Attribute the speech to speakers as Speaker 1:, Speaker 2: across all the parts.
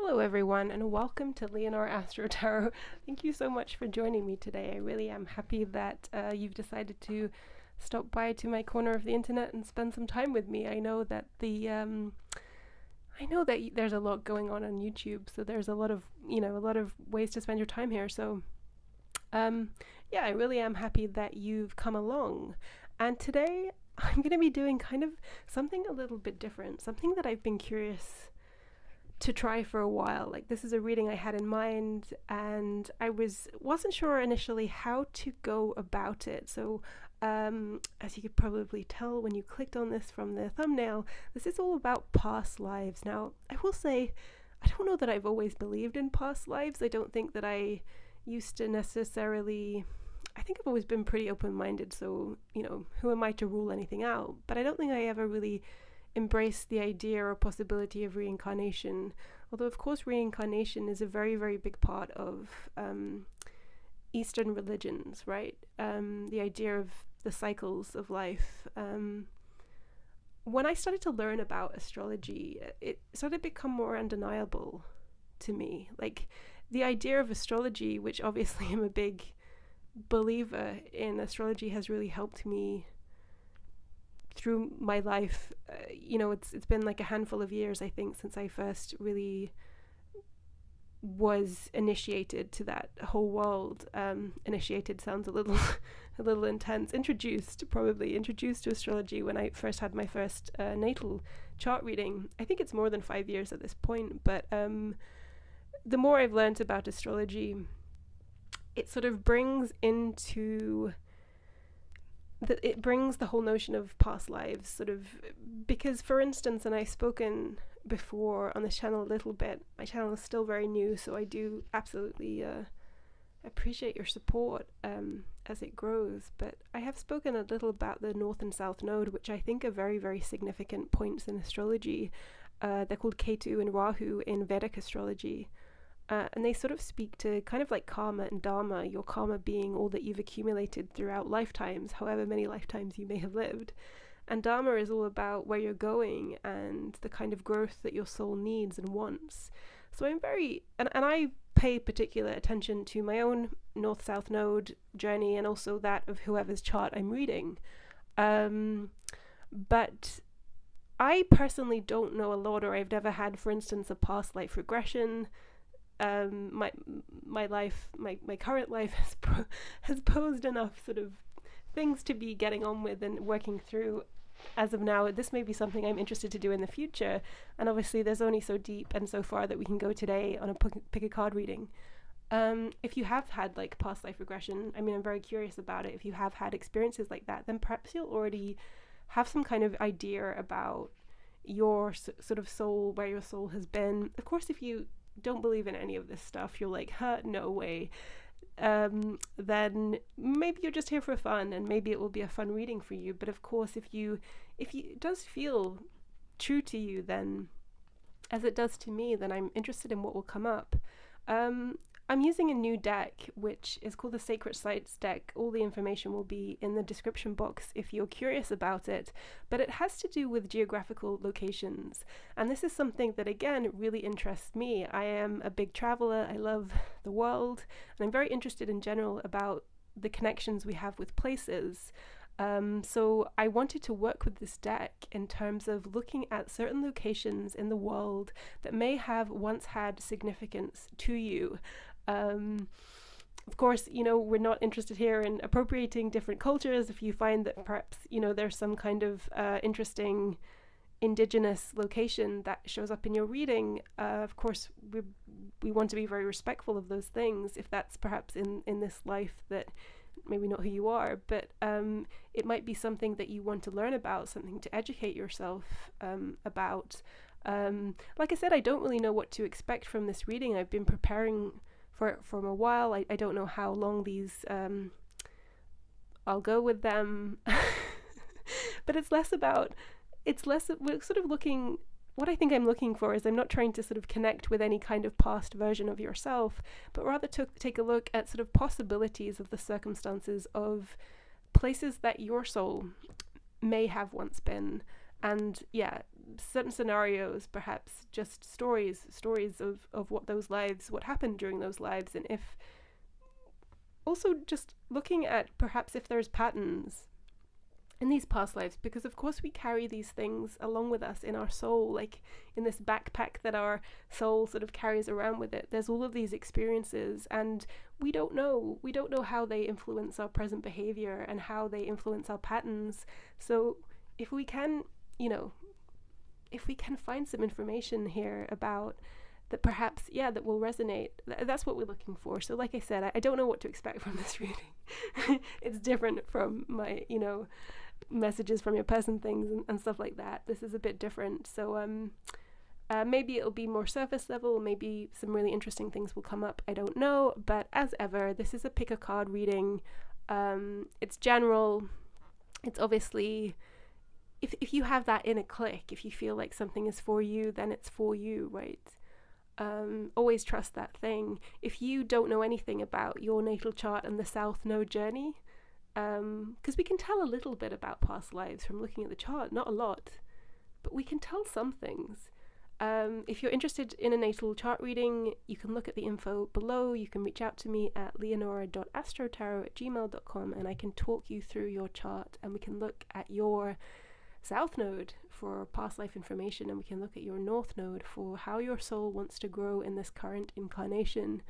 Speaker 1: Hello everyone and welcome to Leonora AstroTarot. Thank you so much for joining me today. I really am happy that you've decided to stop by to my corner of the internet and spend some time with me. I know that there's a lot going on YouTube, so there's a lot of ways to spend your time here. So I really am happy that you've come along. And today I'm going to be doing kind of something a little bit different, something that I've been curious to try for a while. Like, this is a reading I had in mind and I wasn't sure initially how to go about it. So as you could probably tell when you clicked on this from the thumbnail, this is all about past lives. Now, I will say, I don't know that I've always believed in past lives. I don't think that I used to necessarily. I think I've always been pretty open-minded, so, who am I to rule anything out? But I don't think I ever really embraced the idea or possibility of reincarnation. Although, of course, reincarnation is a very, very big part of Eastern religions, right? The idea of the cycles of life. When I started to learn about astrology, it started to become more undeniable to me. Like, the idea of astrology, which obviously I'm a big believer in astrology, has really helped me through my life. It's been like a handful of years, I think, since I first really was initiated to that whole world. Initiated sounds a little intense. Introduced to astrology when I first had my first natal chart reading. I think it's more than 5 years at this point, but the more I've learned about astrology, it sort of brings the whole notion of past lives, sort of, because, for instance, and I've spoken before on this channel a little bit, my channel is still very new, so I do absolutely appreciate your support as it grows, but I have spoken a little about the North and South Node, which I think are very, very significant points in astrology. They're called Ketu and Rahu in Vedic astrology. And they sort of speak to kind of like karma and dharma, your karma being all that you've accumulated throughout lifetimes, however many lifetimes you may have lived. And dharma is all about where you're going and the kind of growth that your soul needs and wants. So I'm and I pay particular attention to my own North-South Node journey and also that of whoever's chart I'm reading. But I personally don't know a lot, or I've never had, for instance, a past life regression. My current life has posed enough sort of things to be getting on with and working through as of now. This may be something I'm interested to do in the future, and obviously there's only so deep and so far that we can go today on a pick a card reading. If you have had like past life regression, I mean, I'm very curious about it. If you have had experiences like that, then perhaps you'll already have some kind of idea about your sort of soul, where your soul has been. Of course, if you don't believe in any of this stuff, you're like, no way, then maybe you're just here for fun, and maybe it will be a fun reading for you. But of course, if it does feel true to you, then, as it does to me, then I'm interested in what will come up. I'm using a new deck, which is called the Sacred Sites deck. All the information will be in the description box if you're curious about it, but it has to do with geographical locations. And this is something that, again, really interests me. I am a big traveler. I love the world, and I'm very interested in general about the connections we have with places. So I wanted to work with this deck in terms of looking at certain locations in the world that may have once had significance to you. Of course, we're not interested here in appropriating different cultures. If you find that perhaps, there's some kind of interesting indigenous location that shows up in your reading, of course, we want to be very respectful of those things. If that's perhaps in this life that maybe not who you are, but it might be something that you want to learn about, something to educate yourself about. Like I said, I don't really know what to expect from this reading. I've been preparing for a while. I don't know how long these I'll go with them. But we're sort of looking, what I think I'm looking for is, I'm not trying to sort of connect with any kind of past version of yourself, but rather to take a look at sort of possibilities of the circumstances of places that your soul may have once been. And certain scenarios, perhaps just stories of what happened during those lives, and if also just looking at perhaps if there's patterns in these past lives, because of course we carry these things along with us in our soul, like in this backpack that our soul sort of carries around with it. There's all of these experiences, and we don't know how they influence our present behavior and how they influence our patterns. So if we can, if we can find some information here about that, perhaps, that will resonate, that's what we're looking for. So like I said, I don't know what to expect from this reading. It's different from my, messages from your person things and stuff like that. This is a bit different. So maybe it'll be more surface level, maybe some really interesting things will come up, I don't know. But as ever, this is a pick a card reading. It's general. It's obviously, if you have that inner click, if you feel like something is for you, then it's for you, right? Always trust that thing. If you don't know anything about your natal chart and the South Node journey, because we can tell a little bit about past lives from looking at the chart, not a lot, but we can tell some things. If you're interested in a natal chart reading, you can look at the info below. You can reach out to me at leonora.astrotarot@gmail.com, and I can talk you through your chart, and we can look at your South Node for past life information, and we can look at your North Node for how your soul wants to grow in this current incarnation.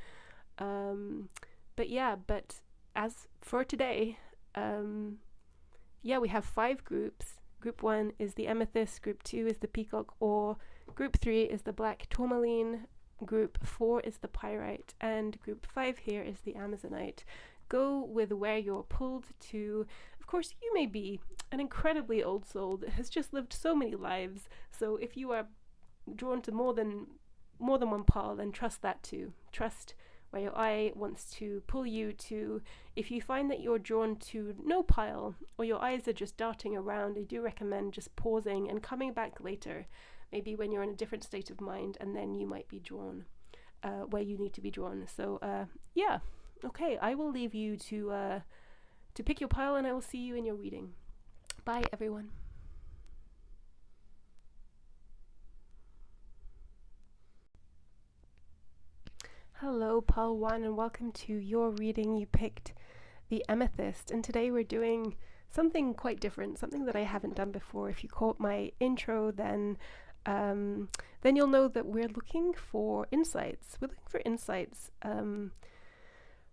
Speaker 1: But as for today, we have 5 groups. Group 1 is the Amethyst, Group 2 is the Peacock Ore, Group 3 is the Black Tourmaline, Group 4 is the Pyrite, and Group 5 here is the Amazonite. Go with where you're pulled to. Of course, you may be an incredibly old soul that has just lived so many lives, so if you are drawn to more than one pile, then trust that too. Trust where your eye wants to pull you to. If you find that you're drawn to no pile, or your eyes are just darting around, I do recommend just pausing and coming back later, maybe when you're in a different state of mind, and then you might be drawn where you need to be drawn. So okay, I will leave you to pick your pile, and I will see you in your reading. Bye, everyone. Hello, pile 1, and welcome to your reading. You picked the Amethyst, and today we're doing something quite different, something that I haven't done before. If you caught my intro, then you'll know that we're looking for insights. We're looking for insights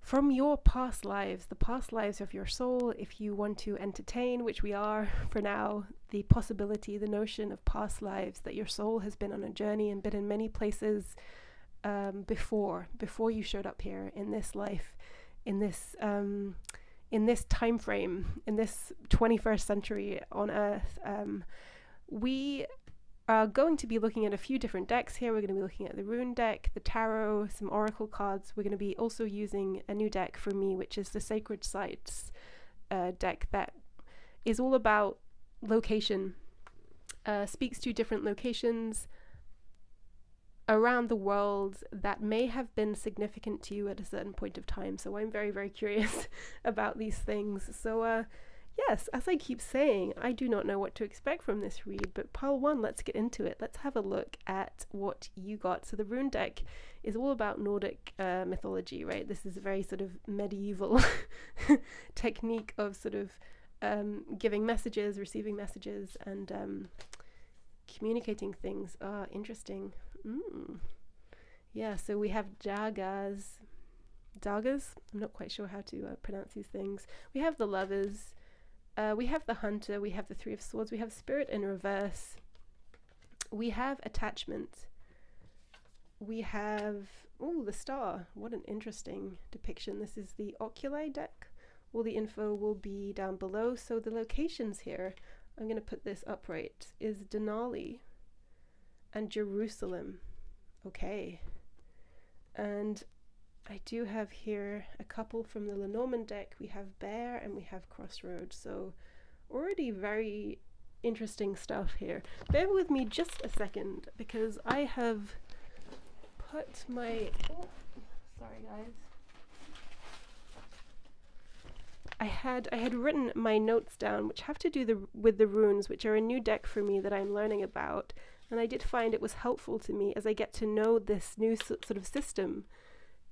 Speaker 1: from your past lives, the past lives of your soul. If you want to entertain, which we are for now, the possibility, the notion of past lives, that your soul has been on a journey and been in many places before you showed up here in this life, in this time frame, in this 21st century on Earth. We are going to be looking at a few different decks here. We're going to be looking at the rune deck, the tarot, some oracle cards. We're going to be also using a new deck for me, which is the Sacred Sites deck, that is all about location, speaks to different locations around the world that may have been significant to you at a certain point of time. So I'm very, very curious about these things. So yes, as I keep saying, I do not know what to expect from this read, but pile 1, let's get into it. Let's have a look at what you got. So the rune deck is all about Nordic mythology, right? This is a very sort of medieval technique of sort of giving messages, receiving messages, and communicating things. Interesting. Yeah, so we have dagas. I'm not quite sure how to pronounce these things. We have the Lovers. We have the Hunter. We have the Three of Swords. We have Spirit in reverse. We have Attachment. We have the Star. What an interesting depiction. This is the Oculi deck. All the info will be down below. So the locations here, I'm going to put this upright, is Denali and Jerusalem. Okay. And I do have here a couple from the Lenormand deck. We have Bear and we have Crossroads. So already very interesting stuff here. Bear with me just a second, because I have put my... sorry guys. I had written my notes down, which have to do with the runes, which are a new deck for me that I'm learning about. And I did find it was helpful to me as I get to know this new sort of system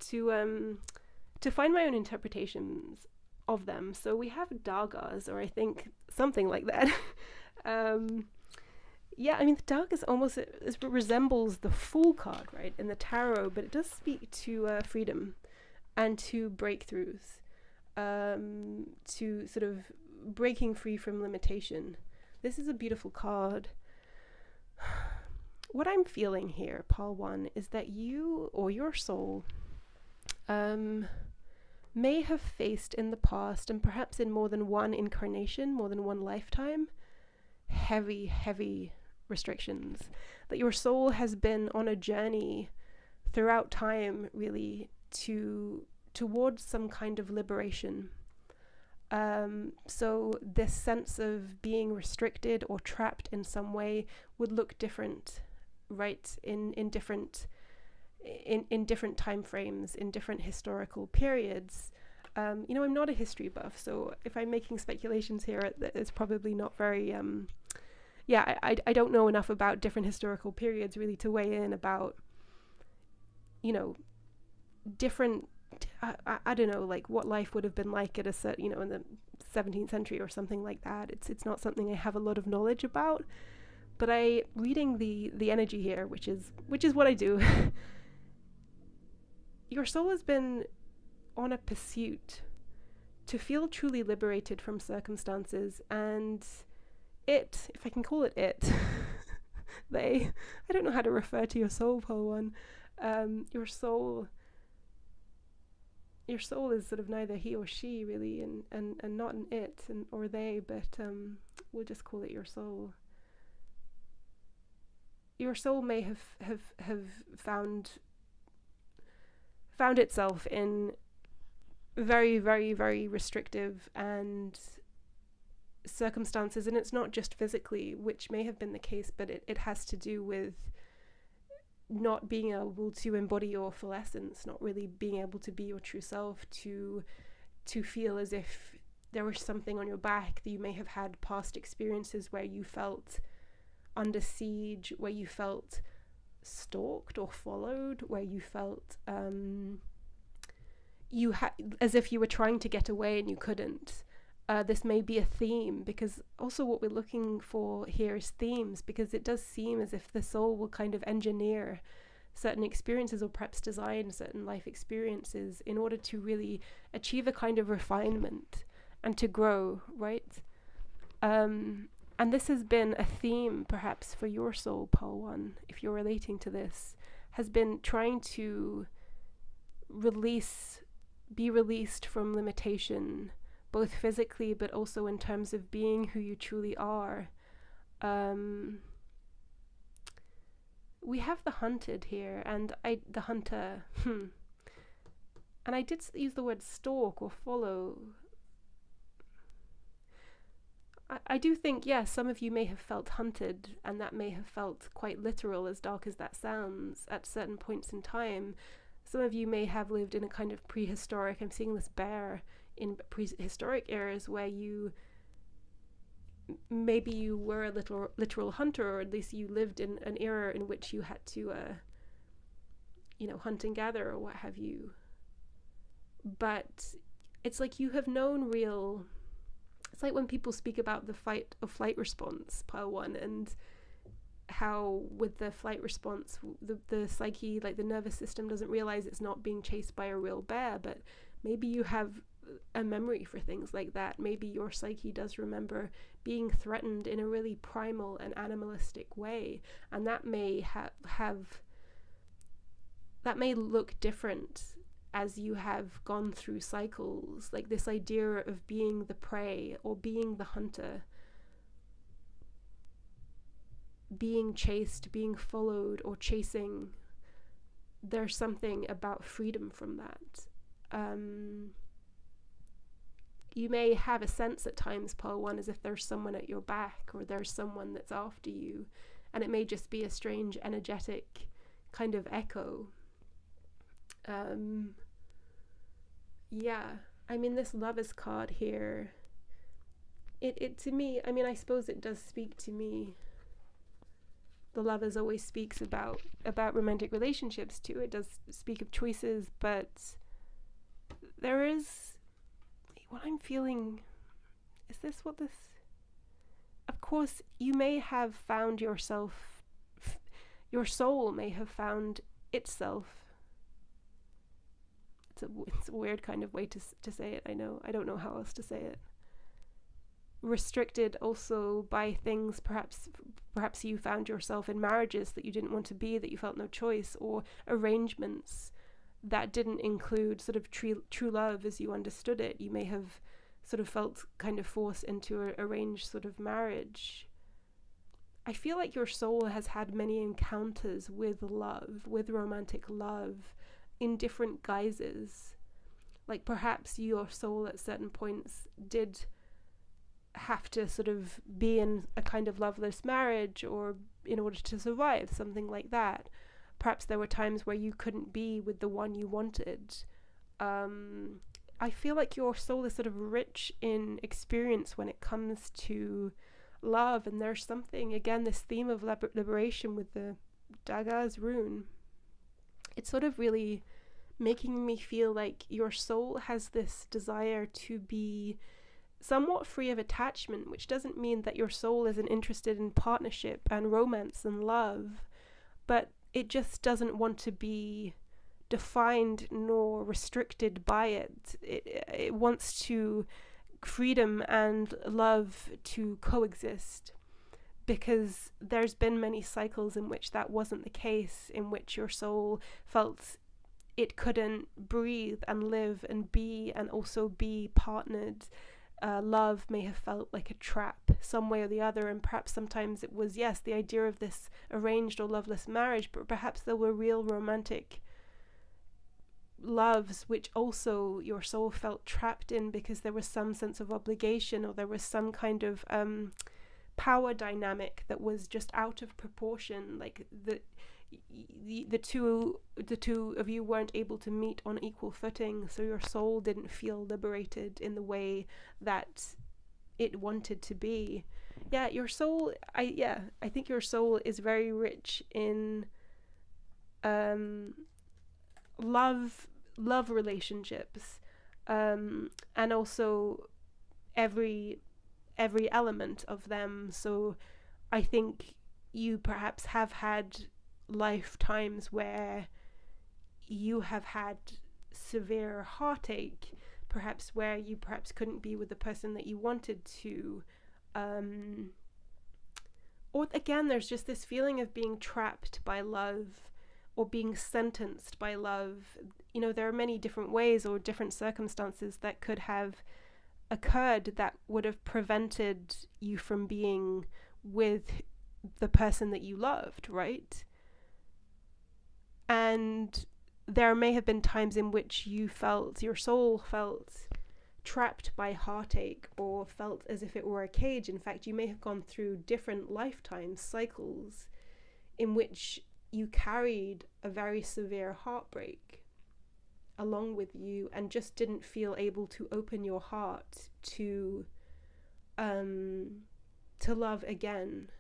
Speaker 1: to find my own interpretations of them. So we have dagas, or I think something like that. Yeah, I mean, the dagas it resembles the Fool card, right, in the tarot, but it does speak to freedom and to breakthroughs, to sort of breaking free from limitation. This is a beautiful card. What I'm feeling here, Pile 1, is that you or your soul may have faced in the past, and perhaps in more than one incarnation, more than one lifetime, heavy restrictions. That your soul has been on a journey throughout time, really, towards some kind of liberation. So this sense of being restricted or trapped in some way would look different, right, in different time frames, in different historical periods. I'm not a history buff, so if I'm making speculations here, it's probably not very I don't know enough about different historical periods really to weigh in about different I don't know, like what life would have been like at a certain, in the 17th century or something like that. It's not something I have a lot of knowledge about, but reading the energy here, which is what I do. Your soul has been on a pursuit to feel truly liberated from circumstances, and it, if I can call it it, I don't know how to refer to your soul, Pole 1. Your soul is sort of neither he or she really, and not an it or they, but we'll just call it your soul. Your soul may have found itself in very, very, very restrictive and circumstances, and it's not just physically, which may have been the case, but it has to do with not being able to embody your full essence, not really being able to be your true self, to feel as if there was something on your back, that you may have had past experiences where you felt under siege, where you felt stalked or followed, where you felt as if you were trying to get away and you couldn't. This may be a theme, because also what we're looking for here is themes, because it does seem as if the soul will kind of engineer certain experiences, or perhaps design certain life experiences in order to really achieve a kind of refinement and to grow, right? And this has been a theme perhaps for your soul, Pole 1, if you're relating to this, has been trying to be released from limitation, both physically but also in terms of being who you truly are. We have the hunted here, and the hunter, and I did use the word stalk or follow. I do think, yes, some of you may have felt hunted, and that may have felt quite literal, as dark as that sounds, at certain points in time. Some of you may have lived in a kind of prehistoric, I'm seeing this bear, in prehistoric eras where maybe you were a literal hunter, or at least you lived in an era in which you had to hunt and gather or what have you. But it's like you have known it's like when people speak about the fight or flight response, Pile 1, and how with the flight response the psyche, like the nervous system, doesn't realize it's not being chased by a real bear, but maybe you have a memory for things like that. Maybe your psyche does remember being threatened in a really primal and animalistic way, and that may that may look different as you have gone through cycles, like this idea of being the prey or being the hunter, being chased, being followed, or chasing. There's something about freedom from that. You may have a sense at times, Pole 1, as if there's someone at your back, or there's someone that's after you, and it may just be a strange energetic kind of echo. I mean, this Lovers card here, it to me, I mean, I suppose it does speak to me. The Lovers always speaks about romantic relationships too. It does speak of choices, but there is, what I'm feeling, is this what this, of course, you may have found yourself, your soul may have found itself. It's a weird kind of way to say it, I know. I don't know how else to say it. Restricted also by things, perhaps you found yourself in marriages that you didn't want to be, that you felt no choice, or arrangements that didn't include sort of true love as you understood it. You may have sort of felt kind of forced into an arranged sort of marriage. I feel like your soul has had many encounters with love, with romantic love, in different guises. Like perhaps your soul at certain points did have to sort of be in a kind of loveless marriage or in order to survive, something like that. Perhaps there were times where you couldn't be with the one you wanted. I feel like your soul is sort of rich in experience when it comes to love, and there's something, again, this theme of liberation with the Dagaz rune. It's sort of really making me feel like your soul has this desire to be somewhat free of attachment, which doesn't mean that your soul isn't interested in partnership and romance and love, but it just doesn't want to be defined nor restricted by it. It wants to freedom and love to coexist, because there's been many cycles in which that wasn't the case, in which your soul felt it couldn't breathe and live and be and also be partnered. Love may have felt like a trap some way or the other, and perhaps sometimes it was, yes, the idea of this arranged or loveless marriage, but perhaps there were real romantic loves which also your soul felt trapped in, because there was some sense of obligation, or there was some kind of power dynamic that was just out of proportion, like the two of you weren't able to meet on equal footing, so your soul didn't feel liberated in the way that it wanted to be. Your soul, I think your soul is very rich in love relationships, and also every element of them. So I think you perhaps have had lifetimes where you have had severe heartache, perhaps where you perhaps couldn't be with the person that you wanted to, or again there's just this feeling of being trapped by love or being sentenced by love. You know, there are many different ways or different circumstances that could have occurred that would have prevented you from being with the person that you loved, right? And there may have been times in which your soul felt trapped by heartache, or felt as if it were a cage. In fact, you may have gone through different lifetime cycles in which you carried a very severe heartbreak along with you and just didn't feel able to open your heart to love again.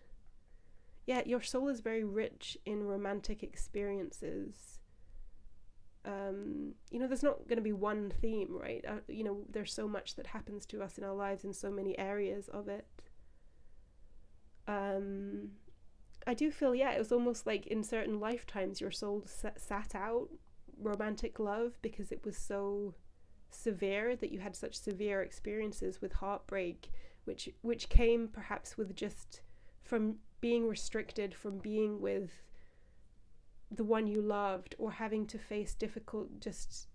Speaker 1: Your soul is very rich in romantic experiences. There's not going to be one theme, right? There's so much that happens to us in our lives in so many areas of it. I do feel, it was almost like in certain lifetimes your soul sat out romantic love because it was so severe, that you had such severe experiences with heartbreak, which came perhaps with just from being restricted from being with the one you loved, or having to face difficult, just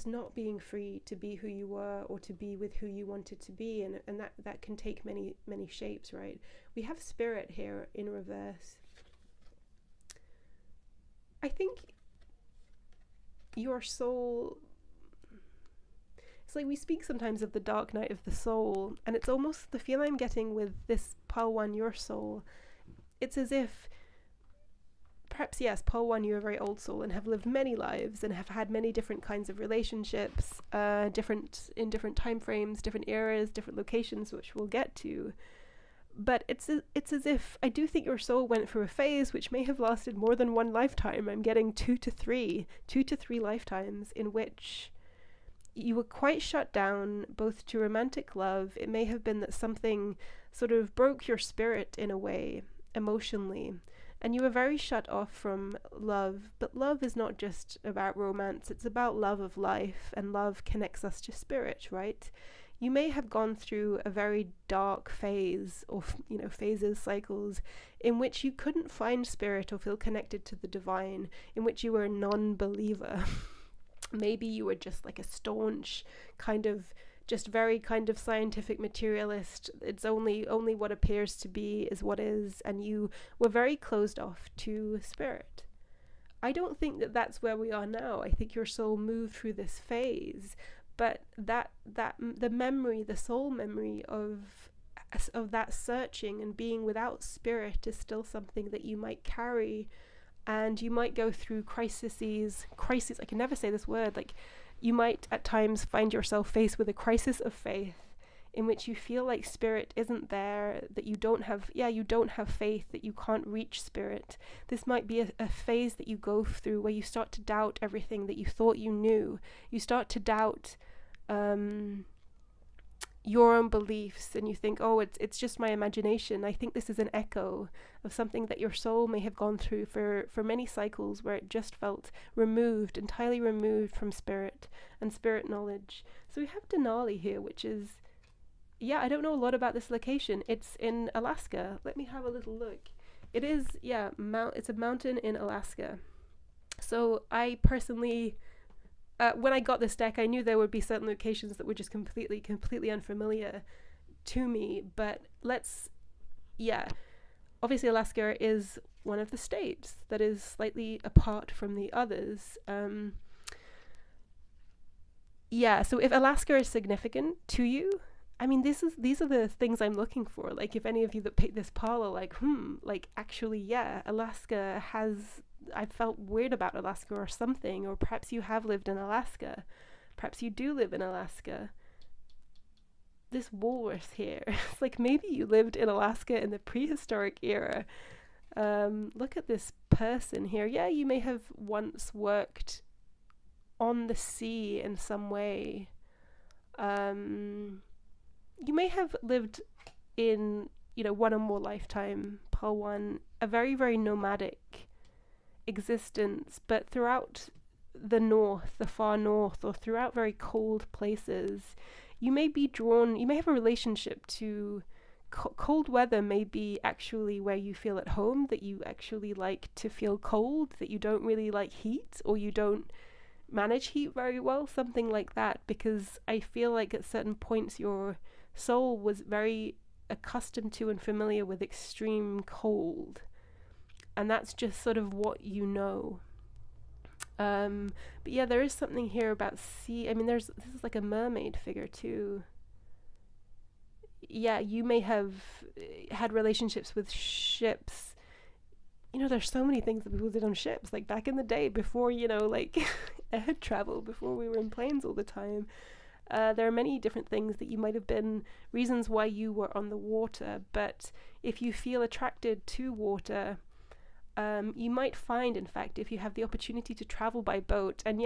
Speaker 1: not being free to be who you were or to be with who you wanted to be, and that can take many shapes, right? We have Spirit here in reverse. I think your soul, it's like we speak sometimes of the dark night of the soul, and it's almost the feel I'm getting with this pile one, your soul. It's as if perhaps, yes, Pole 1, you're a very old soul and have lived many lives and have had many different kinds of relationships, in different time frames, different eras, different locations, which we'll get to. But it's as if I do think your soul went through a phase which may have lasted more than one lifetime. I'm getting two to three lifetimes in which you were quite shut down, both to romantic love. It may have been that something sort of broke your spirit in a way, emotionally, and you were very shut off from love. But love is not just about romance, it's about love of life, and love connects us to spirit, right? You may have gone through a very dark phase, or phases, cycles, in which you couldn't find spirit or feel connected to the divine, in which you were a non-believer. Maybe you were just like a staunch kind of, just very kind of scientific materialist. It's only what appears to be is what is, and you were very closed off to spirit. I don't think that that's where we are now. I think your soul moved through this phase, but the memory, the soul memory of that searching and being without spirit is still something that you might carry. And you might go through crises, I can never say this word, like you might at times find yourself faced with a crisis of faith in which you feel like spirit isn't there, that you don't have faith, that you can't reach spirit. This might be a phase that you go through where you start to doubt everything that you thought you knew. You start to doubt your own beliefs, and you think, oh, it's just my imagination. I think this is an echo of something that your soul may have gone through for many cycles, where it just felt entirely removed from spirit and spirit knowledge. So we have Denali here, which is, I don't know a lot about this location. It's in Alaska. Let me have a little look. It is, it's a mountain in Alaska. So I personally, when I got this deck, I knew there would be certain locations that were just completely unfamiliar to me. But obviously Alaska is one of the states that is slightly apart from the others. So if Alaska is significant to you, I mean, these are the things I'm looking for. Like, if any of you that picked this pile are like, actually, Alaska has, I felt weird about Alaska or something, or perhaps you have lived in Alaska. Perhaps you do live in Alaska. This walrus here, it's like maybe you lived in Alaska in the prehistoric era. Look at this person here. Yeah, you may have once worked on the sea in some way. You may have lived in, one or more lifetime, Pal 1, a very, very nomadic existence, but throughout the far north, or throughout very cold places, you may have a relationship to cold weather. May be actually where you feel at home, that you actually like to feel cold, that you don't really like heat, or you don't manage heat very well, something like that, because I feel like at certain points your soul was very accustomed to and familiar with extreme cold, and that's just sort of what you know. But there is something here about sea. I mean, this is like a mermaid figure too. You may have had relationships with ships. There's so many things that people did on ships, like back in the day, before air travel, before we were in planes all the time. There are many different things that you might have been, reasons why you were on the water. But if you feel attracted to water, you might find, in fact, if you have the opportunity to travel by boat, and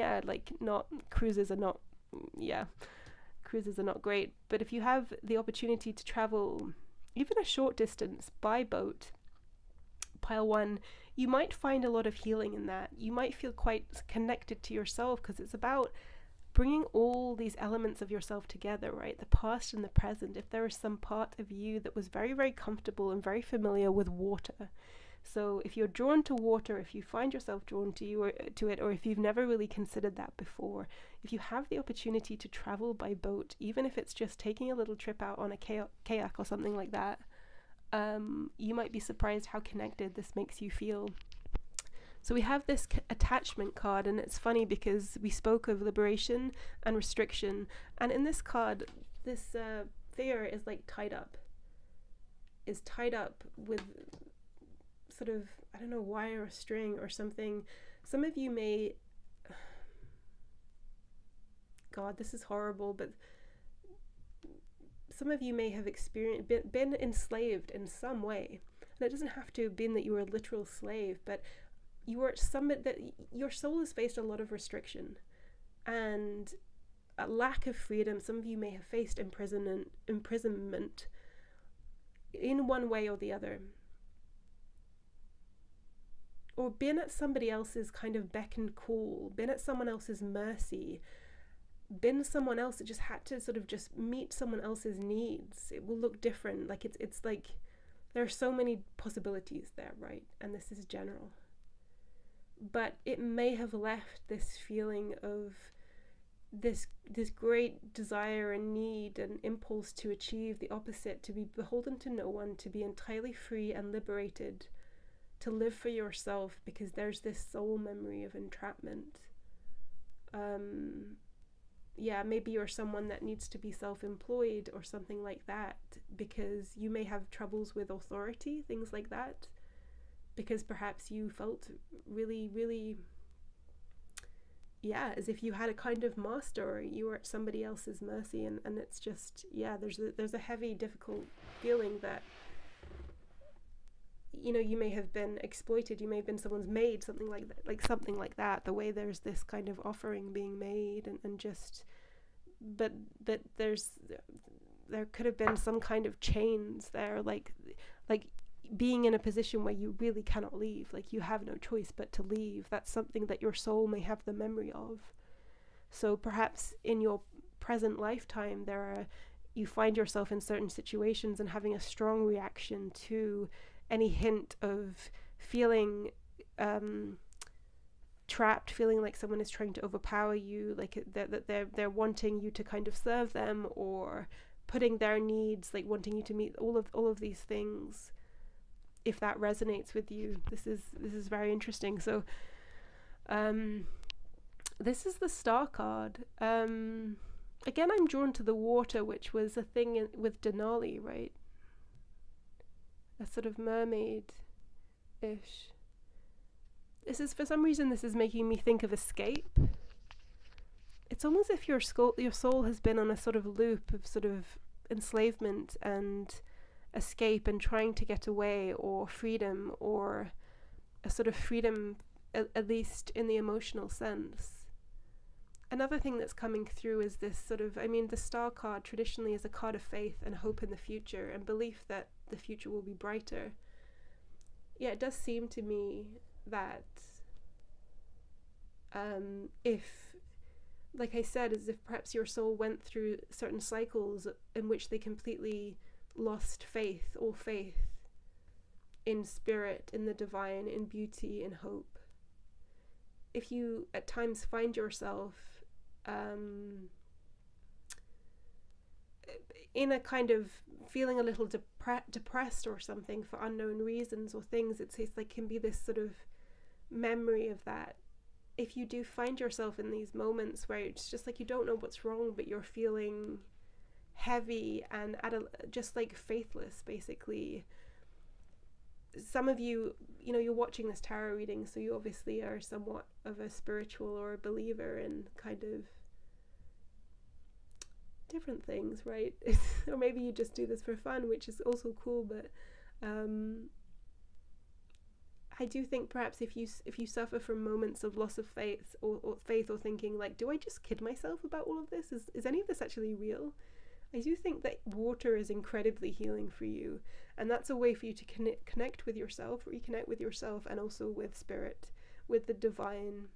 Speaker 1: cruises are not great, but if you have the opportunity to travel even a short distance by boat, Pile 1, you might find a lot of healing in that. You might feel quite connected to yourself, because it's about bringing all these elements of yourself together, right? The past and the present. If there is some part of you that was very, very comfortable and very familiar with water. So if you're drawn to water, if you find yourself drawn to it, or if you've never really considered that before, if you have the opportunity to travel by boat, even if it's just taking a little trip out on a kayak or something like that, you might be surprised how connected this makes you feel. So we have this attachment card, and it's funny because we spoke of liberation and restriction, and in this card, this figure is tied up with sort of, I don't know, wire or string or something. Some of you may, God, this is horrible, but some of you may have been enslaved in some way. And it doesn't have to have been that you were a literal slave, but you were that your soul has faced a lot of restriction and a lack of freedom. Some of you may have faced imprisonment in one way or the other, or been at somebody else's kind of beck and call, been at someone else's mercy, been someone else that just had to sort of just meet someone else's needs. It will look different. Like it's like there are so many possibilities there, right? And this is general. But it may have left this feeling of this great desire and need and impulse to achieve the opposite, to be beholden to no one, to be entirely free and liberated, to live for yourself, because there's this soul memory of entrapment. Maybe you're someone that needs to be self-employed or something like that, because you may have troubles with authority, things like that, because perhaps you felt really, really, as if you had a kind of master, or you were at somebody else's mercy, and it's just, there's a heavy, difficult feeling that, you may have been exploited, you may have been someone's maid, something like that, the way there's this kind of offering being made, and just, but there could have been some kind of chains there, like being in a position where you really cannot leave, like you have no choice but to leave. That's something that your soul may have the memory of. So perhaps in your present lifetime, you find yourself in certain situations and having a strong reaction to any hint of feeling trapped, feeling like someone is trying to overpower you, like that they're wanting you to kind of serve them, or putting their needs, like wanting you to meet all of these things. If that resonates with you, this is very interesting. So this is the Star card. Again, I'm drawn to the water, which was a thing with Denali, right? A sort of mermaid-ish. For some reason, this is making me think of escape. It's almost as if your soul has been on a sort of loop of sort of enslavement and escape and trying to get away, or freedom, or a sort of freedom, at least in the emotional sense. Another thing that's coming through is this sort of, the Star card traditionally is a card of faith and hope in the future and belief that the future will be brighter. Yeah, it does seem to me that if, like I said, as if perhaps your soul went through certain cycles in which they completely lost faith in spirit, in the divine, in beauty, in hope. If you at times find yourself in a kind of feeling a little depressed or something for unknown reasons or things, it's like can be this sort of memory of that. If you do find yourself in these moments where it's just like you don't know what's wrong, but you're feeling heavy and just like faithless, basically. Some of you, you're watching this tarot reading, so you obviously are somewhat of a spiritual or a believer in kind of different things, right? Or maybe you just do this for fun, which is also cool, but I do think perhaps if you suffer from moments of loss of faith or thinking like, do I just kid myself about all of this? Is any of this actually real? I do think that water is incredibly healing for you, and that's a way for you to connect with yourself, reconnect with yourself, and also with spirit, with the divine,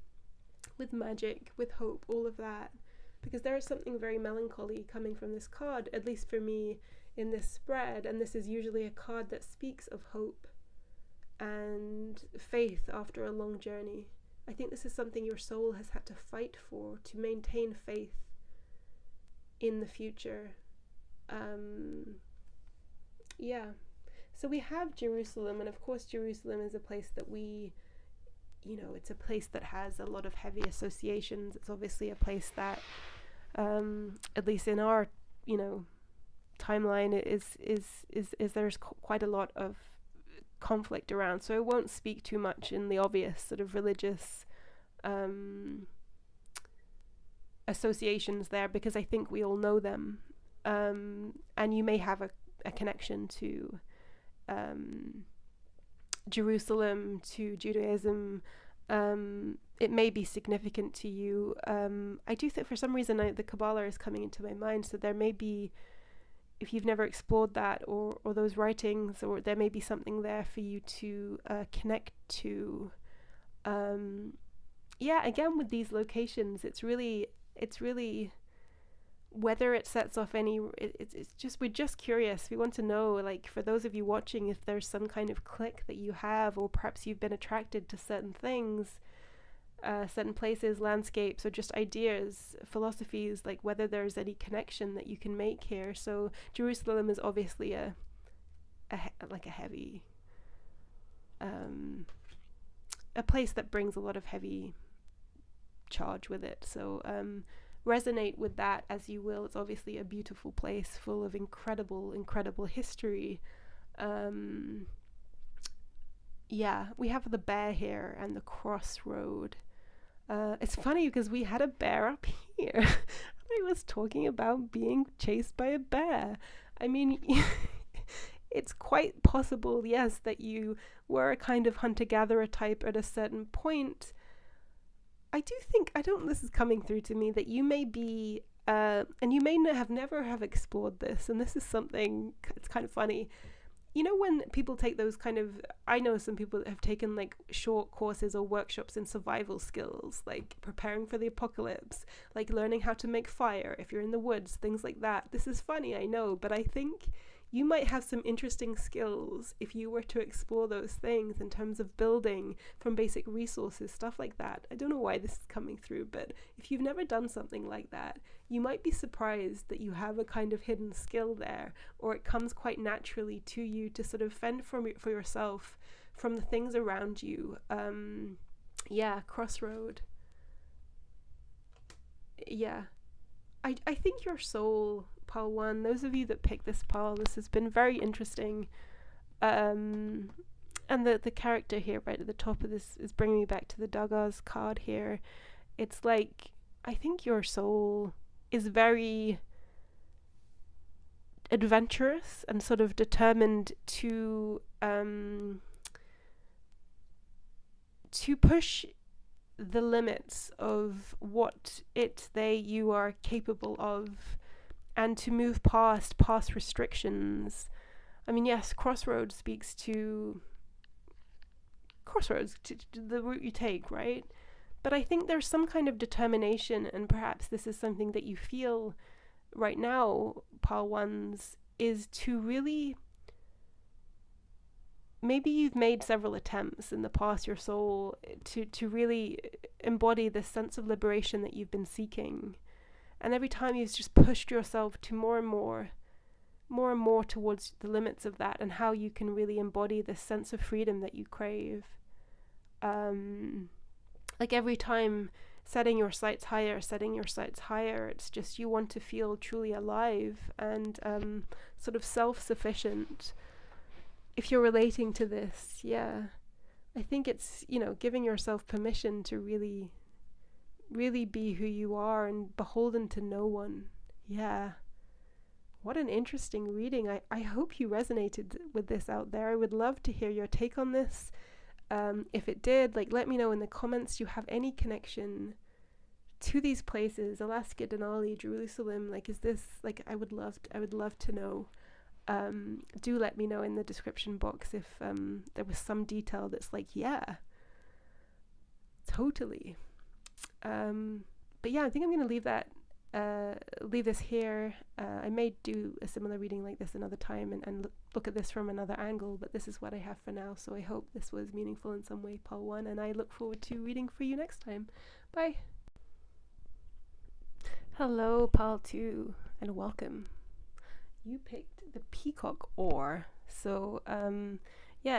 Speaker 1: with magic, with hope, all of that. Because there is something very melancholy coming from this card, at least for me, in this spread, and this is usually a card that speaks of hope and faith after a long journey. I think this is something your soul has had to fight for, to maintain faith in the future. So we have Jerusalem, and of course Jerusalem is a place that it's a place that has a lot of heavy associations. It's obviously a place that, at least in our, timeline, is there's quite a lot of conflict around. So I won't speak too much in the obvious sort of religious associations there, because I think we all know them. And you may have a connection to Jerusalem, to Judaism. It may be significant to you. I do think for some reason the Kabbalah is coming into my mind, so there may be, if you've never explored that or those writings, or there may be something there for you to connect to. Again, with these locations, it's really whether it sets off any, it's just, we're just curious. We want to know, like, for those of you watching, if there's some kind of click that you have, or perhaps you've been attracted to certain things, certain places, landscapes, or just ideas, philosophies, like whether there's any connection that you can make here. So Jerusalem is obviously a heavy, a place that brings a lot of heavy charge with it. So resonate with that as you will. It's obviously a beautiful place full of incredible history. We have the bear here and the crossroad. It's funny because we had a bear up here. I was talking about being chased by a bear. I mean, it's quite possible, yes, that you were a kind of hunter-gatherer type at a certain point. I do think, this is coming through to me, that you may be, and you may never have explored this, and this is something, it's kind of funny. You know, when people take those kind of, I know some people that have taken like short courses or workshops in survival skills, like preparing for the apocalypse, like learning how to make fire if you're in the woods, things like that. This is funny, I know, but I think you might have some interesting skills if you were to explore those things in terms of building from basic resources, stuff like that. I don't know why this is coming through, but if you've never done something like that, you might be surprised that you have a kind of hidden skill there, or it comes quite naturally to you to sort of fend for yourself from the things around you. Crossroad. I think your soul, Pile 1, those of you that picked this pile, this has been very interesting. And the character here right at the top of this is bringing me back to the Daggaz card here. It's like, I think your soul is very adventurous and sort of determined to push the limits of what you are capable of, and to move past restrictions. I mean, yes, crossroads speaks to the route you take, right? But I think there's some kind of determination, and perhaps this is something that you feel right now, Pile 1s, is to really, maybe you've made several attempts in the past, your soul, to really embody this sense of liberation that you've been seeking. And every time you've just pushed yourself to more and more towards the limits of that, and how you can really embody this sense of freedom that you crave. Like every time setting your sights higher, it's just you want to feel truly alive and sort of self-sufficient. If you're relating to this, I think it's, giving yourself permission to really be who you are and beholden to no one. What an interesting reading. I hope you resonated with this out there. I would love to hear your take on this. If it did, let me know in the comments. Do you have any connection to these places, Alaska, Denali, Jerusalem? Is this, I would love to know. Do let me know in the description box if there was some detail that's totally. But I think I'm going to leave this here. I may do a similar reading like this another time and look at this from another angle, but this is what I have for now. So I hope this was meaningful in some way, Pile 1, and I look forward to reading for you next time. Bye. Hello, Pile 2, and welcome. You picked the Peacock Ore. So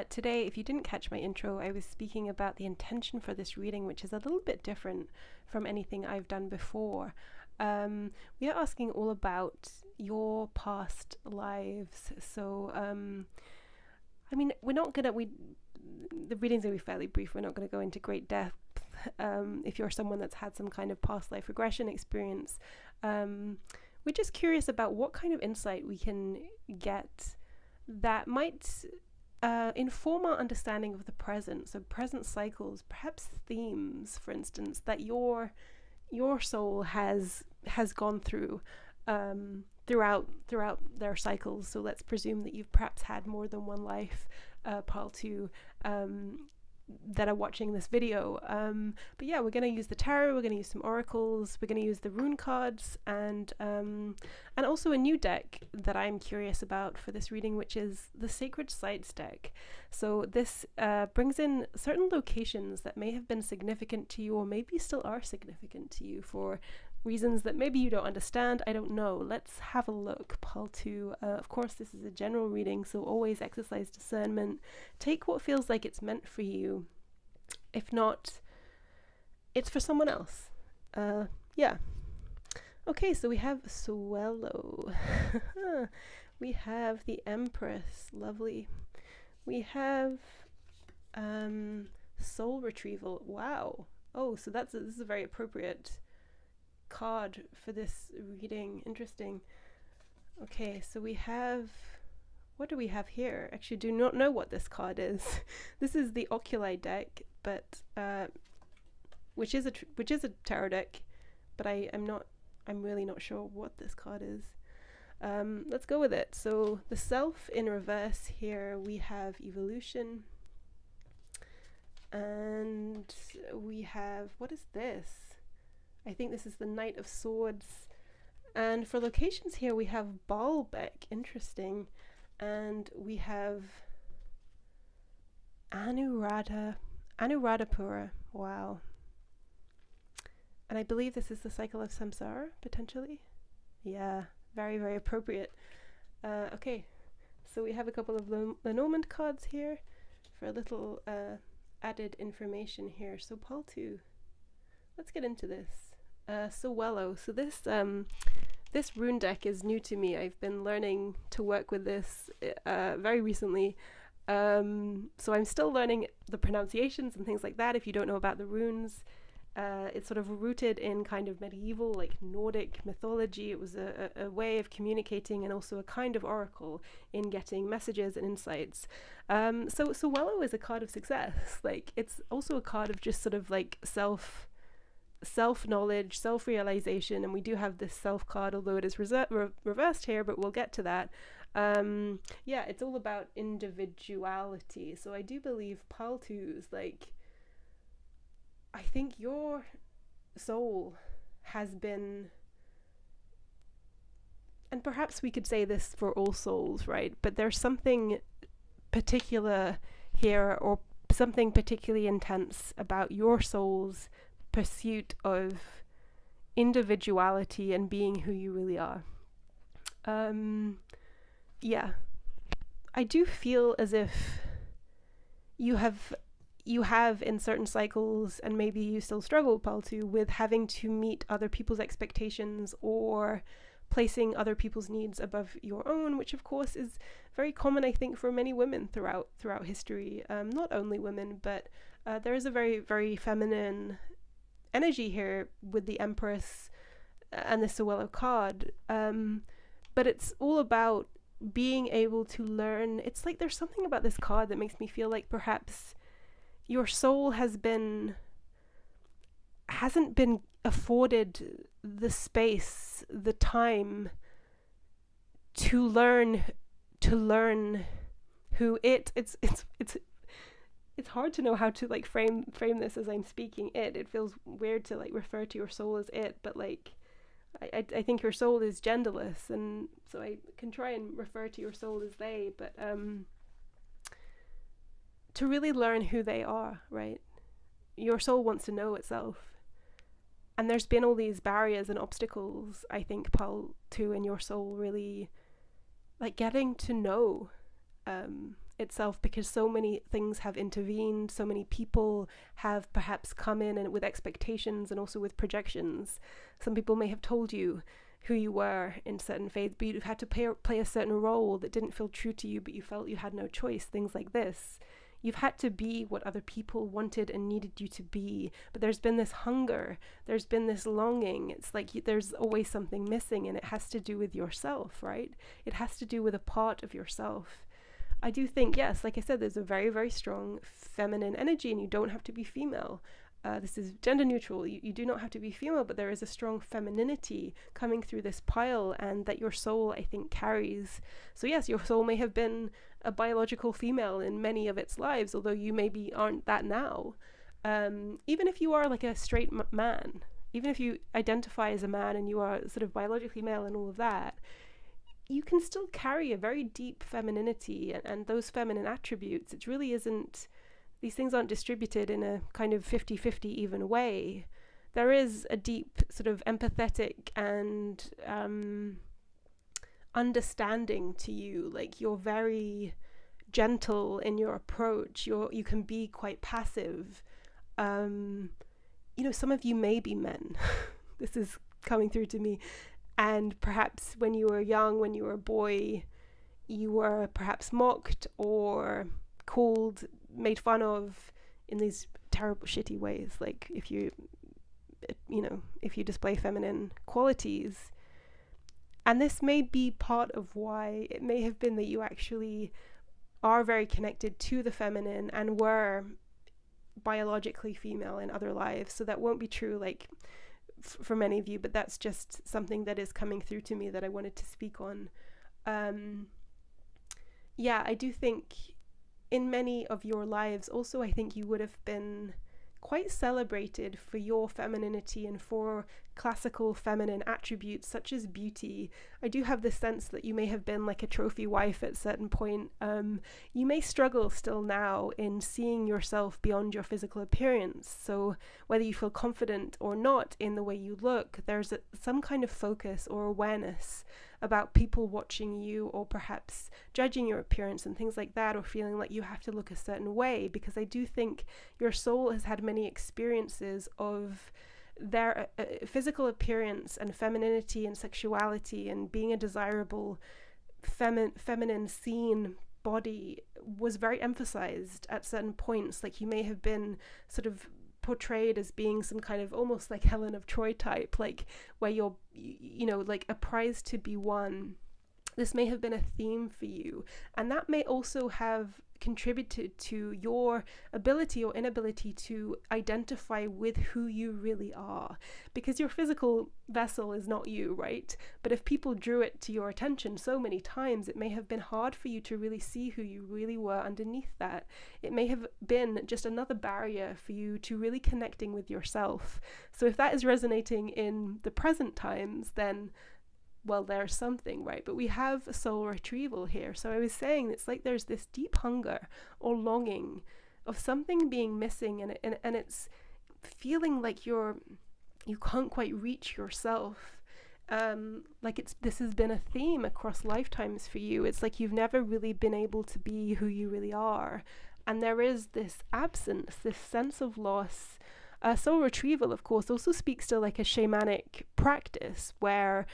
Speaker 1: today, if you didn't catch my intro, I was speaking about the intention for this reading, which is a little bit different from anything I've done before. We are asking all about your past lives. So I mean, the reading's going to be fairly brief. We're not going to go into great depth. If you're someone that's had some kind of past life regression experience, we're just curious about what kind of insight we can get that might inform our understanding of the present. So present cycles, perhaps themes, for instance, that your soul has gone through throughout their cycles. So let's presume that you've perhaps had more than one life, Pile 2, that are watching this video. But yeah, we're going to use the tarot, we're going to use some oracles, we're going to use the rune cards, and also a new deck that I'm curious about for this reading, which is the Sacred Sites deck. So this brings in certain locations that may have been significant to you, or maybe still are significant to you for reasons that maybe you don't understand. I don't know. Let's have a look. Pile 2. Of course, this is a general reading, so always exercise discernment. Take what feels like it's meant for you. If not, it's for someone else. Yeah. Okay, so we have Swello. We have the Empress. Lovely. We have Soul Retrieval. Wow. Oh, so this is a very appropriate card for this reading. Interesting. Okay, so we have, what do we have here? Actually, do not know what this card is. This is the Oculi deck, but which is a tarot deck, but I'm really not sure what this card is. Let's go with it. So the Self in reverse here, we have Evolution, and we have, what is this? I think this is the Knight of Swords. And for locations here, we have Baalbek, interesting. And we have Anuradhapura, wow. And I believe this is the cycle of Samsara, potentially. Yeah, very, very appropriate. Okay, so we have a couple of Lenormand cards here for a little added information here. So Pile 2, let's get into this. Swello. So this rune deck is new to me. I've been learning to work with this very recently. So I'm still learning the pronunciations and things like that. If you don't know about the runes, it's sort of rooted in kind of medieval, like Nordic mythology. It was a way of communicating and also a kind of oracle in getting messages and insights. So Swello is a card of success. Like, it's also a card of just sort of like self-knowledge, self-realization, and we do have this self card, although it is reversed here, but we'll get to that. Yeah, it's all about individuality. So I do believe Pile 2's, like, I think your soul has been, and perhaps we could say this for all souls, right? But there's something particular here, or something particularly intense about your soul's pursuit of individuality and being who you really are. Yeah, I do feel as if you have in certain cycles, and maybe you still struggle, Pile 2, with having to meet other people's expectations or placing other people's needs above your own, which of course is very common, I think, for many women throughout history. Not only women, but there is a very, very feminine energy here with the Empress and the Swello card. But it's all about being able to learn. It's like there's something about this card that makes me feel like perhaps your soul hasn't been afforded the space, the time to learn who it's hard to know how to like frame this as I'm speaking it. It feels weird to like refer to your soul as it, but like I think your soul is genderless, and so I can try and refer to your soul as they, but to really learn who they are, right? Your soul wants to know itself. And there's been all these barriers and obstacles, I think, Pile 2, in your soul really like getting to know itself, because so many things have intervened, so many people have perhaps come in and with expectations and also with projections. Some people may have told you, who you were in certain phases, but you had to play a certain role that didn't feel true to you, but you felt you had no choice, things like this. You've had to be what other people wanted and needed you to be, but there's been this hunger, there's been this longing. It's like there's always something missing, and it has to do with yourself, right? It has to do with a part of yourself. I do think, yes, like I said, there's a very, very strong feminine energy, and you don't have to be female. This is gender neutral. You do not have to be female, but there is a strong femininity coming through this pile, and that your soul, I think, carries. So yes, your soul may have been a biological female in many of its lives, although you maybe aren't that now. Even if you are like a straight man, even if you identify as a man and you are sort of biologically male and all of that, you can still carry a very deep femininity and those feminine attributes. It really isn't, these things aren't distributed in a kind of 50-50 even way. There is a deep sort of empathetic and understanding to you. Like, you're very gentle in your approach. You can be quite passive. You know, some of you may be men. This is coming through to me. And perhaps when you were young, when you were a boy, you were perhaps mocked or called, made fun of in these terrible, shitty ways. Like, if you display feminine qualities. And this may be part of why it may have been that you actually are very connected to the feminine and were biologically female in other lives. So that won't be true, like, for many of you, but that's just something that is coming through to me that I wanted to speak on. Yeah, I do think in many of your lives also, I think you would have been quite celebrated for your femininity and for classical feminine attributes such as beauty. I do have this sense that you may have been like a trophy wife at a certain point. You may struggle still now in seeing yourself beyond your physical appearance. So whether you feel confident or not in the way you look, there's some kind of focus or awareness about people watching you, or perhaps judging your appearance and things like that, or feeling like you have to look a certain way, because I do think your soul has had many experiences of their physical appearance and femininity and sexuality and being a desirable feminine seen body was very emphasized at certain points. Like, you may have been sort of portrayed as being some kind of almost like Helen of Troy type, like where you're, you know, like a prize to be won. This may have been a theme for you, and that may also have contributed to your ability or inability to identify with who you really are, because your physical vessel is not you, right? But if people drew it to your attention so many times, it may have been hard for you to really see who you really were underneath that. It may have been just another barrier for you to really connecting with yourself. So if that is resonating in the present times, then well, there's something, right? But we have a soul retrieval here. So I was saying it's like there's this deep hunger or longing of something being missing, and it's feeling like you can't quite reach yourself. Like this has been a theme across lifetimes for you. It's like you've never really been able to be who you really are. And there is this absence, this sense of loss. Soul retrieval, of course, also speaks to like a shamanic practice where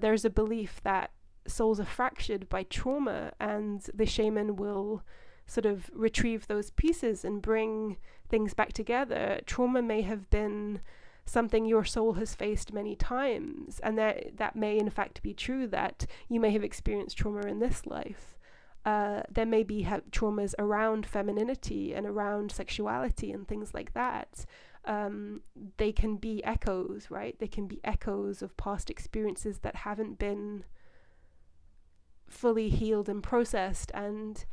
Speaker 1: there's a belief that souls are fractured by trauma, and the shaman will sort of retrieve those pieces and bring things back together. Trauma may have been something your soul has faced many times, and that may in fact be true, that you may have experienced trauma in this life. There may be traumas around femininity and around sexuality and things like that. They can be echoes, right? They can be echoes of past experiences that haven't been fully healed and processed. And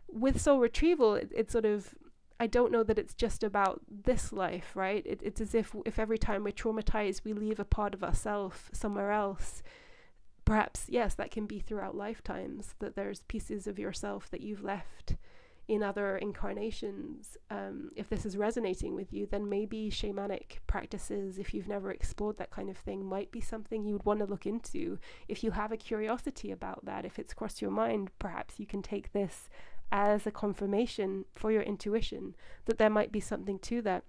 Speaker 1: with soul retrieval, it's sort of, I don't know that it's just about this life, right? It's as if every time we're traumatized, we leave a part of ourselves somewhere else. Perhaps, yes, that can be throughout lifetimes, that there's pieces of yourself that you've left in other incarnations. If this is resonating with you, then maybe shamanic practices, if you've never explored that kind of thing, might be something you would want to look into. If you have a curiosity about that, if it's crossed your mind, perhaps you can take this as a confirmation for your intuition that there might be something to that.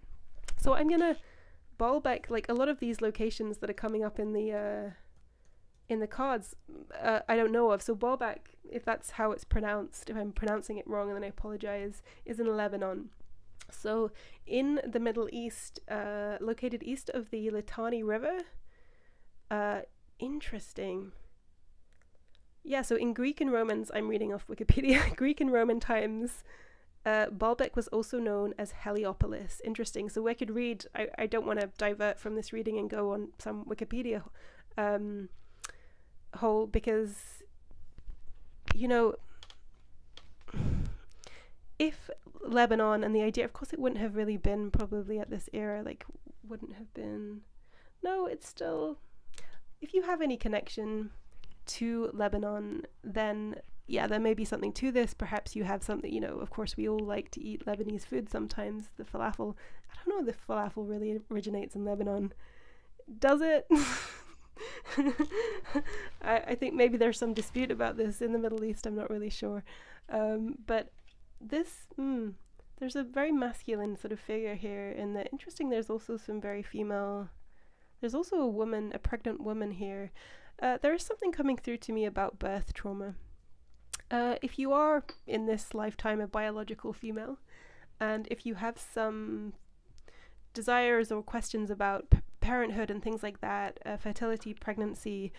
Speaker 1: So I'm gonna ball back like a lot of these locations that are coming up in the in the cards, I don't know of. So Baalbek, if that's how it's pronounced, if I'm pronouncing it wrong, and then I apologize, is in Lebanon. So in the Middle East, located east of the Litani River. Interesting. Yeah, so in Greek and Romans, I'm reading off Wikipedia, Greek and Roman times, Baalbek was also known as Heliopolis. Interesting. So I could read, I don't want to divert from this reading and go on some Wikipedia hole, because, you know, if Lebanon and the idea, of course it wouldn't have really been probably at this era, like, wouldn't have been, no, it's still, if you have any connection to Lebanon, then yeah, there may be something to this. Perhaps you have something, you know, of course we all like to eat Lebanese food sometimes, the falafel. I don't know if the falafel really originates in Lebanon. Does it? I think maybe there's some dispute about this in the Middle East, I'm not really sure. But this, there's a very masculine sort of figure here, and interesting, there's also some very female, there's also a woman, a pregnant woman here. There is something coming through to me about birth trauma. If you are in this lifetime a biological female, and if you have some desires or questions about parenthood and things like that, fertility, pregnancy,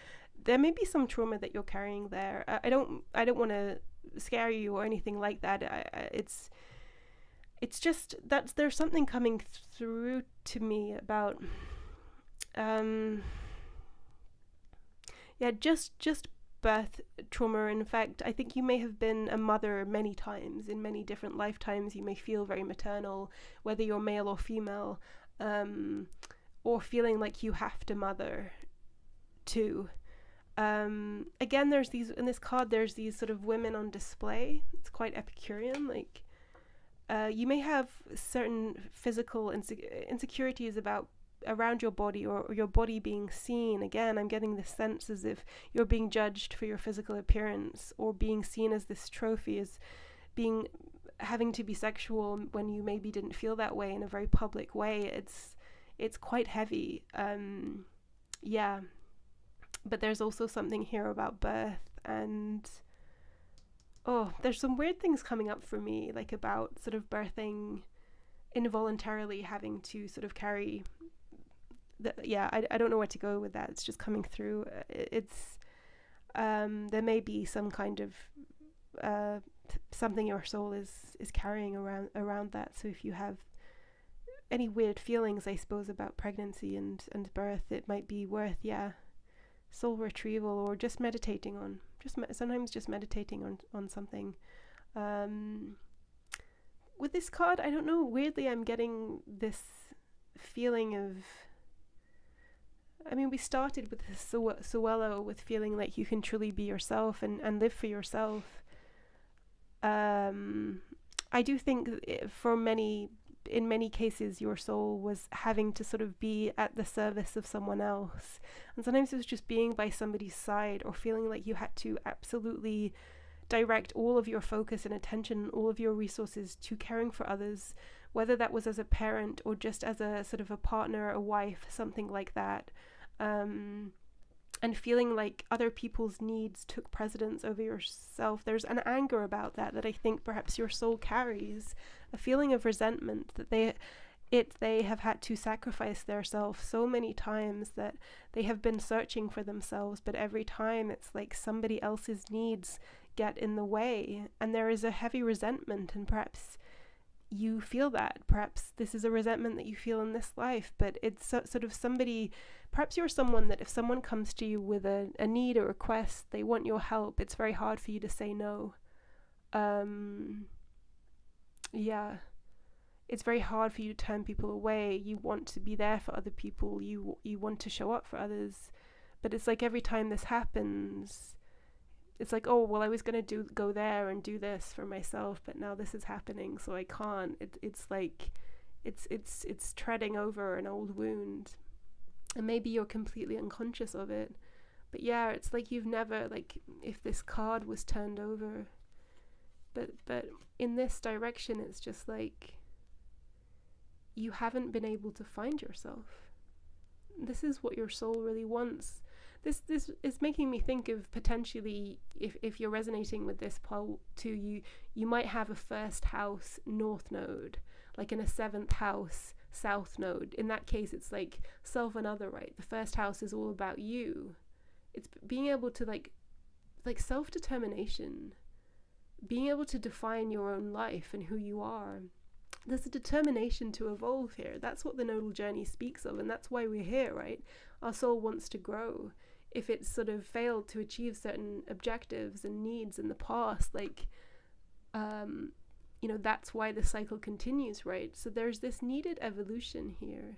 Speaker 1: there may be some trauma that you're carrying there. I don't want to scare you or anything like that. It's just that there's something coming through to me about just birth trauma. In fact, I think you may have been a mother many times in many different lifetimes. You may feel very maternal, whether you're male or female, or feeling like you have to mother too. Again, there's these, in this card, there's these sort of women on display. It's quite Epicurean, like you may have certain physical insecurities around your body, or your body being seen. Again, I'm getting this sense as if you're being judged for your physical appearance, or being seen as this trophy, as having to be sexual when you maybe didn't feel that way in a very public way. It's quite heavy. Yeah, but there's also something here about birth, and there's some weird things coming up for me, like about sort of birthing involuntarily, having to sort of carry I don't know where to go with that. It's just coming through. It's there may be some kind of something your soul is carrying around that. So if you have any weird feelings, I suppose, about pregnancy and birth, it might be worth soul retrieval, or just meditating on sometimes just meditating on something. With this card, I don't know, weirdly I'm getting this feeling of, I mean, we started with Suelo, with feeling like you can truly be yourself and live for yourself. I do think in many cases, your soul was having to sort of be at the service of someone else. And sometimes it was just being by somebody's side, or feeling like you had to absolutely direct all of your focus and attention, all of your resources to caring for others, whether that was as a parent or just as a sort of a partner, a wife, something like that. And feeling like other people's needs took precedence over yourself. There's an anger about that I think perhaps your soul carries, a feeling of resentment that they have had to sacrifice their self so many times, that they have been searching for themselves, but every time it's like somebody else's needs get in the way, and there is a heavy resentment. And perhaps you feel that, perhaps this is a resentment that you feel in this life, but it's sort of somebody, perhaps you're someone that if someone comes to you with a need or request, they want your help, it's very hard for you to say no. It's very hard for you to turn people away. You want to be there for other people, you want to show up for others, but it's like every time this happens, it's like, oh, well, I was going to go there and do this for myself, but now this is happening, so I can't. It's like, it's treading over an old wound, and maybe you're completely unconscious of it. But yeah, it's like you've never, like, if this card was turned over, but in this direction, it's just like, you haven't been able to find yourself. This is what your soul really wants. this is making me think of potentially, if you're resonating with this pole too, you might have a first house north node, like in a seventh house south node. In that case, it's like self and other, right? The first house is all about you. It's being able to like self-determination, being able to define your own life and who you are. There's a determination to evolve here. That's what the nodal journey speaks of, and that's why we're here, right? Our soul wants to grow. If it's sort of failed to achieve certain objectives and needs in the past, like, that's why the cycle continues, right? So there's this needed evolution here.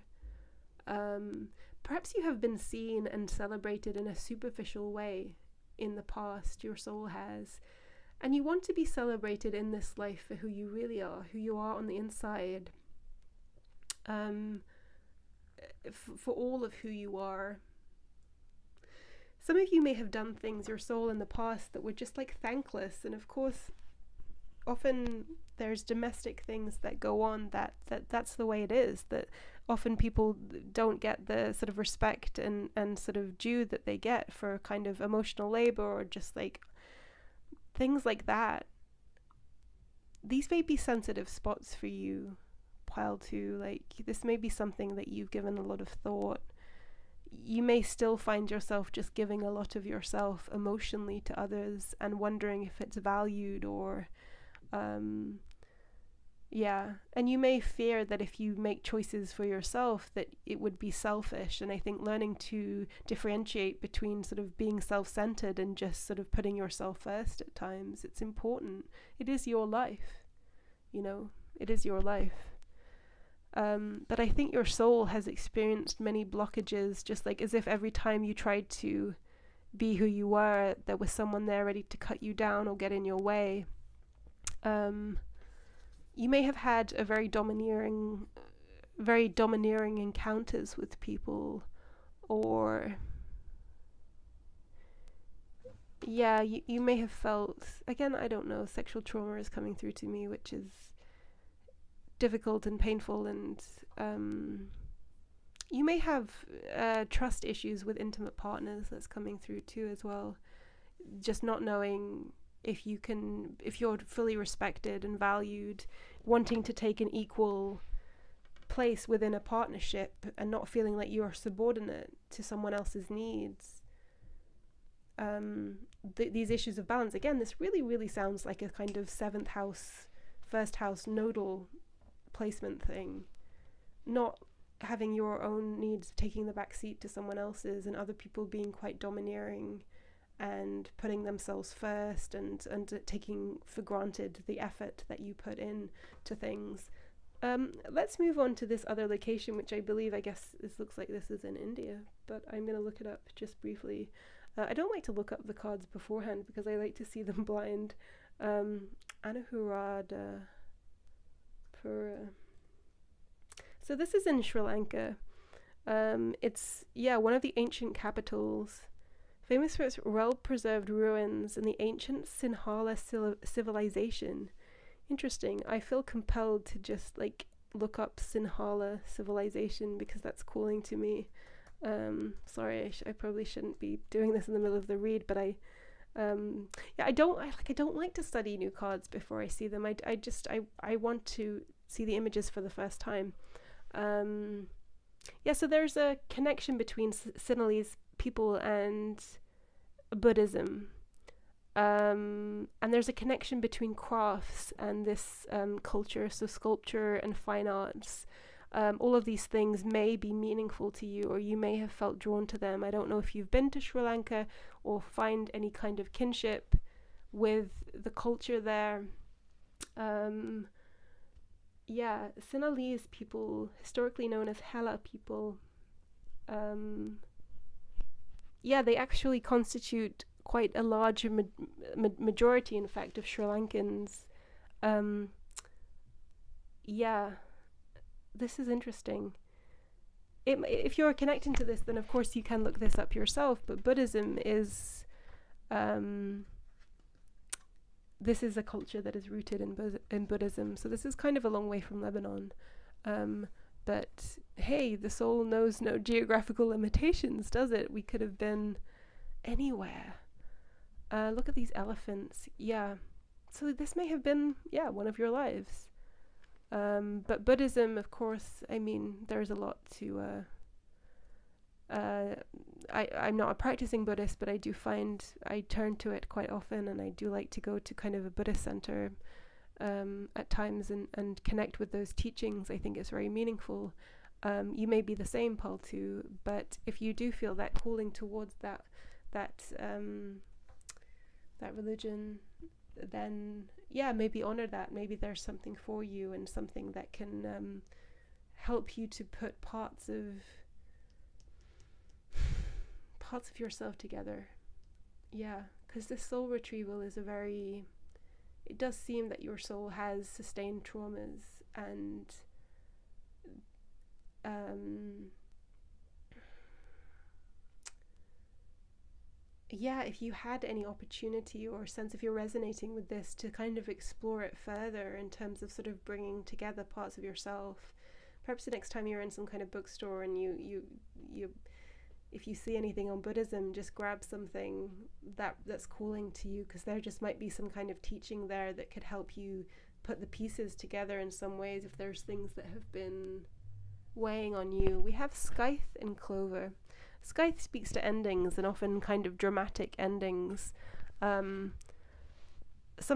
Speaker 1: Perhaps you have been seen and celebrated in a superficial way in the past, your soul has. And you want to be celebrated in this life for who you really are, who you are on the inside, for all of who you are. Some of you may have done things, your soul, in the past that were just like thankless. And of course, often there's domestic things that go on that's the way it is, that often people don't get the sort of respect and sort of due that they get for kind of emotional labor or just like things like that. These may be sensitive spots for you, Pile 2. Like, this may be something that you've given a lot of thought. You may still find yourself just giving a lot of yourself emotionally to others and wondering if it's valued or and you may fear that if you make choices for yourself that it would be selfish. And I think learning to differentiate between sort of being self-centered and just sort of putting yourself first at times, it's important. It is your life, it is your life. But I think your soul has experienced many blockages, just like as if every time you tried to be who you were, there was someone there ready to cut you down or get in your way. You may have had a very domineering encounters with people, or you may have felt, again, I don't know, sexual trauma is coming through to me, which is difficult and painful, and you may have trust issues with intimate partners that's coming through too as well, just not knowing if you're fully respected and valued, wanting to take an equal place within a partnership and not feeling like you're subordinate to someone else's needs. These issues of balance, again, this really, really sounds like a kind of seventh house, first house nodal placement thing. Not having your own needs taking the back seat to someone else's, and other people being quite domineering and putting themselves first and taking for granted the effort that you put in to things. Let's move on to this other location, which I guess this looks like this is in India, but I'm going to look it up just briefly. I don't like to look up the cards beforehand because I like to see them blind. Anuradhapura. So this is in Sri Lanka. It's one of the ancient capitals, famous for its well-preserved ruins and the ancient Sinhala civilization. Interesting. I feel compelled to just look up Sinhala civilization because that's calling to me. Sorry, I probably shouldn't be doing this in the middle of the read, but I don't like to study new cards before I see them. I want to see the images for the first time. So there's a connection between Sinhalese people and Buddhism, and there's a connection between crafts and this culture, so sculpture and fine arts. All of these things may be meaningful to you, or you may have felt drawn to them. I don't know if you've been to Sri Lanka or find any kind of kinship with the culture there. Sinhalese people, historically known as Hela people, they actually constitute quite a large majority, in fact, of Sri Lankans. This is interesting. If you're connecting to this, then of course you can look this up yourself, but Buddhism is this is a culture that is rooted in Buddhism, so this is kind of a long way from Lebanon. But hey, the soul knows no geographical limitations, does it? We could have been anywhere. Look at these elephants. Yeah. So this may have been, one of your lives. But Buddhism, of course, I mean, there's a lot to... I'm not a practicing Buddhist, but I do find I turn to it quite often, and I do like to go to kind of a Buddhist center at times and connect with those teachings. I think it's very meaningful. You may be the same, Paul, too, but if you do feel that calling towards that religion, then maybe honor that. Maybe there's something for you and something that can help you to put parts of yourself together. Because this soul retrieval is it does seem that your soul has sustained traumas, and if you had any opportunity or sense, if you're resonating with this, to kind of explore it further in terms of sort of bringing together parts of yourself. Perhaps the next time you're in some kind of bookstore and you if you see anything on Buddhism, just grab something that's calling to you, because there just might be some kind of teaching there that could help you put the pieces together in some ways if there's things that have been weighing on you. We have Scythe and Clover. Scythe speaks to endings, and often kind of dramatic endings. Some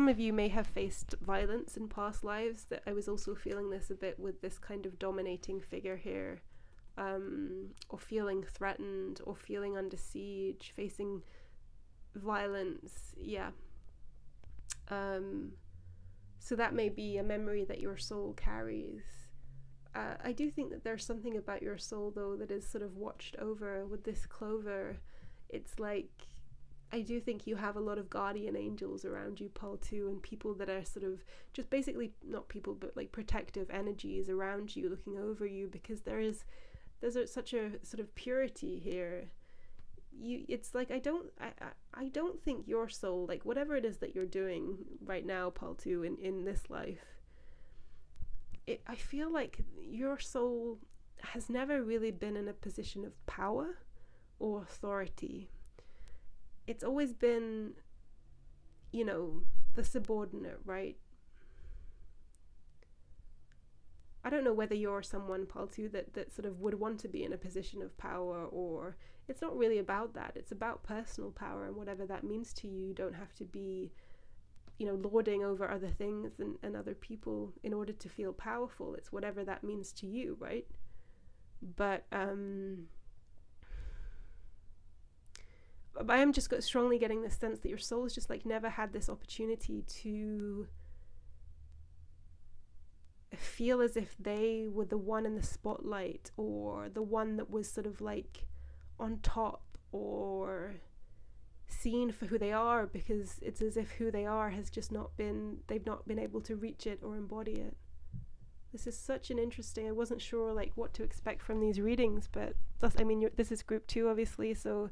Speaker 1: of you may have faced violence in past lives. That I was also feeling this a bit with this kind of dominating figure here. Or feeling threatened, or feeling under siege, facing violence. So that may be a memory that your soul carries. I do think that there's something about your soul, though, that is sort of watched over with this Clover. It's like, I do think you have a lot of guardian angels around you, Paul, too, and people that are sort of just basically, not people, but like protective energies around you, looking over you, because there's such a sort of purity here. It's like, I don't think your soul, like whatever it is that you're doing right now, Paul, too, in this life, I feel like your soul has never really been in a position of power or authority. It's always been, the subordinate, right? I don't know whether you're someone, Paul, too, that sort of would want to be in a position of power, or it's not really about that. It's about personal power, and whatever that means to you. You don't have to be, lording over other things and other people in order to feel powerful. It's whatever that means to you, right? But I am just strongly getting this sense that your soul has just like never had this opportunity to feel as if they were the one in the spotlight, or the one that was sort of like on top, or seen for who they are, because it's as if who they are has just they've not been able to reach it or embody it. This is such an interesting, I wasn't sure like what to expect from these readings, but this is group 2, obviously, so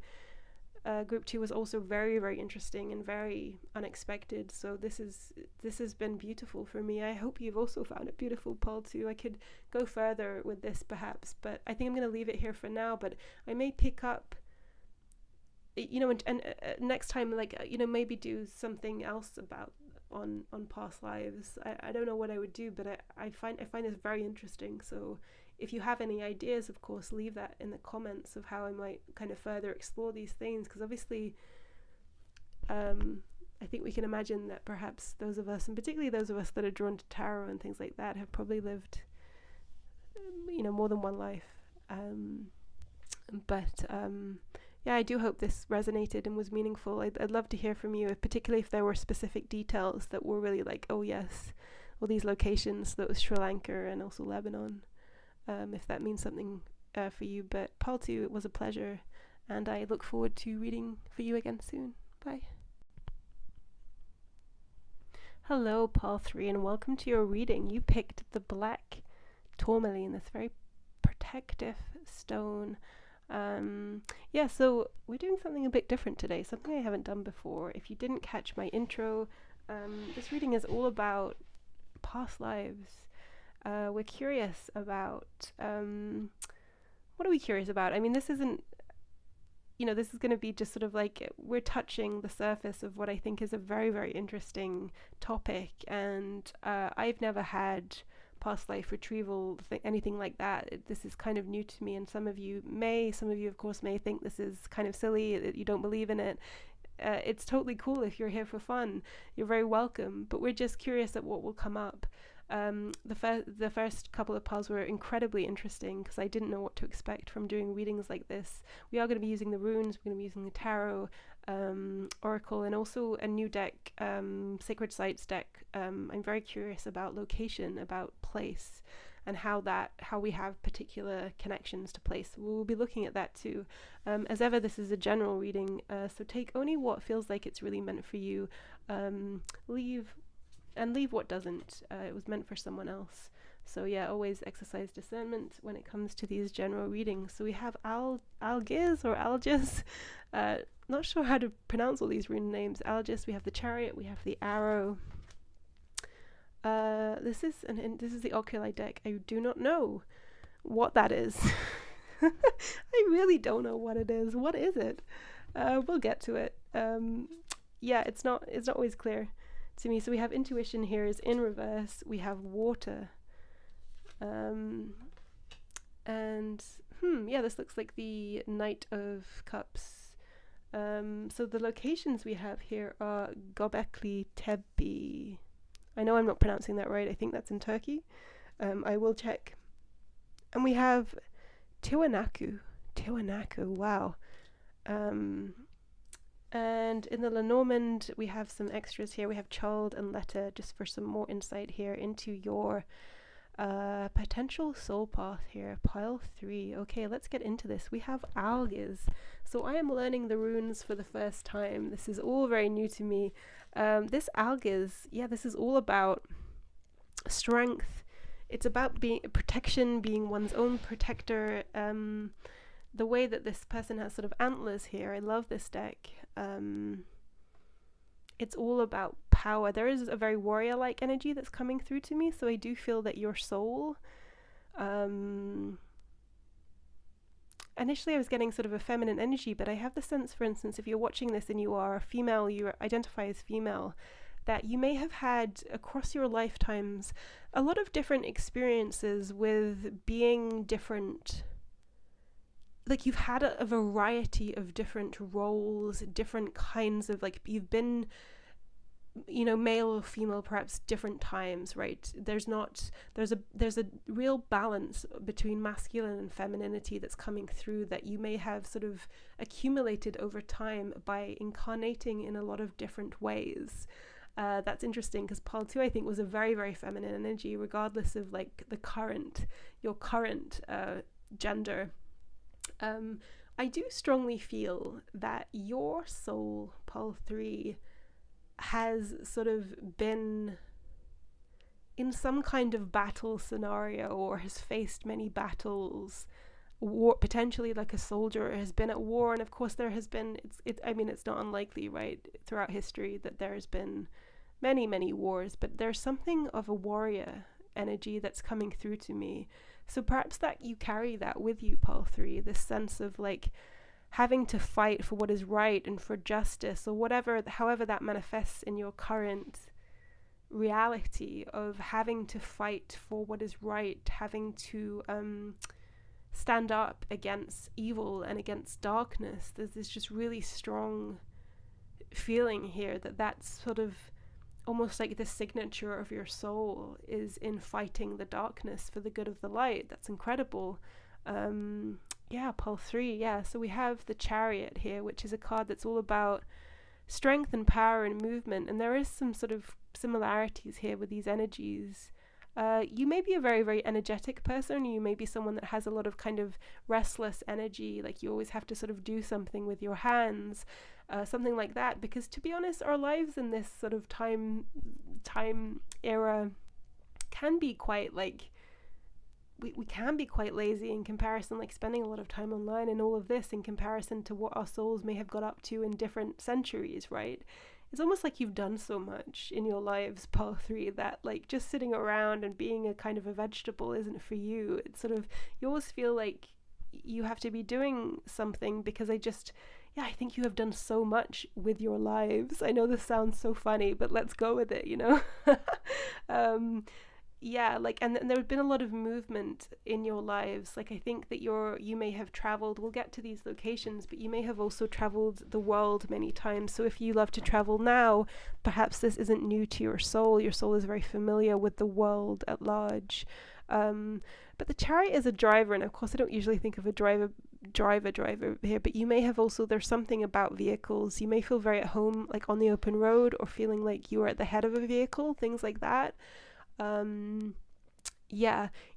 Speaker 1: group 2 was also very, very interesting and very unexpected. So this has been beautiful for me. I hope you've also found it beautiful, Paul, too. I could go further with this perhaps, but I think I'm going to leave it here for now. But I may pick up, and next time, maybe do something else on past lives. I don't know what I would do, but I find this very interesting. So if you have any ideas, of course, leave that in the comments of how I might kind of further explore these things, because obviously I think we can imagine that perhaps those of us, and particularly those of us that are drawn to tarot and things like that, have probably lived more than one life. I do hope this resonated and was meaningful. I'd love to hear from you, particularly if there were specific details that were really like, oh yes, all these locations, that was Sri Lanka and also Lebanon. If that means something for you. But Paul, too, it was a pleasure, and I look forward to reading for you again soon. Bye. Hello, Paul 3, and welcome to your reading. You picked the black tourmaline, this very protective stone. So we're doing something a bit different today, something I haven't done before. If you didn't catch my intro, this reading is all about past lives. We're curious about, what are we curious about? I mean, this isn't, this is going to be just sort of like we're touching the surface of what I think is a very, very interesting topic. And I've never had past life retrieval, anything like that. This is kind of new to me, and some of you of course may think this is kind of silly, that you don't believe in it. It's totally cool. If you're here for fun, you're very welcome, but we're just curious at what will come up. The first couple of piles were incredibly interesting because I didn't know what to expect from doing readings like this. We are going to be using the runes, we're going to be using the tarot, oracle, and also a new deck, Sacred Sites deck. I'm very curious about location, about place, and how we have particular connections to place. We'll be looking at that too. As ever, this is a general reading, so take only what feels like it's really meant for you. Leave what doesn't. It was meant for someone else. So yeah, always exercise discernment when it comes to these general readings. So we have Algiz or Algis. Not sure how to pronounce all these rune names. Algis. We have the Chariot. We have the Arrow. This is the Oculi deck. I do not know what that is. I really don't know what it is. What is it? We'll get to it. Yeah, it's not always clear to me. So we have intuition here is in reverse. We have water. Yeah, this looks like the Knight of Cups. So the locations we have here are Göbekli Tepe. I know I'm not pronouncing that right. I think that's in Turkey. I will check. And we have Tiwanaku. Wow. And in the Lenormand, we have some extras here. We have Chald and Letta, just for some more insight here into your potential soul path here. Pile 3. Okay, let's get into this. We have Algiz. So I am learning the runes for the first time. This is all very new to me. This Algiz, this is all about strength. It's about being protection, being one's own protector. The way that this person has sort of antlers here, I love this deck. It's all about power. There is a very warrior-like energy that's coming through to me, so I do feel that your soul, initially I was getting sort of a feminine energy, but I have the sense, for instance, if you're watching this and you are female, you identify as female, that you may have had across your lifetimes a lot of different experiences with being different. Like you've had a variety of different roles, different kinds of, like, you've been, male or female, perhaps different times, right? There's a real balance between masculine and femininity that's coming through that you may have sort of accumulated over time by incarnating in a lot of different ways. That's interesting because Pile 2, I think, was a very, very feminine energy, regardless of like your current gender. I do strongly feel that your soul, Pile 3, has sort of been in some kind of battle scenario or has faced many battles, war, potentially like a soldier has been at war. And of course there has been, it's not unlikely, right, throughout history that there has been many, many wars, but there's something of a warrior energy that's coming through to me. So perhaps that you carry that with you, Pile 3, this sense of like having to fight for what is right and for justice or whatever, however that manifests in your current reality of having to fight for what is right, having to stand up against evil and against darkness. There's this just really strong feeling here that that's sort of almost like the signature of your soul is in fighting the darkness for the good of the light. That's incredible. Pile 3, so we have the Chariot here, which is a card that's all about strength and power and movement, and there is some sort of similarities here with these energies. You may be a very, very energetic person. You may be someone that has a lot of kind of restless energy, like you always have to sort of do something with your hands, something like that, because to be honest, our lives in this sort of time era can be quite like, we can be quite lazy in comparison, like spending a lot of time online and all of this in comparison to what our souls may have got up to in different centuries, right? It's almost like you've done so much in your lives, Pile 3, that like just sitting around and being a kind of a vegetable isn't for you. It's sort of, you always feel like you have to be doing something, because I think you have done so much with your lives. I know this sounds so funny, but let's go with it, and there's been a lot of movement in your lives. Like, I think that you may have traveled, we'll get to these locations, but you may have also traveled the world many times. So if you love to travel now, perhaps this isn't new to your soul. Your soul is very familiar with the world at large. But the Chariot is a driver, and of course I don't usually think of a driver here, but you may have also, there's something about vehicles. You may feel very at home, like on the open road, or feeling like you are at the head of a vehicle, things like that.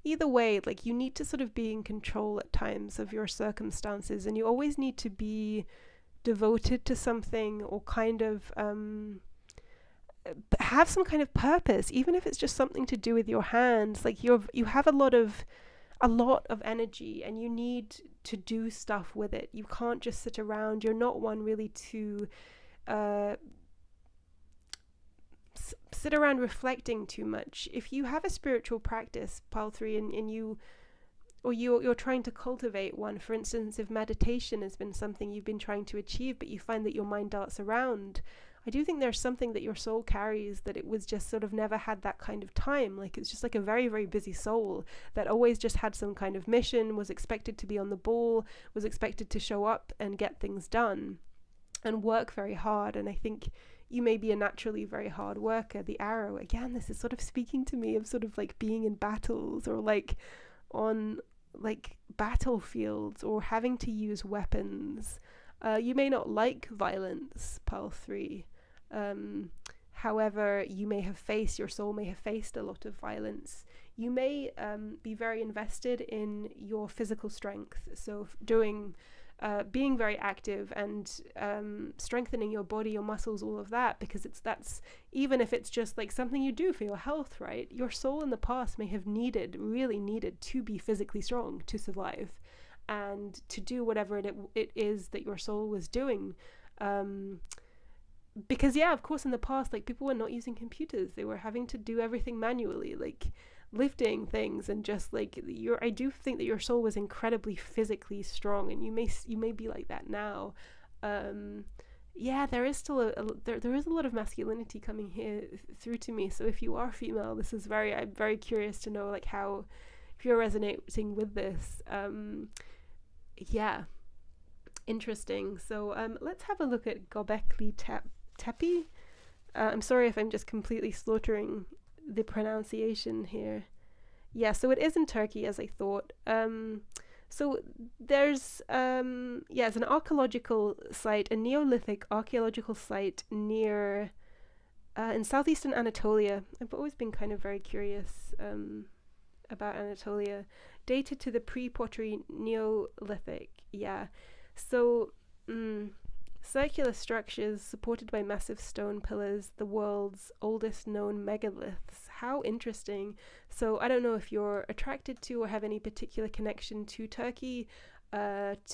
Speaker 1: Either way, like, you need to sort of be in control at times of your circumstances, and you always need to be devoted to something, or kind of have some kind of purpose, even if it's just something to do with your hands. Like, you have a lot of energy, and you need to do stuff with it. You can't just sit around. You're not one really to sit around reflecting too much. If you have a spiritual practice, Pile 3, and you're trying to cultivate one, for instance, if meditation has been something you've been trying to achieve, but you find that your mind darts around, I do think there's something that your soul carries, that it was just sort of never had that kind of time. Like, it's just like a very, very busy soul that always just had some kind of mission, was expected to be on the ball, was expected to show up and get things done and work very hard. And I think you may be a naturally very hard worker. The Arrow, again, this is sort of speaking to me of sort of like being in battles, or like on like battlefields, or having to use weapons. You may not like violence, Pile 3. However, your soul may have faced a lot of violence. You may be very invested in your physical strength, so being very active and strengthening your body, your muscles, all of that, because that's even if it's just like something you do for your health, right? Your soul in the past may have really needed to be physically strong to survive, and to do whatever it is that your soul was doing. Because of course in the past, like, people were not using computers. They were having to do everything manually, like lifting things, and just like I do think that your soul was incredibly physically strong, and you may be like that now. There is still there is a lot of masculinity coming here through to me. So if you are female, I'm very curious to know, like, how, if you're resonating with this. Interesting. So let's have a look at Göbekli Tepe. I'm sorry if I'm just completely slaughtering the pronunciation here. So it is in Turkey, as I thought. So there's it's an archaeological site, a Neolithic archaeological site near in southeastern Anatolia. I've always been kind of very curious about Anatolia. Dated to the pre-pottery Neolithic. So circular structures supported by massive stone pillars, the world's oldest known megaliths. How interesting. So I don't know if you're attracted to or have any particular connection to Turkey. It's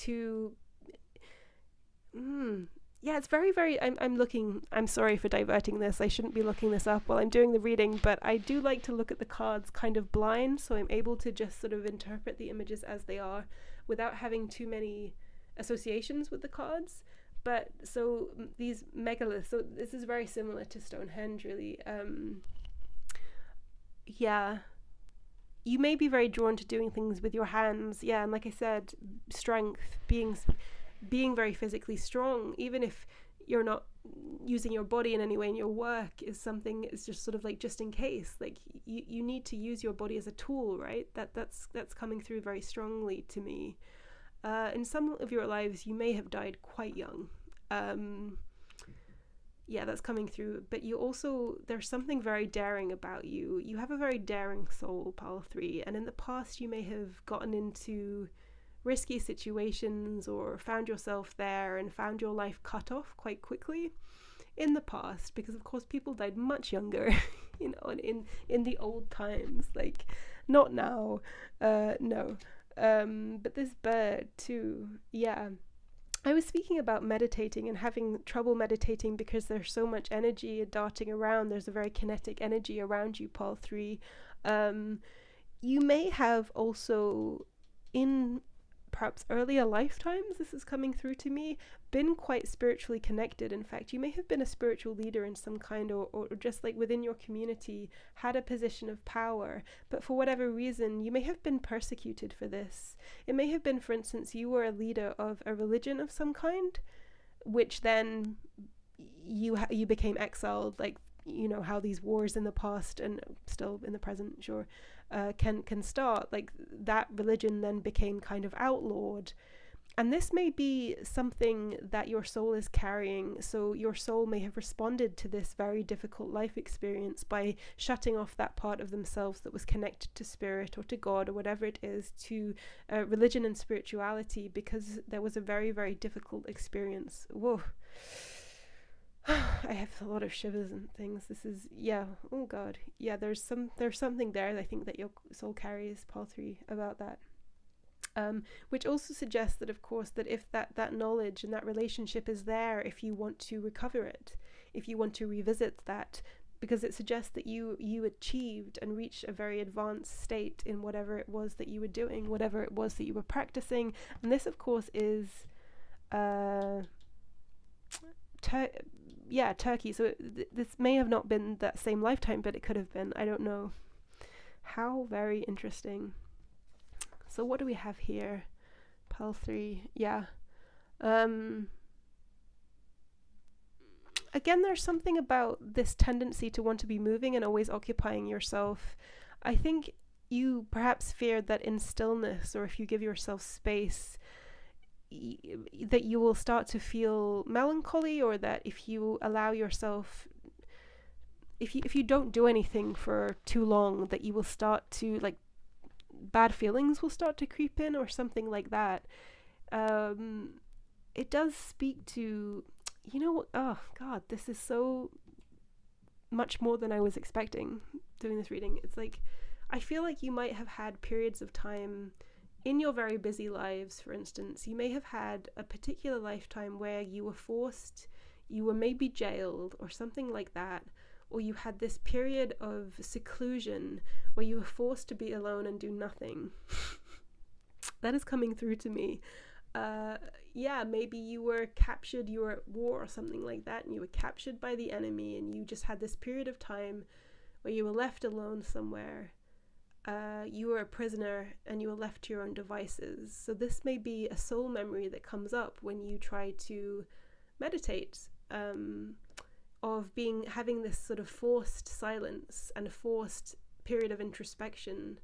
Speaker 1: very, very, I'm sorry for diverting this. I shouldn't be looking this up while I'm doing the reading, but I do like to look at the cards kind of blind, so I'm able to just sort of interpret the images as they are without having too many associations with the cards. But so these megaliths, so this is very similar to Stonehenge, really. You may be very drawn to doing things with your hands, and like I said, strength, being very physically strong, even if you're not using your body in any way in your work, is something. It's just sort of like, just in case, like you need to use your body as a tool, right? That's coming through very strongly to me. In some of your lives, you may have died quite young. That's coming through. But you also, there's something very daring about you. You have a very daring soul, Pile 3. And in the past, you may have gotten into risky situations, or found yourself there and found your life cut off quite quickly in the past, because of course people died much younger, in the old times, like not now, no. But this bird too, I was speaking about meditating and having trouble meditating because there's so much energy darting around. There's a very kinetic energy around you, Pile 3. You may have also, in perhaps earlier lifetimes, this is coming through to me, been quite spiritually connected. In fact, you may have been a spiritual leader in some kind, or just like within your community, had a position of power, but for whatever reason, you may have been persecuted for this. It may have been, for instance, you were a leader of a religion of some kind, which then you became exiled, like, you know, how these wars in the past and still in the present, sure, can start. Like, that religion then became kind of outlawed. And this may be something that your soul is carrying. So your soul may have responded to this very difficult life experience by shutting off that part of themselves that was connected to spirit or to God or whatever it is, to religion and spirituality, because there was a very, very difficult experience. Whoa. I have a lot of shivers and things. This is, yeah, oh God. Yeah, there's something there, I think, that your soul carries, Paul 3, about that. Which also suggests that, of course, that if that knowledge and that relationship is there, if you want to recover it, if you want to revisit that, because it suggests that you achieved and reached a very advanced state in whatever it was that you were doing, whatever it was that you were practicing. And this, of course, is Turkey. So this may have not been that same lifetime, but it could have been. I don't know. How very interesting. So what do we have here? Pal 3. Yeah. Again, there's something about this tendency to want to be moving and always occupying yourself. I think you perhaps feared that in stillness, or if you give yourself space, that you will start to feel melancholy, or that if you allow yourself, if you don't do anything for too long, that you will start to, like, bad feelings will start to creep in or something like that. It does speak to, you know, oh God, this is so much more than I was expecting doing this reading. It's like, I feel like you might have had periods of time in your very busy lives. For instance, you may have had a particular lifetime where you were forced, you were maybe jailed or something like that, or you had this period of seclusion where you were forced to be alone and do nothing. That is coming through to me. Yeah, maybe you were captured, you were at war or something like that, and you were captured by the enemy, and you just had this period of time where you were left alone somewhere. You were a prisoner and you were left to your own devices. So this may be a soul memory that comes up when you try to meditate, of having this sort of forced silence and a forced period of introspection.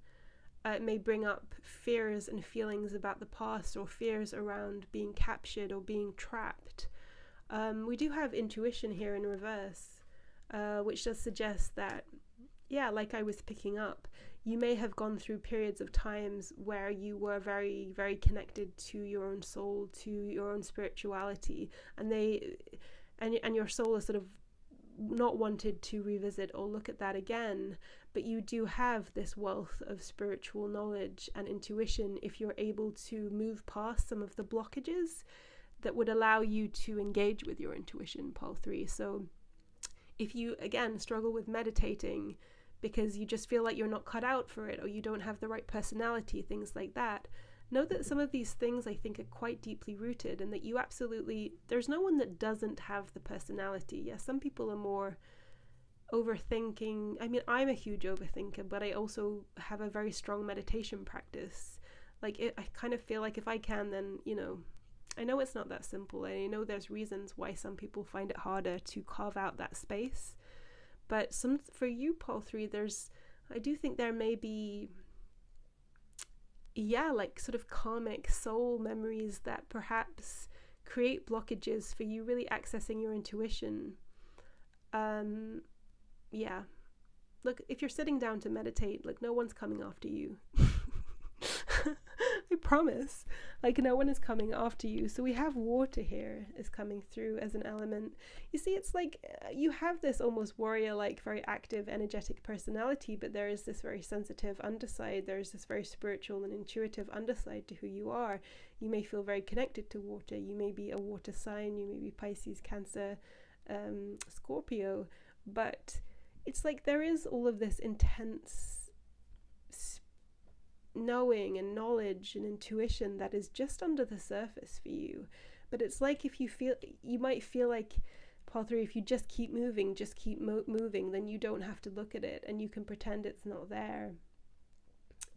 Speaker 1: It may bring up fears and feelings about the past, or fears around being captured or being trapped. We do have intuition here in reverse, which does suggest that, yeah, like I was picking up, you may have gone through periods of times where you were very, very connected to your own soul, to your own spirituality, and your soul is sort of not wanted to revisit or look at that again. But you do have this wealth of spiritual knowledge and intuition if you're able to move past some of the blockages that would allow you to engage with your intuition, Paul 3. So if you, again, struggle with meditating because you just feel like you're not cut out for it, or you don't have the right personality, things like that, know that some of these things, I think, are quite deeply rooted, and that you absolutely, there's no one that doesn't have the personality. Yes, some people are more overthinking. I mean, I'm a huge overthinker, but I also have a very strong meditation practice. Like, I kind of feel like if I can, then, you know, I know it's not that simple, and I know there's reasons why some people find it harder to carve out that space. But for you, Paul 3, I do think there may be, yeah, like sort of karmic soul memories that perhaps create blockages for you really accessing your intuition. Yeah. Look, if you're sitting down to meditate, like, no one's coming after you. I promise. Like, no one is coming after you. So we have water here is coming through as an element. You see, it's like you have this almost warrior-like, very active, energetic personality, but there is this very sensitive underside. There is this very spiritual and intuitive underside to who you are. You may feel very connected to water. You may be a water sign. You may be Pisces, Cancer, Scorpio. But it's like there is all of this intense knowing and knowledge and intuition that is just under the surface for you. But it's like if you might feel like Pile 3, if you just keep moving, moving, then you don't have to look at it and you can pretend it's not there.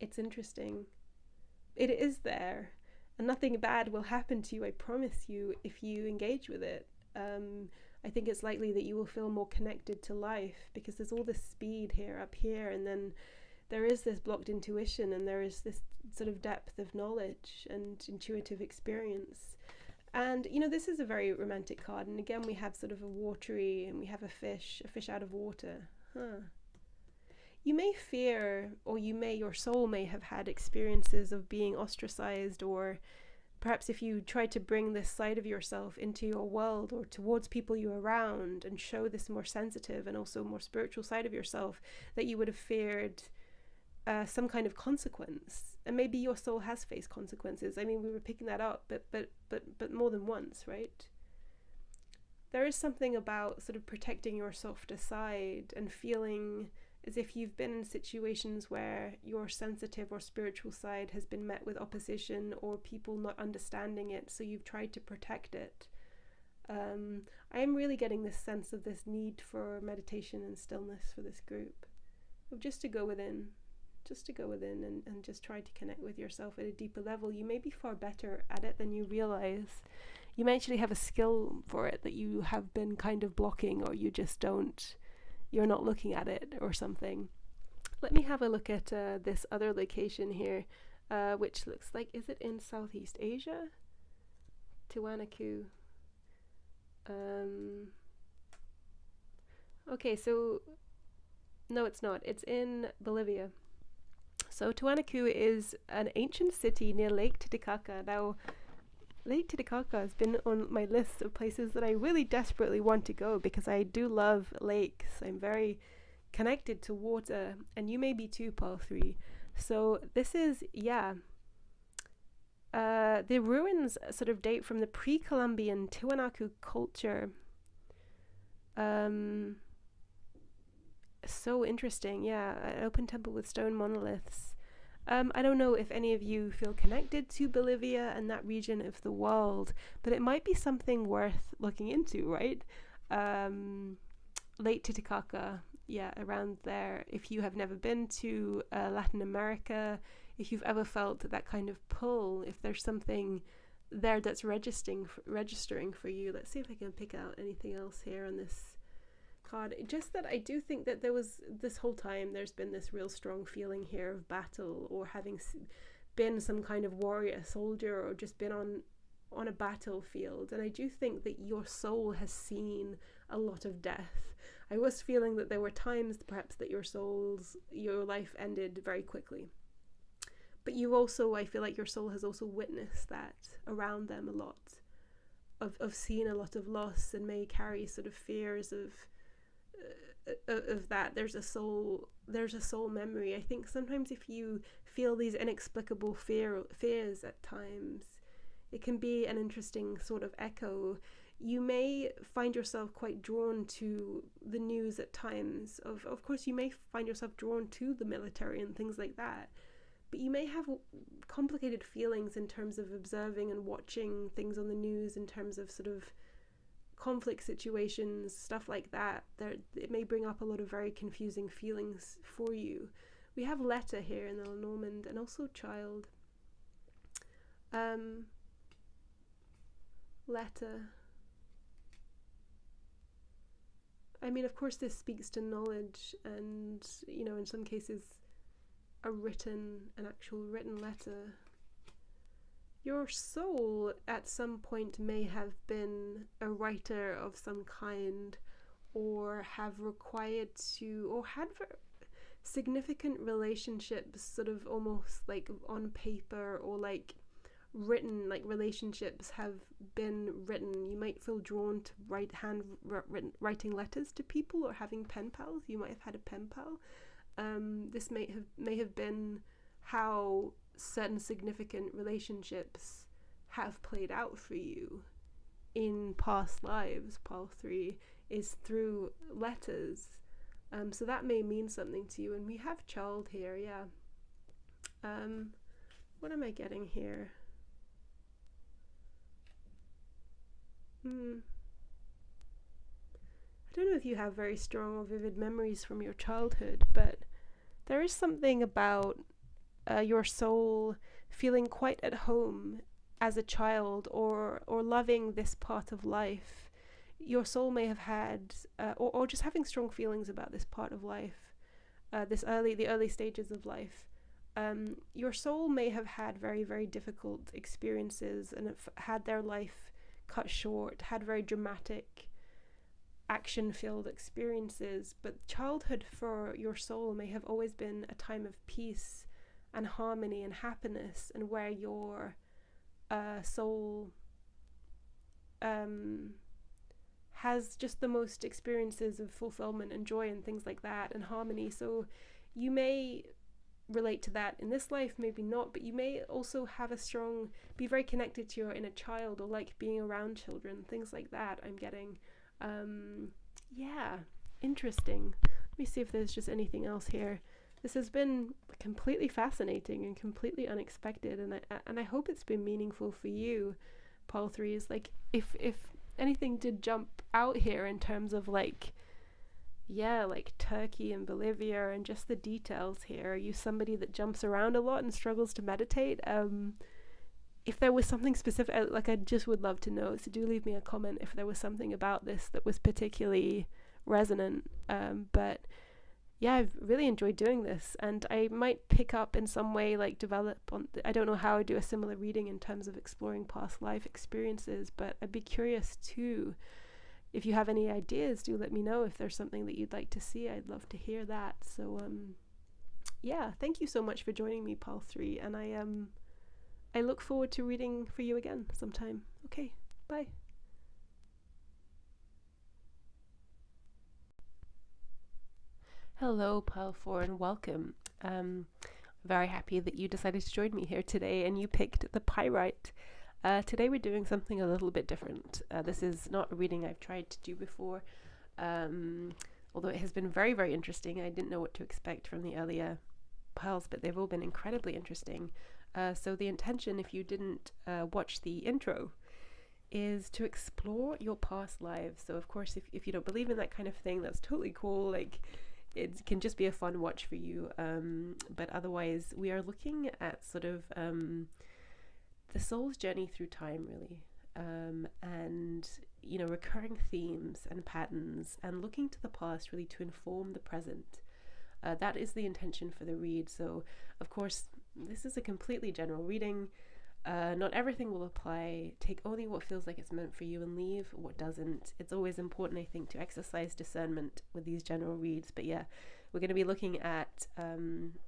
Speaker 1: It's interesting. It is there, and nothing bad will happen to you, I promise you, if you engage with it. I think it's likely that you will feel more connected to life because there's all this speed here, up here, and then there is this blocked intuition, and there is this sort of depth of knowledge and intuitive experience. And, you know, this is a very romantic card. And again, we have sort of a watery, and we have a fish out of water. You may fear, or your soul may have had experiences of being ostracized, or perhaps if you tried to bring this side of yourself into your world or towards people you're around and show this more sensitive and also more spiritual side of yourself, that you would have feared some kind of consequence. And maybe your soul has faced consequences. I mean, we were picking that up, but more than once, right? There is something about sort of protecting your softer side and feeling as if you've been in situations where your sensitive or spiritual side has been met with opposition or people not understanding it, so you've tried to protect it. I am really getting this sense of this need for meditation and stillness for this group, of just to go within and just try to connect with yourself at a deeper level. You may be far better at it than you realize. You may actually have a skill for it that you have been kind of blocking, or you're not looking at it or something. Let me have a look at this other location here, which looks like, is it in Southeast Asia? Tiwanaku. Okay, so no, it's not. It's in Bolivia. So Tiwanaku is an ancient city near Lake Titicaca. Now, Lake Titicaca has been on my list of places that I really desperately want to go because I do love lakes. I'm very connected to water, and you may be too, Pile 3. So this is, the ruins sort of date from the pre-Columbian Tiwanaku culture. So interesting, an open temple with stone monoliths. I don't know if any of you feel connected to Bolivia and that region of the world, but it might be something worth looking into, right? Lake Titicaca, around there. If you have never been to Latin America, if you've ever felt that kind of pull, if there's something there that's registering for you. Let's see if I can pick out anything else here on this card. Just that I do think that there was, this whole time, there's been this real strong feeling here of battle, or having been some kind of warrior, soldier, or just been on a battlefield. And I do think that your soul has seen a lot of death. I was feeling that there were times perhaps that your life ended very quickly. But you also, I feel like your soul has also witnessed that around them a lot, of seeing a lot of loss, and may carry sort of fears of that. There's a soul memory. I think sometimes if you feel these inexplicable fears at times, it can be an interesting sort of echo. You may find yourself quite drawn to the news at times. Of course, you may find yourself drawn to the military and things like that. But you may have complicated feelings in terms of observing and watching things on the news, in terms of sort of conflict situations, stuff like that. It may bring up a lot of very confusing feelings for you. We have letter here in the Lenormand, and also child. Letter. I mean, of course, this speaks to knowledge, and, you know, in some cases, an actual written letter. Your soul at some point may have been a writer of some kind, or have required to, or had significant relationships sort of almost like on paper, or like written, like relationships have been written. You might feel drawn to writing letters to people, or having pen pals. You might have had a pen pal. This may have been how certain significant relationships have played out for you in past lives. Pile 3 is through letters, so that may mean something to you. And we have child here, What am I getting here? I don't know if you have very strong or vivid memories from your childhood, but there is something about your soul feeling quite at home as a child, or loving this part of life. Your soul may have had, or just having strong feelings about this part of life, the early stages of life. Your soul may have had very, very difficult experiences and have had their life cut short, had very dramatic, action-filled experiences, but childhood for your soul may have always been a time of peace and harmony and happiness, and where your soul has just the most experiences of fulfillment and joy and things like that, and harmony. So you may relate to that in this life, maybe not, but you may also have be very connected to your inner child, or like being around children, things like that. I'm getting yeah, interesting. Let me see if there's just anything else here. This has been completely fascinating and completely unexpected, and I hope it's been meaningful for you, Pile 3s. Like, if anything did jump out here in terms of like Turkey and Bolivia and just the details here. Are you somebody that jumps around a lot and struggles to meditate? If there was something specific, like, I just would love to know. So do leave me a comment if there was something about this that was particularly resonant. But yeah, I've really enjoyed doing this, and I might pick up in some way, like develop on, I don't know how I do a similar reading in terms of exploring past life experiences, but I'd be curious too. If you have any ideas, do let me know. If there's something that you'd like to see, I'd love to hear that. So yeah, thank you so much for joining me, Pile 3, and I look forward to reading for you again sometime. Okay, bye. Hello, Pile 4, and welcome. Very happy that you decided to join me here today, and you picked the Pyrite. Today we're doing something a little bit different. This is not a reading I've tried to do before, although it has been very, very interesting. I didn't know what to expect from the earlier piles, but they've all been incredibly interesting. So the intention, if you didn't watch the intro, is to explore your past lives. So of course, if you don't believe in that kind of thing, that's totally cool. Like, it can just be a fun watch for you. But otherwise, we are looking at sort of the soul's journey through time, really, and recurring themes and patterns, and looking to the past really to inform the present. That is the intention for the read. So of course, this is a completely general reading. Not everything will apply. Take only what feels like it's meant for you and leave what doesn't. It's always important, I think, to exercise discernment with these general reads. But yeah, we're going to be looking at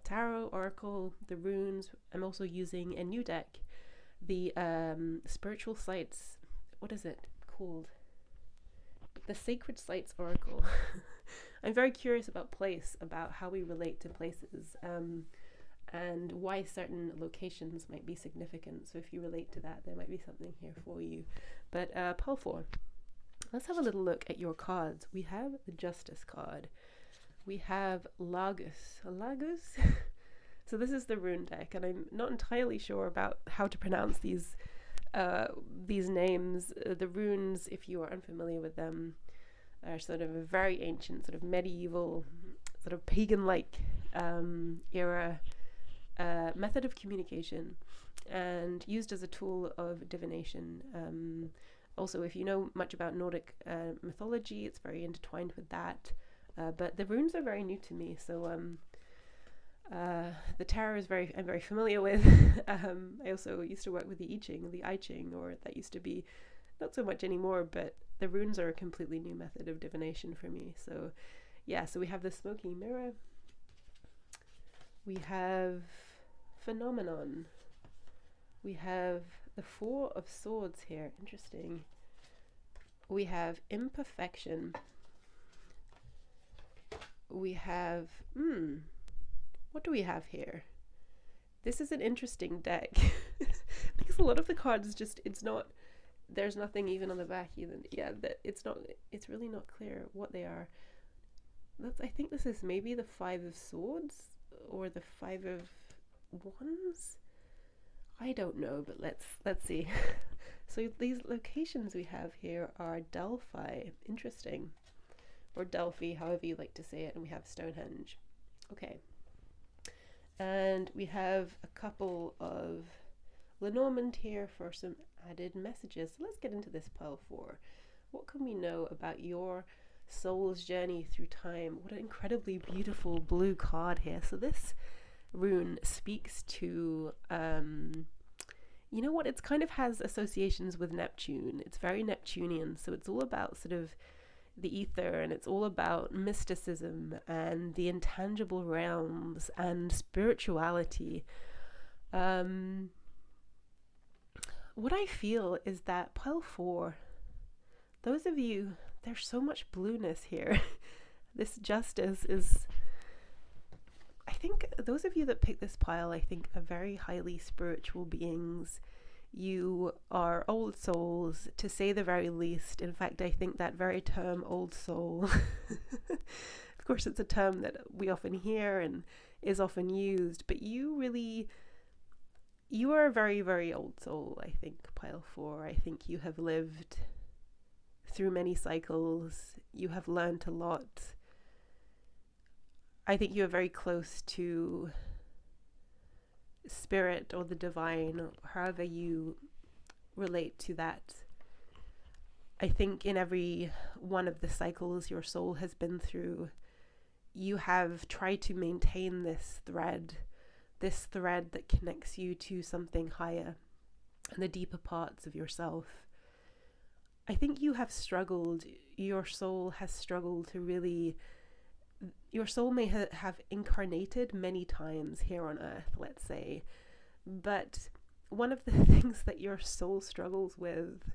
Speaker 1: tarot, oracle, the runes. I'm also using a new deck, the spiritual sites. What is it called? The Sacred Sites Oracle. I'm very curious about place, about how we relate to places, and why certain locations might be significant. So if you relate to that, there might be something here for you. But Pile 4, let's have a little look at your cards. We have the Justice card. We have Lagos. So this is the rune deck, and I'm not entirely sure about how to pronounce these names. The runes, if you are unfamiliar with them, are sort of a very ancient, sort of medieval, sort of pagan-like era method of communication, and used as a tool of divination. Also, if you know much about Nordic mythology, it's very intertwined with that. But the runes are very new to me, so the tarot is I'm very familiar with. I also used to work with the I Ching, or that used to be, not so much anymore, but the runes are a completely new method of divination for me. So yeah, so we have the smoky mirror. We have phenomenon. We have the Four of Swords here. Interesting. We have imperfection. We have, what do we have here? This is an interesting deck because a lot of the cards just, there's nothing even on the back even. Yeah, it's really not clear what they are. I think this is maybe the Five of Swords or the Five of Wands? I don't know, but let's see. So these locations we have here are Delphi, interesting, or Delphi, however you like to say it, and we have Stonehenge. Okay. And we have a couple of Lenormand here for some added messages. So let's get into this pile 4. What can we know about your soul's journey through time? What an incredibly beautiful blue card here. So this rune speaks to, you know what, it's kind of has associations with Neptune. It's very Neptunian, so it's all about sort of the ether, and it's all about mysticism and the intangible realms and spirituality. What I feel is that pile 4, those of you, there's so much blueness here. This justice is, I think those of you that pick this pile, I think, are very highly spiritual beings. You are old souls, to say the very least. In fact, I think that very term, old soul, of course, it's a term that we often hear and is often used, but you are a very, very old soul, I think, pile 4. I think you have lived through many cycles. You have learned a lot. I think you are very close to spirit or the divine, or however you relate to that. I think in every one of the cycles your soul has been through, you have tried to maintain this thread that connects you to something higher and the deeper parts of yourself. I think you have struggled, your soul has struggled to really, your soul may have incarnated many times here on earth, let's say, but one of the things that your soul struggles with,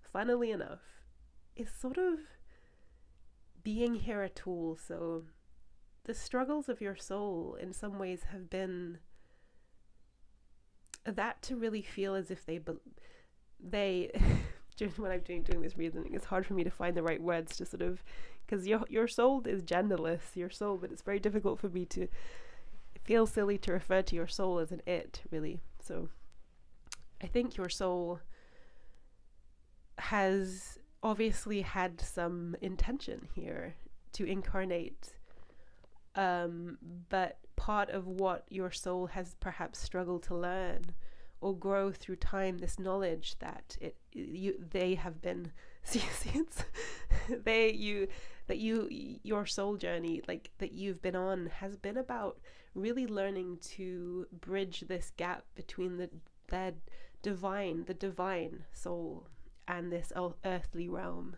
Speaker 1: funnily enough, is sort of being here at all. So the struggles of your soul in some ways have been that to really feel as if they when I'm doing this reasoning, it's hard for me to find the right words to sort of, because your soul is genderless, your soul, but it's very difficult for me to feel silly to refer to your soul as an it, really. So I think your soul has obviously had some intention here to incarnate, but part of what your soul has perhaps struggled to learn or grow through time, this knowledge that they have been your soul journey, like that you've been on, has been about really learning to bridge this gap between the divine soul and this earthly realm.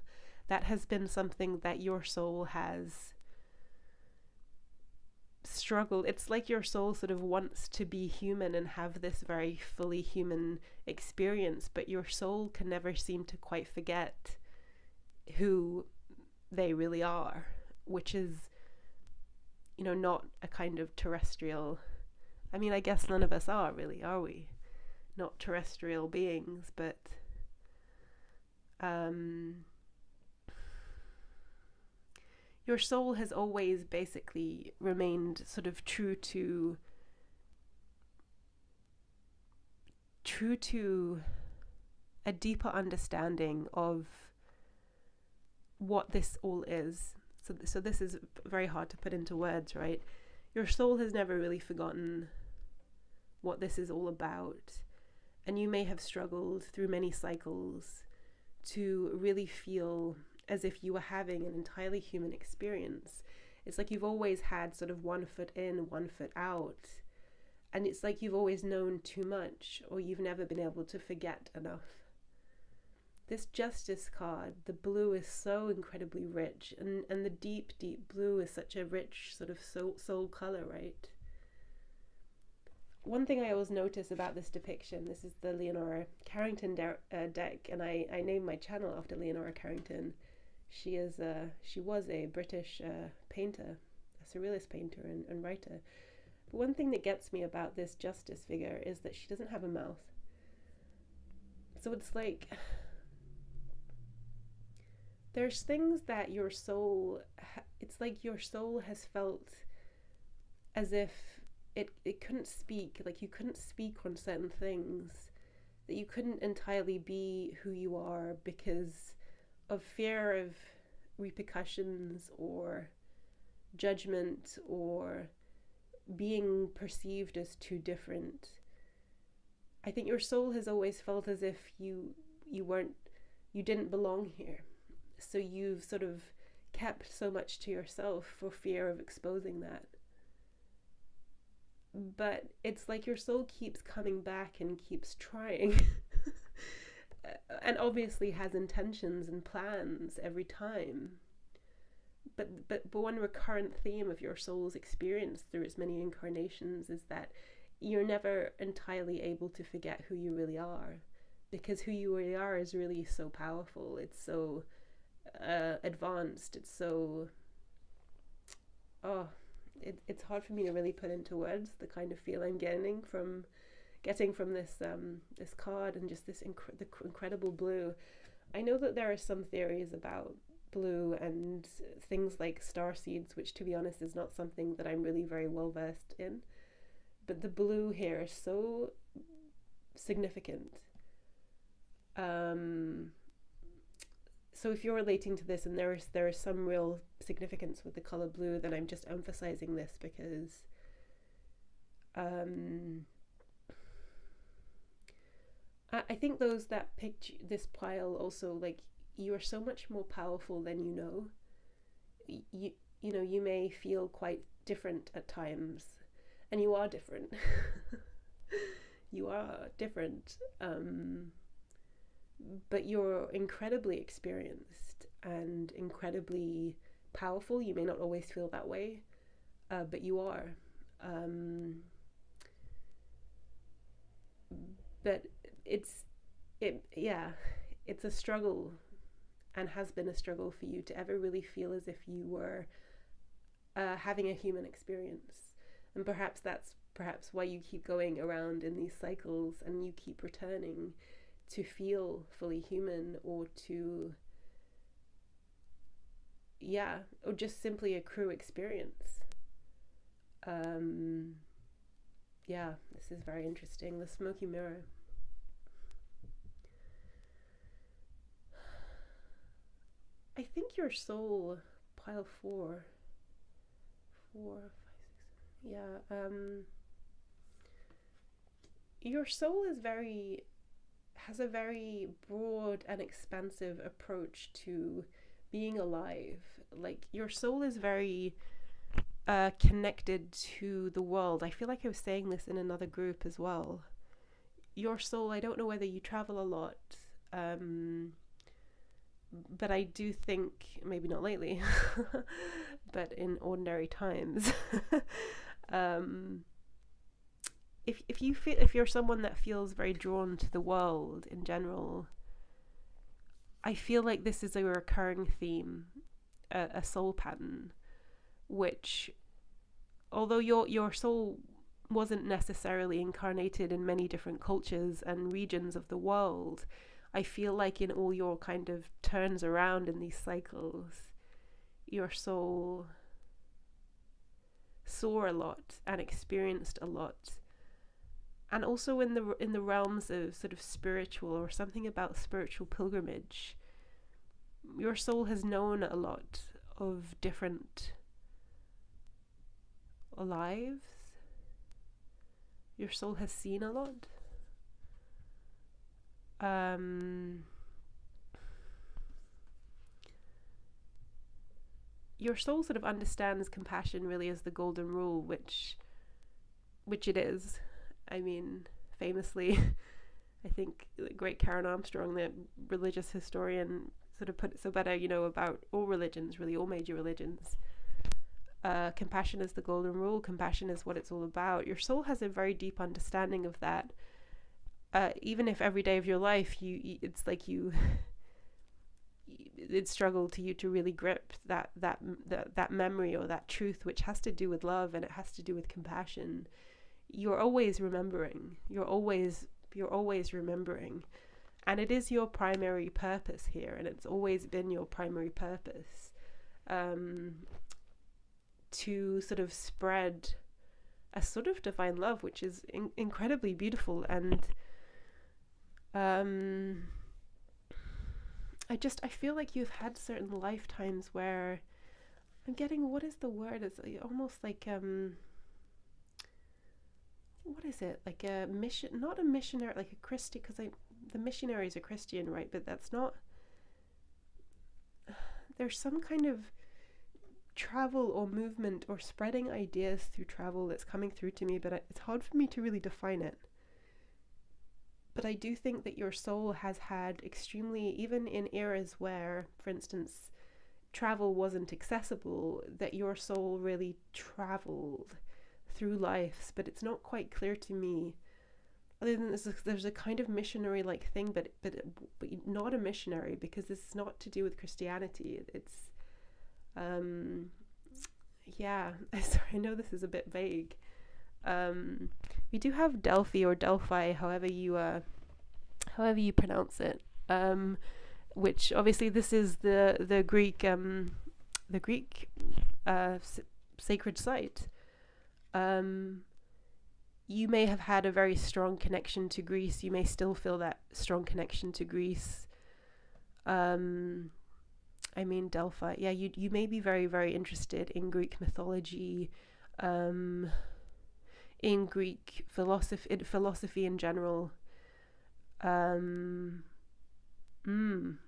Speaker 1: That has been something that your soul has struggled. It's like your soul sort of wants to be human and have this very fully human experience, but your soul can never seem to quite forget who they really are, which is, you know, not a kind of terrestrial, I mean, I guess none of us are really, are we? Not terrestrial beings, but your soul has always basically remained sort of true to a deeper understanding of what this all is. So this is very hard to put into words, right? Your soul has never really forgotten what this is all about, and you may have struggled through many cycles to really feel as if you were having an entirely human experience. It's like you've always had sort of one foot in, one foot out, and it's like you've always known too much, or you've never been able to forget enough. This Justice card, the blue is so incredibly rich, and the deep, deep blue is such a rich sort of soul color, right? One thing I always notice about this depiction, this is the Leonora Carrington deck, and I named my channel after Leonora Carrington. She was a British painter, a surrealist painter and writer. But one thing that gets me about this Justice figure is that she doesn't have a mouth. So it's like, there's things that your soul, it's like your soul has felt as if it couldn't speak. Like, you couldn't speak on certain things, that you couldn't entirely be who you are because of fear of repercussions or judgment or being perceived as too different. I think your soul has always felt as if you didn't belong here. So you've sort of kept so much to yourself for fear of exposing that. But it's like your soul keeps coming back and keeps trying and obviously has intentions and plans every time. But one recurrent theme of your soul's experience through its many incarnations is that you're never entirely able to forget who you really are, because who you really are is really so powerful. It's so advanced. It's so it's hard for me to really put into words the kind of feel I'm getting from this this card, and just this incredible blue. I know that there are some theories about blue and things like star seeds, which to be honest is not something that I'm really very well versed in, but the blue here is so significant. So if you're relating to this and there is some real significance with the color blue, then I'm just emphasizing this because I think those that picked this pile also, like, you are so much more powerful than you know. You know, you may feel quite different at times, and you are different. You are different. But you're incredibly experienced and incredibly powerful. You may not always feel that way, but you are. But it's a struggle, and has been a struggle for you to ever really feel as if you were having a human experience. And perhaps that's why you keep going around in these cycles and you keep returning to feel fully human, or to or just simply accrue experience. This is very interesting. The smoky mirror. I think your soul, pile 4, 5, 6, your soul has a very broad and expansive approach to being alive. Like, your soul is very connected to the world. I feel like I was saying this in another group as well. Your soul, I don't know whether you travel a lot, but I do think, maybe not lately, but in ordinary times, if you're someone that feels very drawn to the world in general, I feel like this is a recurring theme, a soul pattern, which, although your soul wasn't necessarily incarnated in many different cultures and regions of the world, I feel like in all your kind of turns around in these cycles, your soul saw a lot and experienced a lot. And also in the realms of sort of spiritual, or something about spiritual pilgrimage, your soul has known a lot of different lives. Your soul has seen a lot. Your soul sort of understands compassion really as the golden rule, which it is. I mean, famously, I think the great Karen Armstrong, the religious historian, sort of put it so better, about all religions, really all major religions. Compassion is the golden rule. Compassion is what it's all about. Your soul has a very deep understanding of that. Even if every day of your life it's like it's struggled to you to really grip that memory or that truth, which has to do with love, and it has to do with compassion. You're always remembering. You're always remembering, and it is your primary purpose here, and it's always been your primary purpose, to sort of spread sort of divine love, which is incredibly beautiful. And I feel like you've had certain lifetimes where I'm getting, what is the word? It's almost like what is it? Like a mission, not a missionary, like a Christian, because the missionaries are Christian, right? But that's not. There's some kind of travel or movement or spreading ideas through travel that's coming through to me, but it's hard for me to really define it. But I do think that your soul has had extremely, even in eras where, for instance, travel wasn't accessible, that your soul really traveled through lives, but it's not quite clear to me. Other than there's a kind of missionary-like thing, but not a missionary, because this is not to do with Christianity. It's, yeah. Sorry, I know this is a bit vague. We do have Delphi or Delphi, however you pronounce it. Which obviously this is the Greek sacred site. You may have had a very strong connection to Greece. You may still feel that strong connection to Greece. I mean, Delphi. Yeah, you may be very, very interested in Greek mythology, in Greek philosophy in general.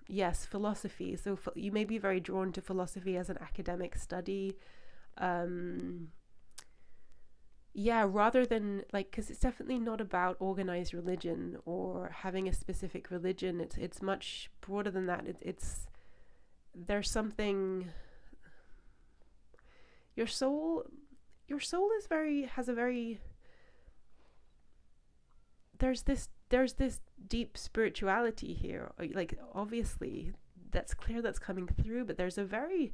Speaker 1: Yes, philosophy. So you may be very drawn to philosophy as an academic study. Yeah, rather than like, because it's definitely not about organized religion or having a specific religion. It's much broader than that. There's something. Your soul is has a very. There's this deep spirituality here. Like, obviously, that's clear, that's coming through, but there's a very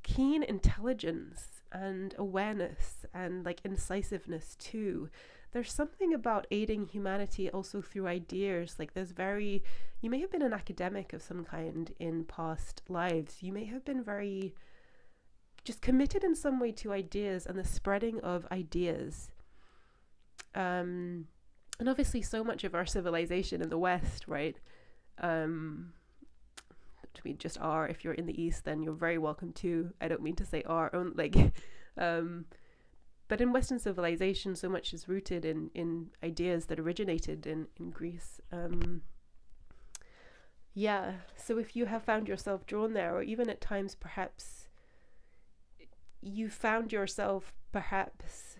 Speaker 1: keen intelligence and awareness and like incisiveness too. There's something about aiding humanity also through ideas. Like, you may have been an academic of some kind in past lives. You may have been very just committed in some way to ideas and the spreading of ideas. And obviously so much of our civilization in the West, right? We just are. If you're in the East, then you're very welcome too. I don't mean to say are, but in Western civilization, so much is rooted in ideas that originated in Greece. Yeah, so if you have found yourself drawn there, or even at times perhaps you found yourself perhaps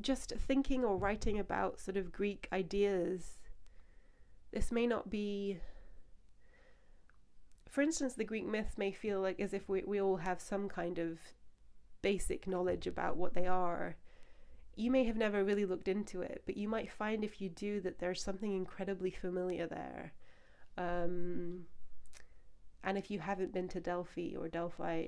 Speaker 1: just thinking or writing about sort of Greek ideas, this may not be, for instance, the Greek myths may feel like as if we all have some kind of basic knowledge about what they are. You may have never really looked into it, but you might find if you do that there's something incredibly familiar there. And if you haven't been to Delphi or Delphi,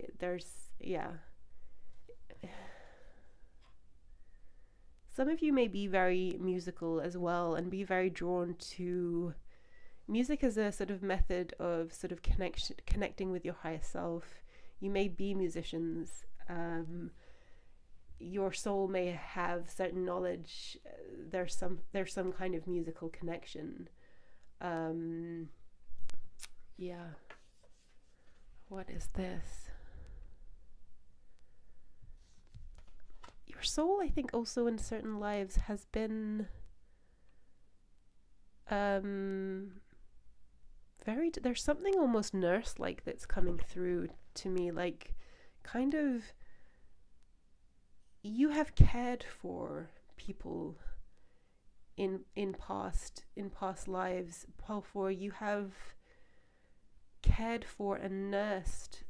Speaker 1: some of you may be very musical as well and be very drawn to music as a sort of method of sort of connecting with your higher self. You may be musicians. Your soul may have certain knowledge. There's some kind of musical connection. Yeah. What is this? Your soul, I think, also in certain lives has been there's something almost nurse-like that's coming through to me, like kind of you have cared for people in past lives. For you have cared for and nursed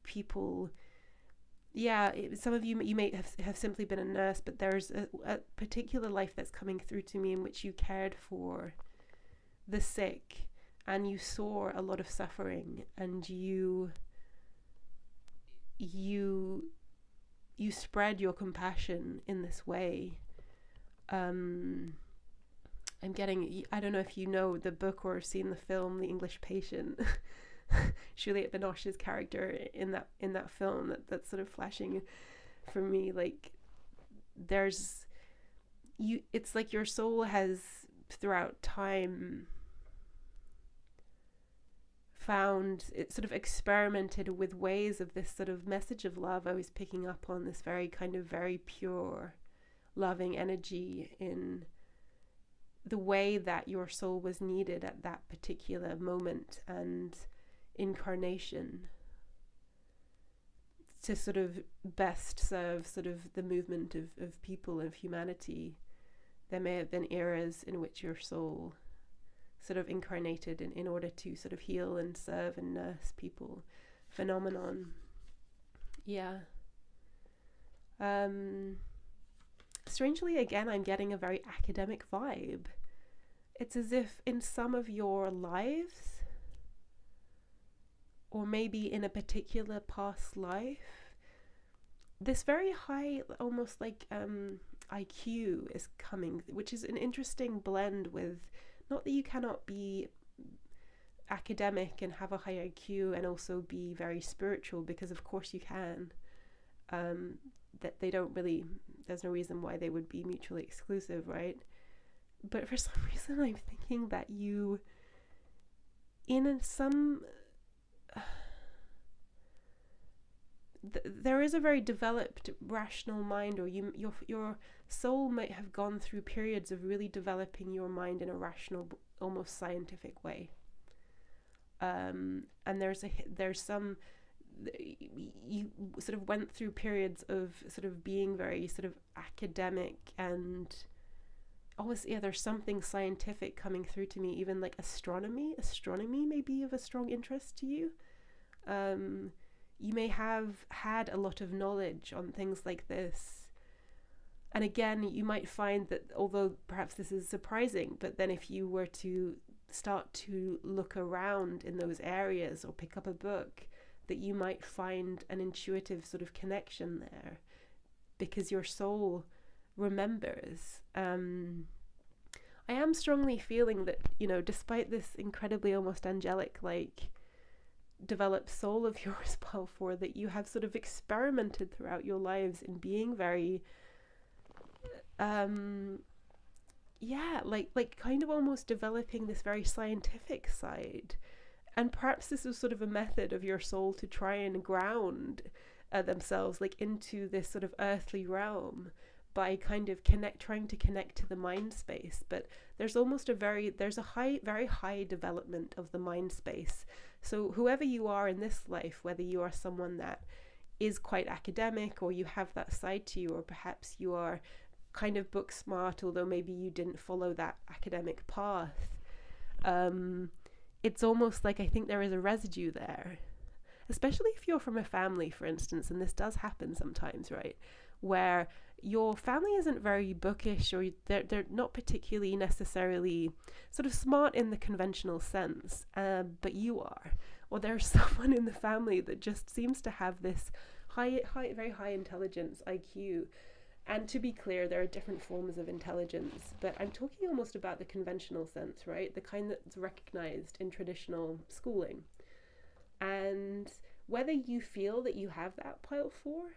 Speaker 1: people. Yeah, some of you may have simply been a nurse, but there's a particular life that's coming through to me in which you cared for the sick and you saw a lot of suffering, and you spread your compassion in this way. I'm getting, I don't know if you know the book or seen the film The English Patient. Juliette Binoche's character in that film, that's sort of flashing for me. Like it's like your soul has throughout time found, it sort of experimented with ways of this sort of message of love. I was picking up on this very kind of very pure loving energy in the way that your soul was needed at that particular moment and incarnation to sort of best serve sort of the movement of people, of humanity. There may have been eras in which your soul sort of incarnated in order to sort of heal and serve and nurse people. Phenomenon. Yeah. Strangely, again, I'm getting a very academic vibe. It's as if in some of your lives, or maybe in a particular past life, this very high, almost like IQ is coming, which is an interesting blend with, not that you cannot be academic and have a high IQ and also be very spiritual, because of course you can. That they don't really, there's no reason why they would be mutually exclusive, right? But for some reason I'm thinking that you, in some, there is a very developed rational mind, or your soul might have gone through periods of really developing your mind in a rational, almost scientific way. And there's some, you sort of went through periods of sort of being very sort of academic, and always, yeah, there's something scientific coming through to me, even like astronomy may be of a strong interest to you. You may have had a lot of knowledge on things like this. And again, you might find that, although perhaps this is surprising, but then if you were to start to look around in those areas or pick up a book, that you might find an intuitive sort of connection there, because your soul remembers. I am strongly feeling that, despite this incredibly almost angelic, like, developed soul of yours, Balfour, that you have sort of experimented throughout your lives in being very like kind of almost developing this very scientific side. And perhaps this was sort of a method of your soul to try and ground themselves like into this sort of earthly realm by kind of trying to connect to the mind space. But there's almost very high development of the mind space. So whoever you are in this life, whether you are someone that is quite academic, or you have that side to you, or perhaps you are kind of book smart, although maybe you didn't follow that academic path, it's almost like I think there is a residue there, especially if you're from a family, for instance, and this does happen sometimes, right, where your family isn't very bookish, or they're not particularly necessarily sort of smart in the conventional sense, but you are, or there's someone in the family that just seems to have this very high intelligence, IQ. And to be clear, there are different forms of intelligence, but I'm talking almost about the conventional sense, right? The kind that's recognized in traditional schooling. And whether you feel that you have that pile 4,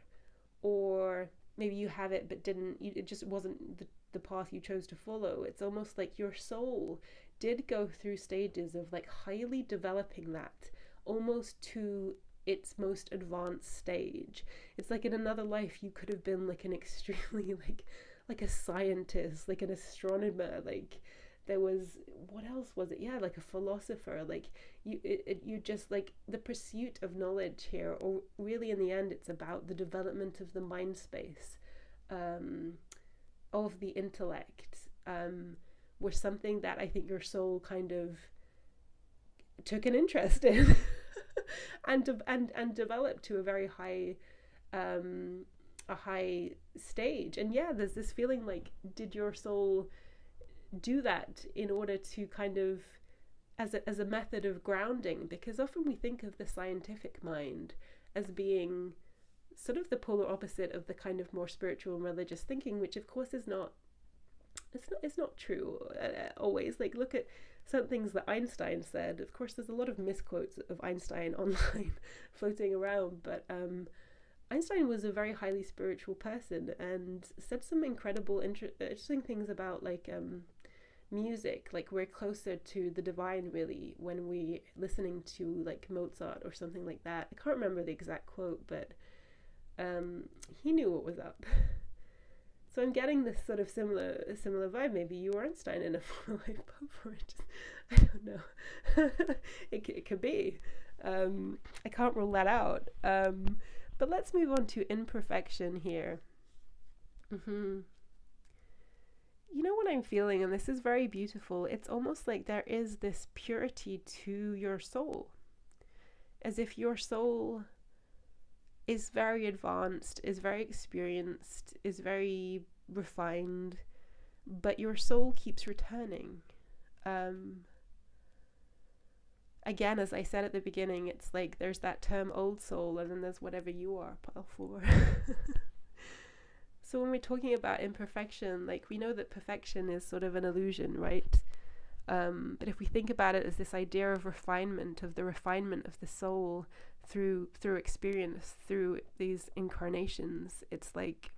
Speaker 1: or maybe you have it but didn't, it just wasn't the path you chose to follow, it's almost like your soul did go through stages of like highly developing that, almost to its most advanced stage. It's like in another life you could have been like an extremely like a scientist, like an astronomer, like there was, what else was it, yeah, like a philosopher, like you just like the pursuit of knowledge here, or really in the end it's about the development of the mind space, of the intellect, was something that I think your soul kind of took an interest in and developed to a very high a high stage. And yeah, there's this feeling like, did your soul do that in order to kind of as a method of grounding? Because often we think of the scientific mind as being sort of the polar opposite of the kind of more spiritual and religious thinking, which of course is not, it's not true always. Like, look at some things that Einstein said. Of course there's a lot of misquotes of Einstein online floating around, but Einstein was a very highly spiritual person and said some incredible interesting things about like music. Like we're closer to the divine really when we listening to like Mozart or something like that. I can't remember the exact quote, but he knew what was up. So I'm getting this sort of similar vibe. Maybe you were Einstein in a former life before. I don't know. it could be. I can't rule that out. But let's move on to imperfection here. You know what I'm feeling, and this is very beautiful. It's almost like there is this purity to your soul, as if your soul is very advanced, is very experienced, is very refined, but your soul keeps returning. Again, as I said at the beginning, it's like there's that term old soul, and then there's whatever you are, pile 4. So when we're talking about imperfection, like we know that perfection is sort of an illusion, right? But if we think about it as this idea of refinement, of the refinement of the soul through experience, through these incarnations, it's like,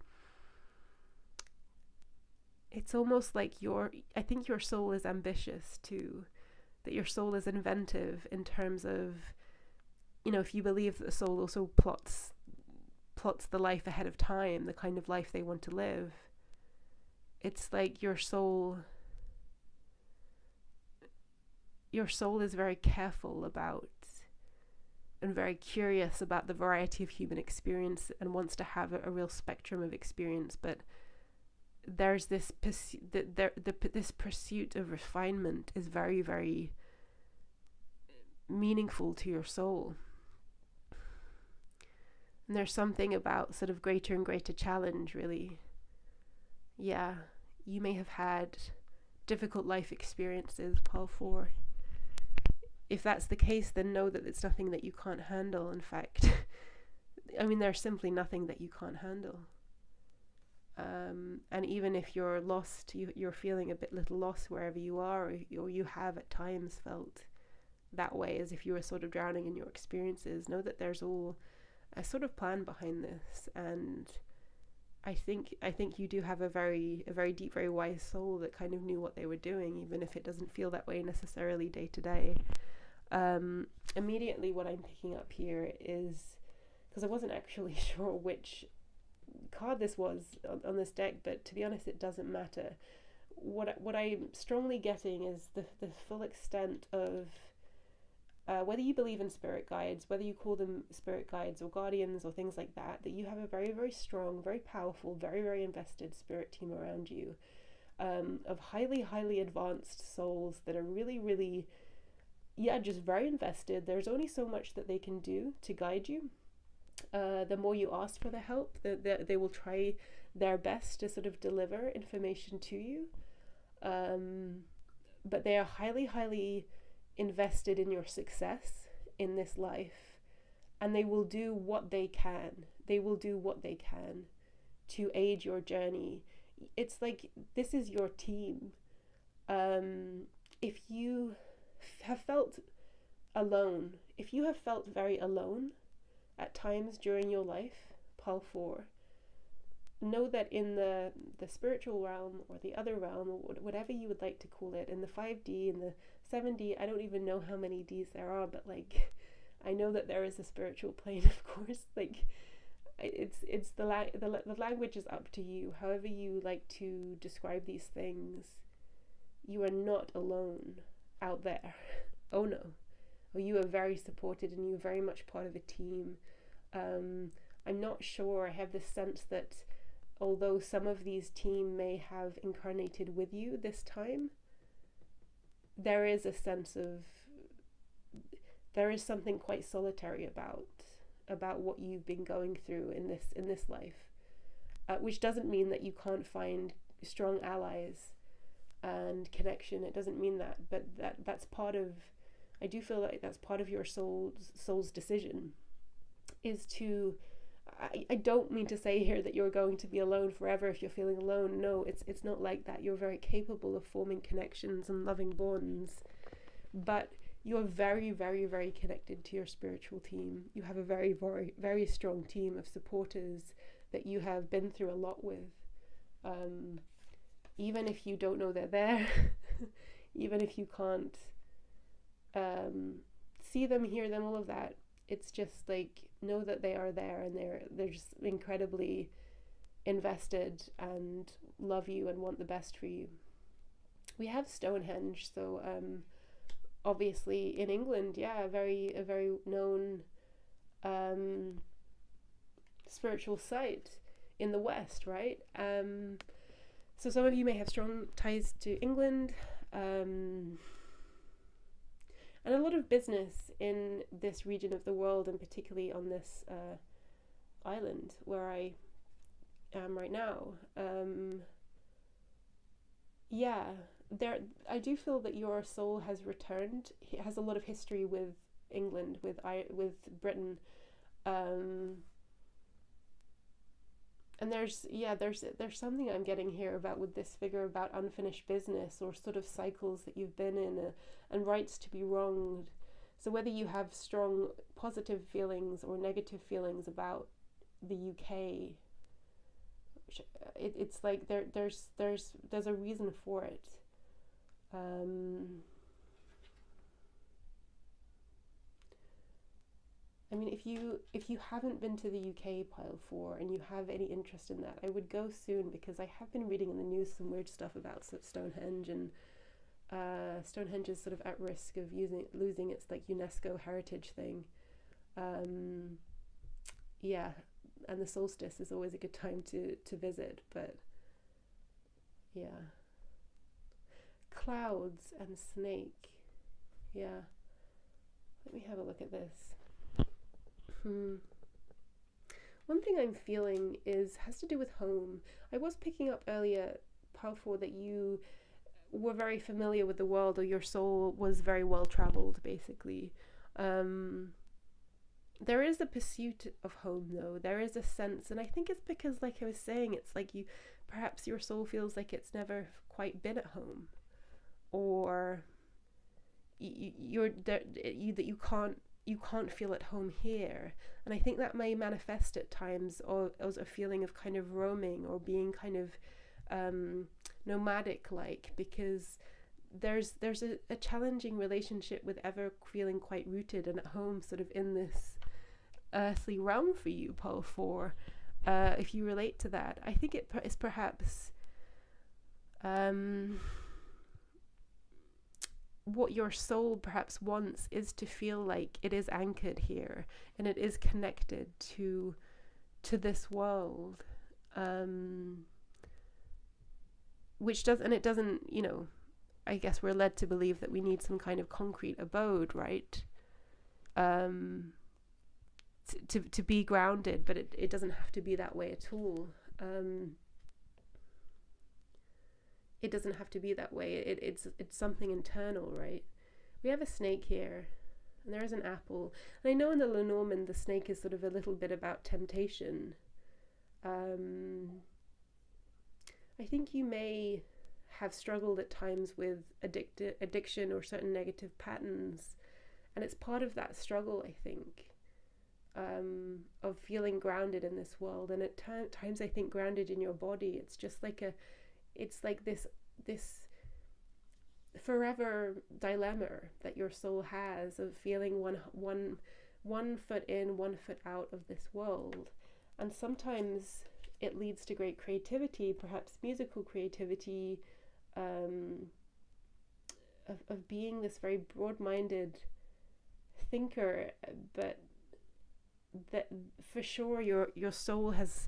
Speaker 1: it's almost like I think your soul is ambitious too, that your soul is inventive in terms of, you know, if you believe that the soul also plots the life ahead of time, the kind of life they want to live, it's like your soul is very careful about and very curious about the variety of human experience and wants to have a real spectrum of experience. But there's this this pursuit of refinement is very, very meaningful to your soul. And there's something about sort of greater and greater challenge, really. Yeah, you may have had difficult life experiences, pile 4. If that's the case, then know that it's nothing that you can't handle. In fact, I mean, there's simply nothing that you can't handle. And even if you're lost, you're feeling a little lost wherever you are, or you have at times felt that way, as if you were sort of drowning in your experiences, know that there's all a sort of plan behind this. And I think you do have a very deep, very wise soul that kind of knew what they were doing, even if it doesn't feel that way necessarily day to day. Immediately what I'm picking up here is, because I wasn't actually sure which card this was on this deck, but to be honest, it doesn't matter. What I'm strongly getting is the full extent of whether you believe in spirit guides, whether you call them spirit guides or guardians or things like that you have a very, very strong, very powerful, very, very invested spirit team around you, of highly, highly advanced souls that are really, really, just very invested. There's only so much that they can do to guide you. The more you ask for their help, they will try their best to sort of deliver information to you. But they are highly, highly invested in your success in this life, and they will do what they can. They will do what they can to aid your journey. It's like, this is your team. If you have felt alone, if you have felt very alone at times during your life, pile 4, know that in the spiritual realm, or the other realm, or whatever you would like to call it, in the 5D, in the 7D, I don't even know how many Ds there are, but like, I know that there is a spiritual plane, of course. Like, it's the language is up to you. However you like to describe these things, you are not alone out there. Oh no. Oh, you are very supported, and you're very much part of a team. I'm not sure. I have this sense that although some of these team may have incarnated with you this time, there is a sense of, there is something quite solitary about what you've been going through in this life, which doesn't mean that you can't find strong allies and connection. It doesn't mean that, but that's part of, I do feel like that's part of your soul's decision, is to, I don't mean to say here that you're going to be alone forever if you're feeling alone. No, it's not like that. You're very capable of forming connections and loving bonds, but you are very, very, very connected to your spiritual team. You have a very, very, very strong team of supporters that you have been through a lot with. Even if you don't know they're there, even if you can't see them, hear them, all of that, it's just like, know that they are there, and they're just incredibly invested and love you and want the best for you. We have Stonehenge, so obviously in England, a very known spiritual site in the West, right? So some of you may have strong ties to England, and a lot of business in this region of the world, and particularly on this island where I am right now. I do feel that your soul has returned. It has a lot of history with England, with Britain, and there's something I'm getting here about with this figure about unfinished business, or sort of cycles that you've been in, and rights to be wronged. So whether you have strong positive feelings or negative feelings about the UK, it's like there's a reason for it. I mean, if you haven't been to the UK, pile 4, and you have any interest in that, I would go soon, because I have been reading in the news some weird stuff about Stonehenge, and Stonehenge is sort of at risk of losing its like UNESCO heritage thing. And the solstice is always a good time to visit, but yeah. Clouds and snake. Yeah. Let me have a look at this. One thing I'm feeling has to do with home. I was picking up earlier, Powerful, that you were very familiar with the world, or your soul was very well traveled, basically. There is a pursuit of home, though. There is a sense, and I think it's because, like I was saying, it's like perhaps your soul feels like it's never quite been at home, or that you can't feel at home here. And I think that may manifest at times as a feeling of kind of roaming, or being kind of nomadic, like, because there's a challenging relationship with ever feeling quite rooted and at home, sort of in this earthly realm for you, Pole 4. If you relate to that, I think it is perhaps what your soul perhaps wants is to feel like it is anchored here, and it is connected to this world, which doesn't, I guess we're led to believe that we need some kind of concrete abode, right? To be grounded, but it doesn't have to be that way at all. It doesn't have to be that way. It's something internal, right? We have a snake here, and there is an apple. And I know in the Lenormand, the snake is sort of a little bit about temptation. I think you may have struggled at times with addiction or certain negative patterns, and it's part of that struggle, I think, of feeling grounded in this world. And at times I think grounded in your body. It's just like this forever dilemma that your soul has of feeling one foot in, 1 foot out of this world. And sometimes it leads to great creativity, perhaps musical creativity, of being this very broad-minded thinker, but that for sure your soul has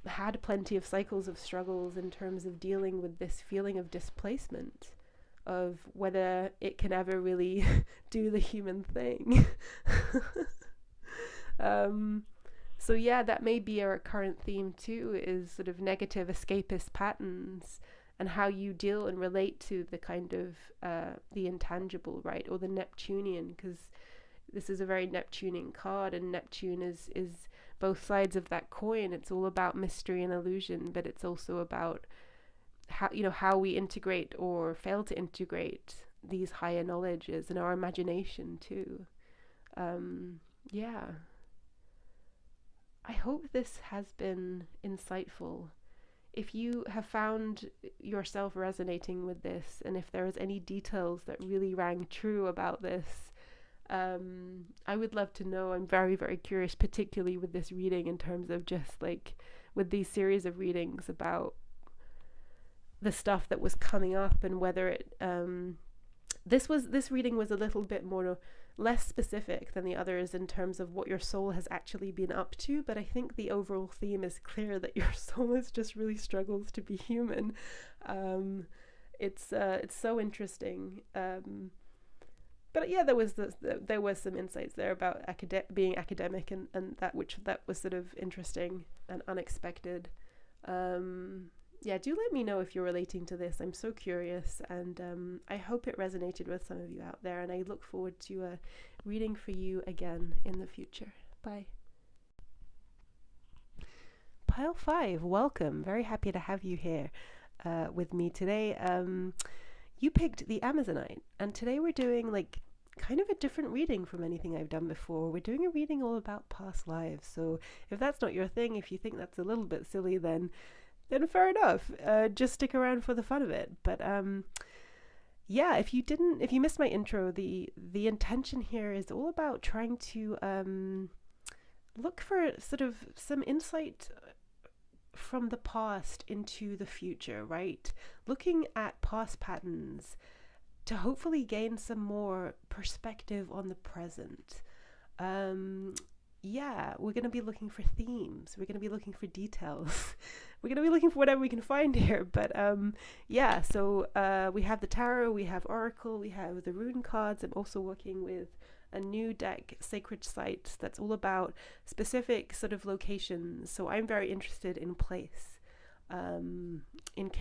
Speaker 1: had plenty of cycles of struggles in terms of dealing with this feeling of displacement, of whether it can ever really do the human thing. So yeah, that may be a recurrent theme too, is sort of negative escapist patterns, and how you deal and relate to the kind of the intangible, right, or the Neptunian, because this is a very Neptunian card, and Neptune is both sides of that coin. It's all about mystery and illusion, but it's also about how we integrate or fail to integrate these higher knowledges in our imagination too. Yeah. I hope this has been insightful. If you have found yourself resonating with this, and if there is any details that really rang true about this, I would love to know. I'm very, very curious, particularly with this reading, in terms of just like with these series of readings about the stuff that was coming up, and whether it this reading was a little bit less specific than the others in terms of what your soul has actually been up to, but I think the overall theme is clear that your soul is just really struggles to be human. It's so interesting. But yeah, there was some insights there about being academic and that was sort of interesting and unexpected. Yeah, do let me know if you're relating to this. I'm so curious, and I hope it resonated with some of you out there, and I look forward to reading for you again in the future. Bye. Pile 5, welcome. Very happy to have you here with me today. You picked the Amazonite, and today we're doing like kind of a different reading from anything I've done before. We're doing a reading all about past lives, so if that's not your thing, if you think that's a little bit silly, then fair enough. Just stick around for the fun of it. But yeah, if you missed my intro, the intention here is all about trying to look for sort of some insight from the past into the future, right? Looking at past patterns to hopefully gain some more perspective on the present. Yeah, we're going to be looking for themes. We're going to be looking for details. We're going to be looking for whatever we can find here. But yeah, so we have the tarot, we have oracle, we have the rune cards. I'm also working with a new deck, Sacred Sites, that's all about specific sort of locations. So I'm very interested in place, in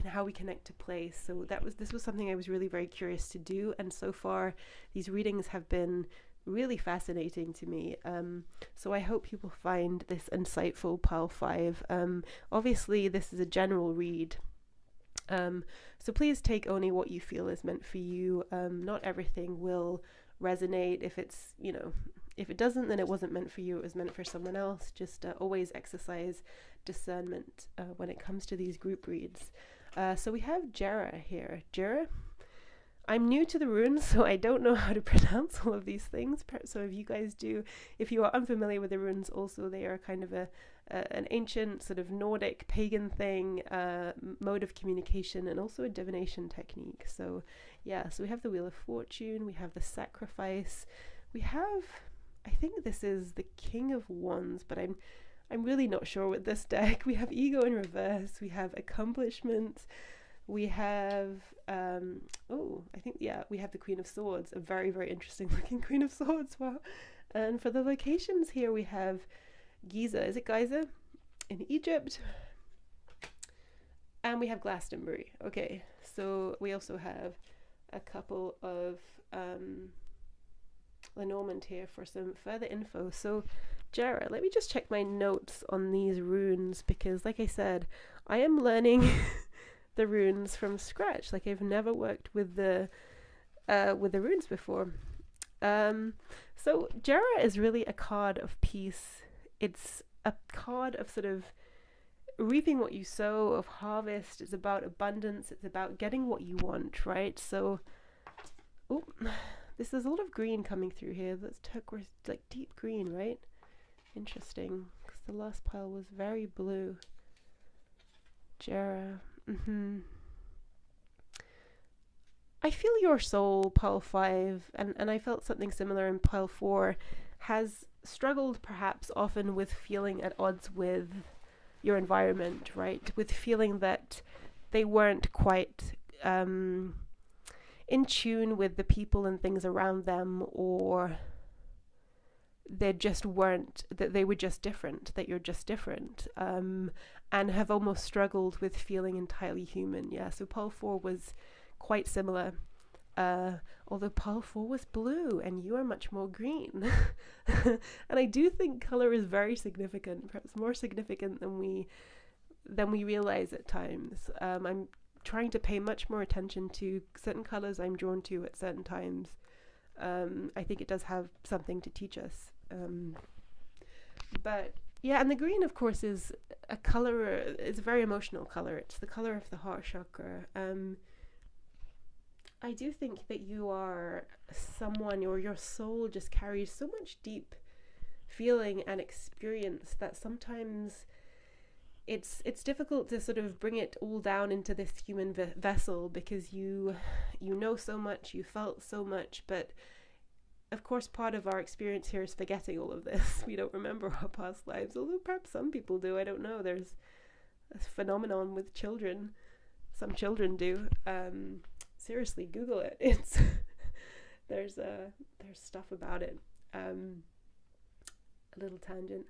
Speaker 1: how we connect to place. So this was something I was really very curious to do. And so far, these readings have been really fascinating to me. So I hope you will find this insightful, Pile 5. Obviously, this is a general read. So please take only what you feel is meant for you. Not everything will resonate. If it doesn't, then it wasn't meant for you. It was meant for someone else. Just always exercise discernment when it comes to these group reads. So we have Jera here. Jera? I'm new to the runes, so I don't know how to pronounce all of these things. So if you guys do, if you are unfamiliar with the runes, also they are kind of an ancient sort of Nordic pagan thing, mode of communication, and also a divination technique. So yeah, so we have the Wheel of Fortune, we have the Sacrifice, we have, I think this is the King of Wands, but I'm really not sure with this deck. We have Ego in reverse, we have Accomplishment. We have, we have the Queen of Swords, a very, very interesting looking Queen of Swords, wow. And for the locations here, we have Giza, is it Giza? In Egypt. And we have Glastonbury. Okay, so we also have a couple of Lenormand here for some further info. So, Jera, let me just check my notes on these runes, because like I said, I am learning the runes from scratch. Like I've never worked with the runes before. So Jera is really a card of peace. It's a card of sort of reaping what you sow, of harvest. It's about abundance. It's about getting what you want, right? So, there's a lot of green coming through here. That's turquoise, like deep green, right? Interesting, because the last pile was very blue. Jera. I feel your soul, Pile 5, and I felt something similar in Pile 4, has struggled perhaps often with feeling at odds with your environment, right? With feeling that they weren't quite in tune with the people and things around them, or they just weren't, that they were just different, that you're just different, and have almost struggled with feeling entirely human. Yeah, so Pile 4 was quite similar, although Pile 4 was blue and you are much more green. And I do think color is very significant, perhaps more significant than we realize at times. I'm trying to pay much more attention to certain colors I'm drawn to at certain times. I think it does have something to teach us. But yeah, and the green, of course, is a color, it's a very emotional color. It's the color of the heart chakra. I do think that you are someone, or your soul just carries so much deep feeling and experience that sometimes it's difficult to sort of bring it all down into this human vessel, because you know so much, you felt so much, but of course part of our experience here is forgetting all of this. We don't remember our past lives, although perhaps some people do. I don't know. There's a phenomenon with children. Some children do. Seriously, Google it. It's there's stuff about it. A little tangent,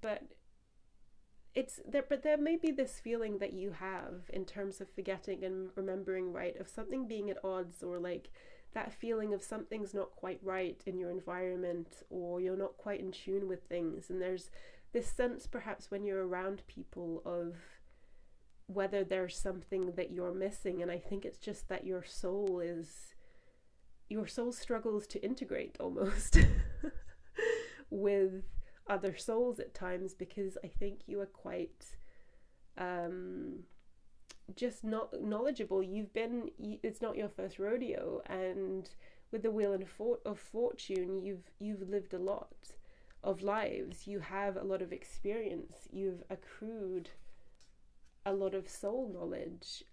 Speaker 1: but it's there. But there may be this feeling that you have in terms of forgetting and remembering, right? Of something being at odds, or like that feeling of something's not quite right in your environment, or you're not quite in tune with things. And there's this sense, perhaps, when you're around people, of whether there's something that you're missing. And I think it's just that your soul struggles to integrate almost with other souls at times, because I think you are quite just not knowledgeable. It's not your first rodeo, and with the Wheel of Fortune, you've lived a lot of lives. You have a lot of experience. You've accrued a lot of soul knowledge.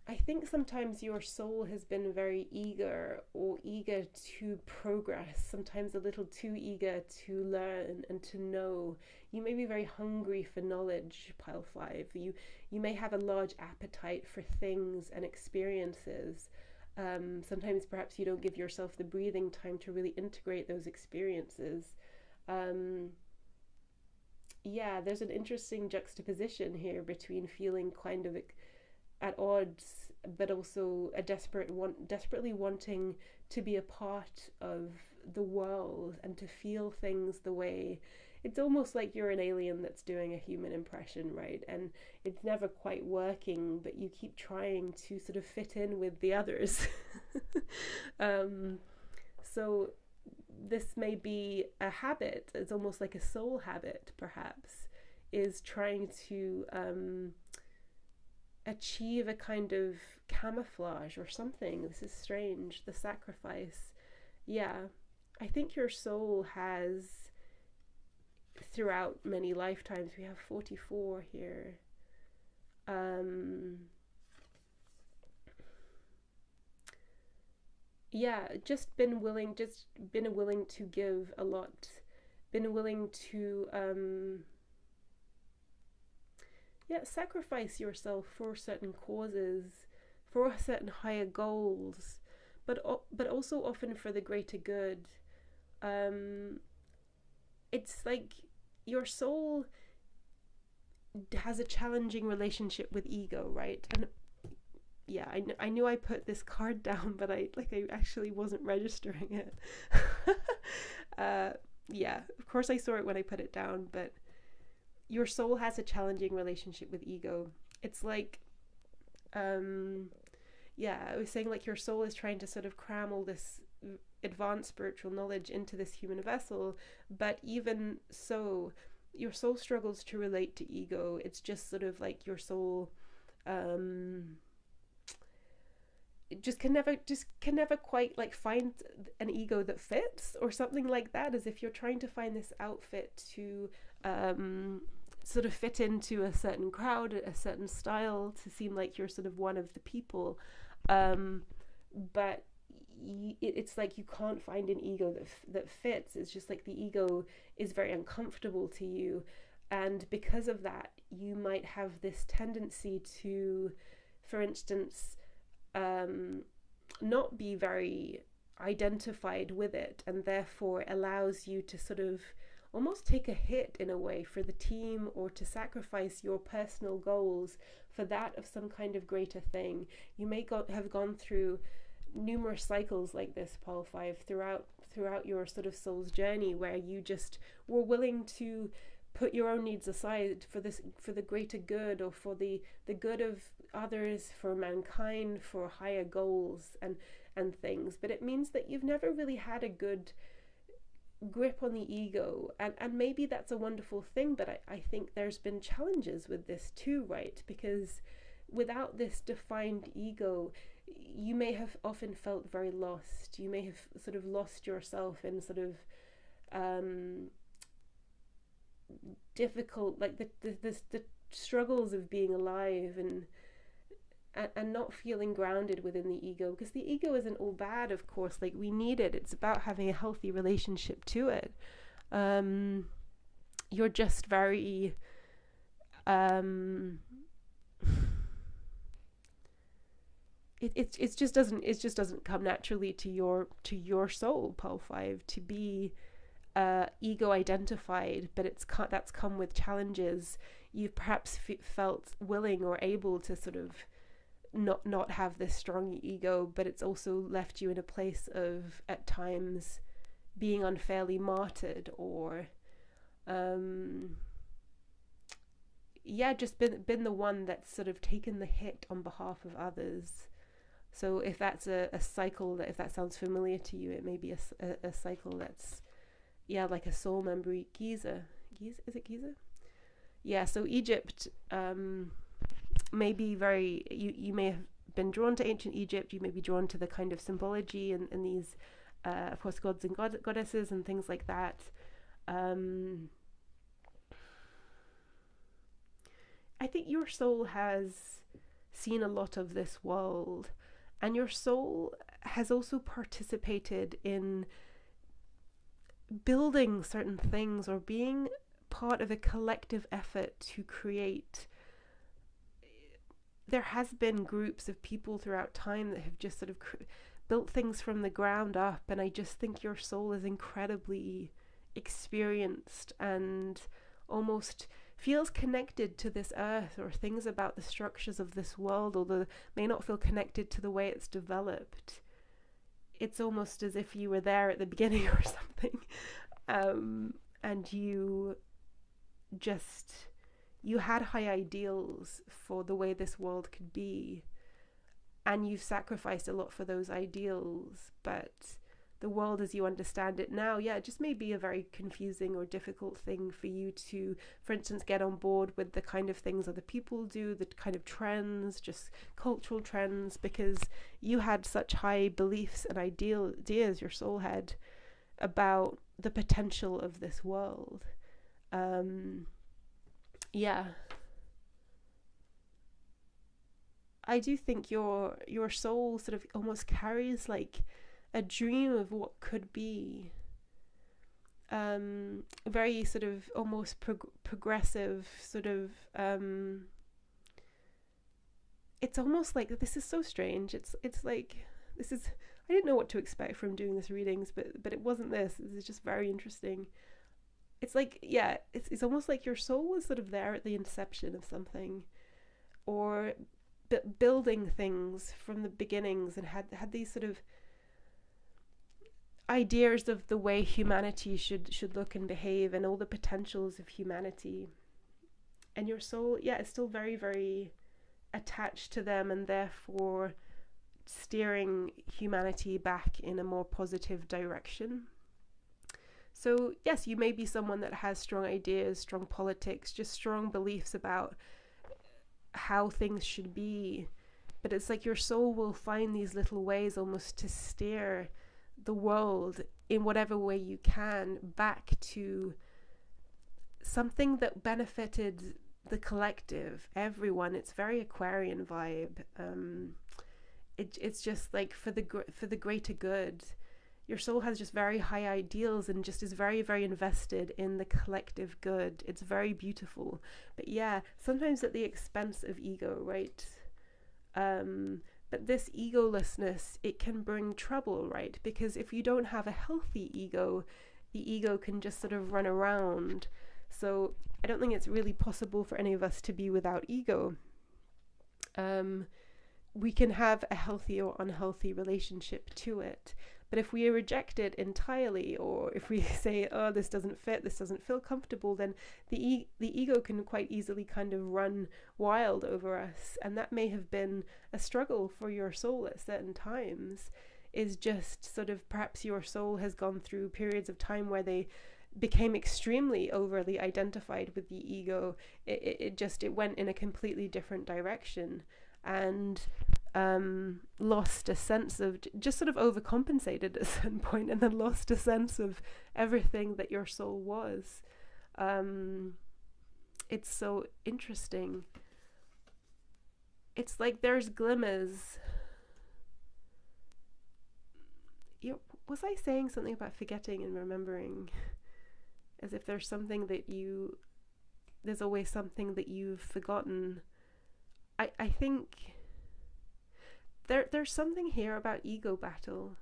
Speaker 1: I think sometimes your soul has been very eager to progress, sometimes a little too eager to learn and to know. You may be very hungry for knowledge, Pile 5. You may have a large appetite for things and experiences. Sometimes perhaps you don't give yourself the breathing time to really integrate those experiences. Yeah, there's an interesting juxtaposition here between feeling kind of at odds, but also desperately wanting to be a part of the world and to feel things the way. It's almost like you're an alien that's doing a human impression, right? And it's never quite working, but you keep trying to sort of fit in with the others. So this may be a habit. It's almost like a soul habit, perhaps, is trying to achieve a kind of camouflage or something. This is strange. The sacrifice. Yeah, I think your soul has, throughout many lifetimes, we have 44 here, yeah, just been willing to give a lot, been willing to sacrifice yourself for certain causes, for certain higher goals, but also often for the greater good. It's like your soul has a challenging relationship with ego, right? And yeah, I knew I put this card down, but I actually wasn't registering it. Yeah, of course I saw it when I put it down, but your soul has a challenging relationship with ego. It's like, yeah, I was saying, like, your soul is trying to sort of cram all this advanced spiritual knowledge into this human vessel, but even so, your soul struggles to relate to ego. It's just sort of like your soul just can never quite like find an ego that fits, or something like that, as if you're trying to find this outfit to sort of fit into a certain crowd, a certain style, to seem like you're sort of one of the people, but it's like you can't find an ego that fits. It's just like the ego is very uncomfortable to you, and because of that you might have this tendency to, for instance, not be very identified with it, and therefore allows you to sort of almost take a hit in a way for the team, or to sacrifice your personal goals for that of some kind of greater thing. You may have gone through numerous cycles like this, Paul 5, throughout your sort of soul's journey, where you just were willing to put your own needs aside for the greater good, or for the good of others, for mankind, for higher goals and things. But it means that you've never really had a good grip on the ego, and maybe that's a wonderful thing, but I think there's been challenges with this too, right? Because without this defined ego, you may have often felt very lost. You may have sort of lost yourself in sort of difficult, like the struggles of being alive, and not feeling grounded within the ego, because the ego isn't all bad, of course, like we need it. It's about having a healthy relationship to it. You're just very it just doesn't come naturally to your soul, Pole 5, to be ego identified, but that's come with challenges. You've perhaps felt willing or able to sort of not have this strong ego, but it's also left you in a place of, at times, being unfairly martyred, or just been the one that's sort of taken the hit on behalf of others. So if that's a cycle, if that sounds familiar to you, it may be a cycle that's like a soul memory. Giza, is it Giza? Yeah, so Egypt may be very, you may have been drawn to ancient Egypt. You may be drawn to the kind of symbology and these of course gods and goddesses and things like that. I think your soul has seen a lot of this world, and your soul has also participated in building certain things, or being part of a collective effort to create. There has been groups of people throughout time that have just sort of built things from the ground up, and I just think your soul is incredibly experienced and almost feels connected to this earth, or things about the structures of this world, although may not feel connected to the way it's developed. It's almost as if you were there at the beginning or something, and you had high ideals for the way this world could be, and you've sacrificed a lot for those ideals, but the world as you understand it now, it just may be a very confusing or difficult thing for you to, for instance, get on board with the kind of things other people do, the kind of trends, just cultural trends, because you had such high beliefs and ideas, your soul had, about the potential of this world. I do think your soul sort of almost carries like a dream of what could be, very sort of almost progressive sort of, it's almost like, this is so strange, it's like, this is, I didn't know what to expect from doing this readings, but it wasn't this is just very interesting. It's like, it's almost like your soul was sort of there at the inception of something, or building things from the beginnings, and had these sort of ideas of the way humanity should look and behave, and all the potentials of humanity. And your soul, is still very, very attached to them, and therefore steering humanity back in a more positive direction. So yes, you may be someone that has strong ideas, strong politics, just strong beliefs about how things should be, but it's like your soul will find these little ways almost to steer the world in whatever way you can back to something that benefited the collective, everyone. It's very Aquarian vibe. It's just like for the greater good. Your soul has just very high ideals and just is very, very invested in the collective good. It's very beautiful, but sometimes at the expense of ego, right? But this egolessness, it can bring trouble, right? Because if you don't have a healthy ego, the ego can just sort of run around. So I don't think it's really possible for any of us to be without ego. We can have a healthy or unhealthy relationship to it, But if we reject it entirely, or if we say, oh, this doesn't fit, this doesn't feel comfortable, then the ego can quite easily kind of run wild over us. And that may have been a struggle for your soul at certain times, is just sort of perhaps your soul has gone through periods of time where they became extremely overly identified with the ego. It went in a completely different direction, and lost a sense of, just sort of overcompensated at a certain point, and then lost a sense of everything that your soul was. It's so interesting. It's like there's glimmers. Was I saying something about forgetting and remembering? As if there's something that there's always something that you've forgotten. I think there's something here about ego battle.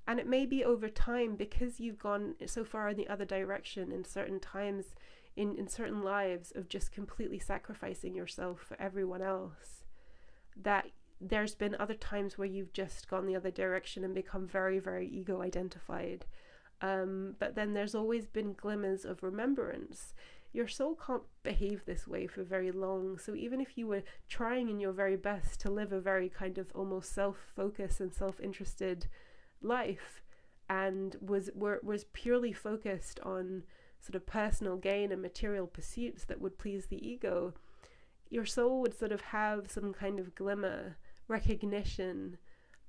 Speaker 1: And it may be over time, because you've gone so far in the other direction in certain times, in certain lives, of just completely sacrificing yourself for everyone else, that there's been other times where you've just gone the other direction and become very, very ego identified. But then there's always been glimmers of remembrance. Your soul can't behave this way for very long. So even if you were trying in your very best to live a very kind of almost self-focused and self-interested life, and was purely focused on sort of personal gain and material pursuits that would please the ego, your soul would sort of have some kind of glimmer, recognition,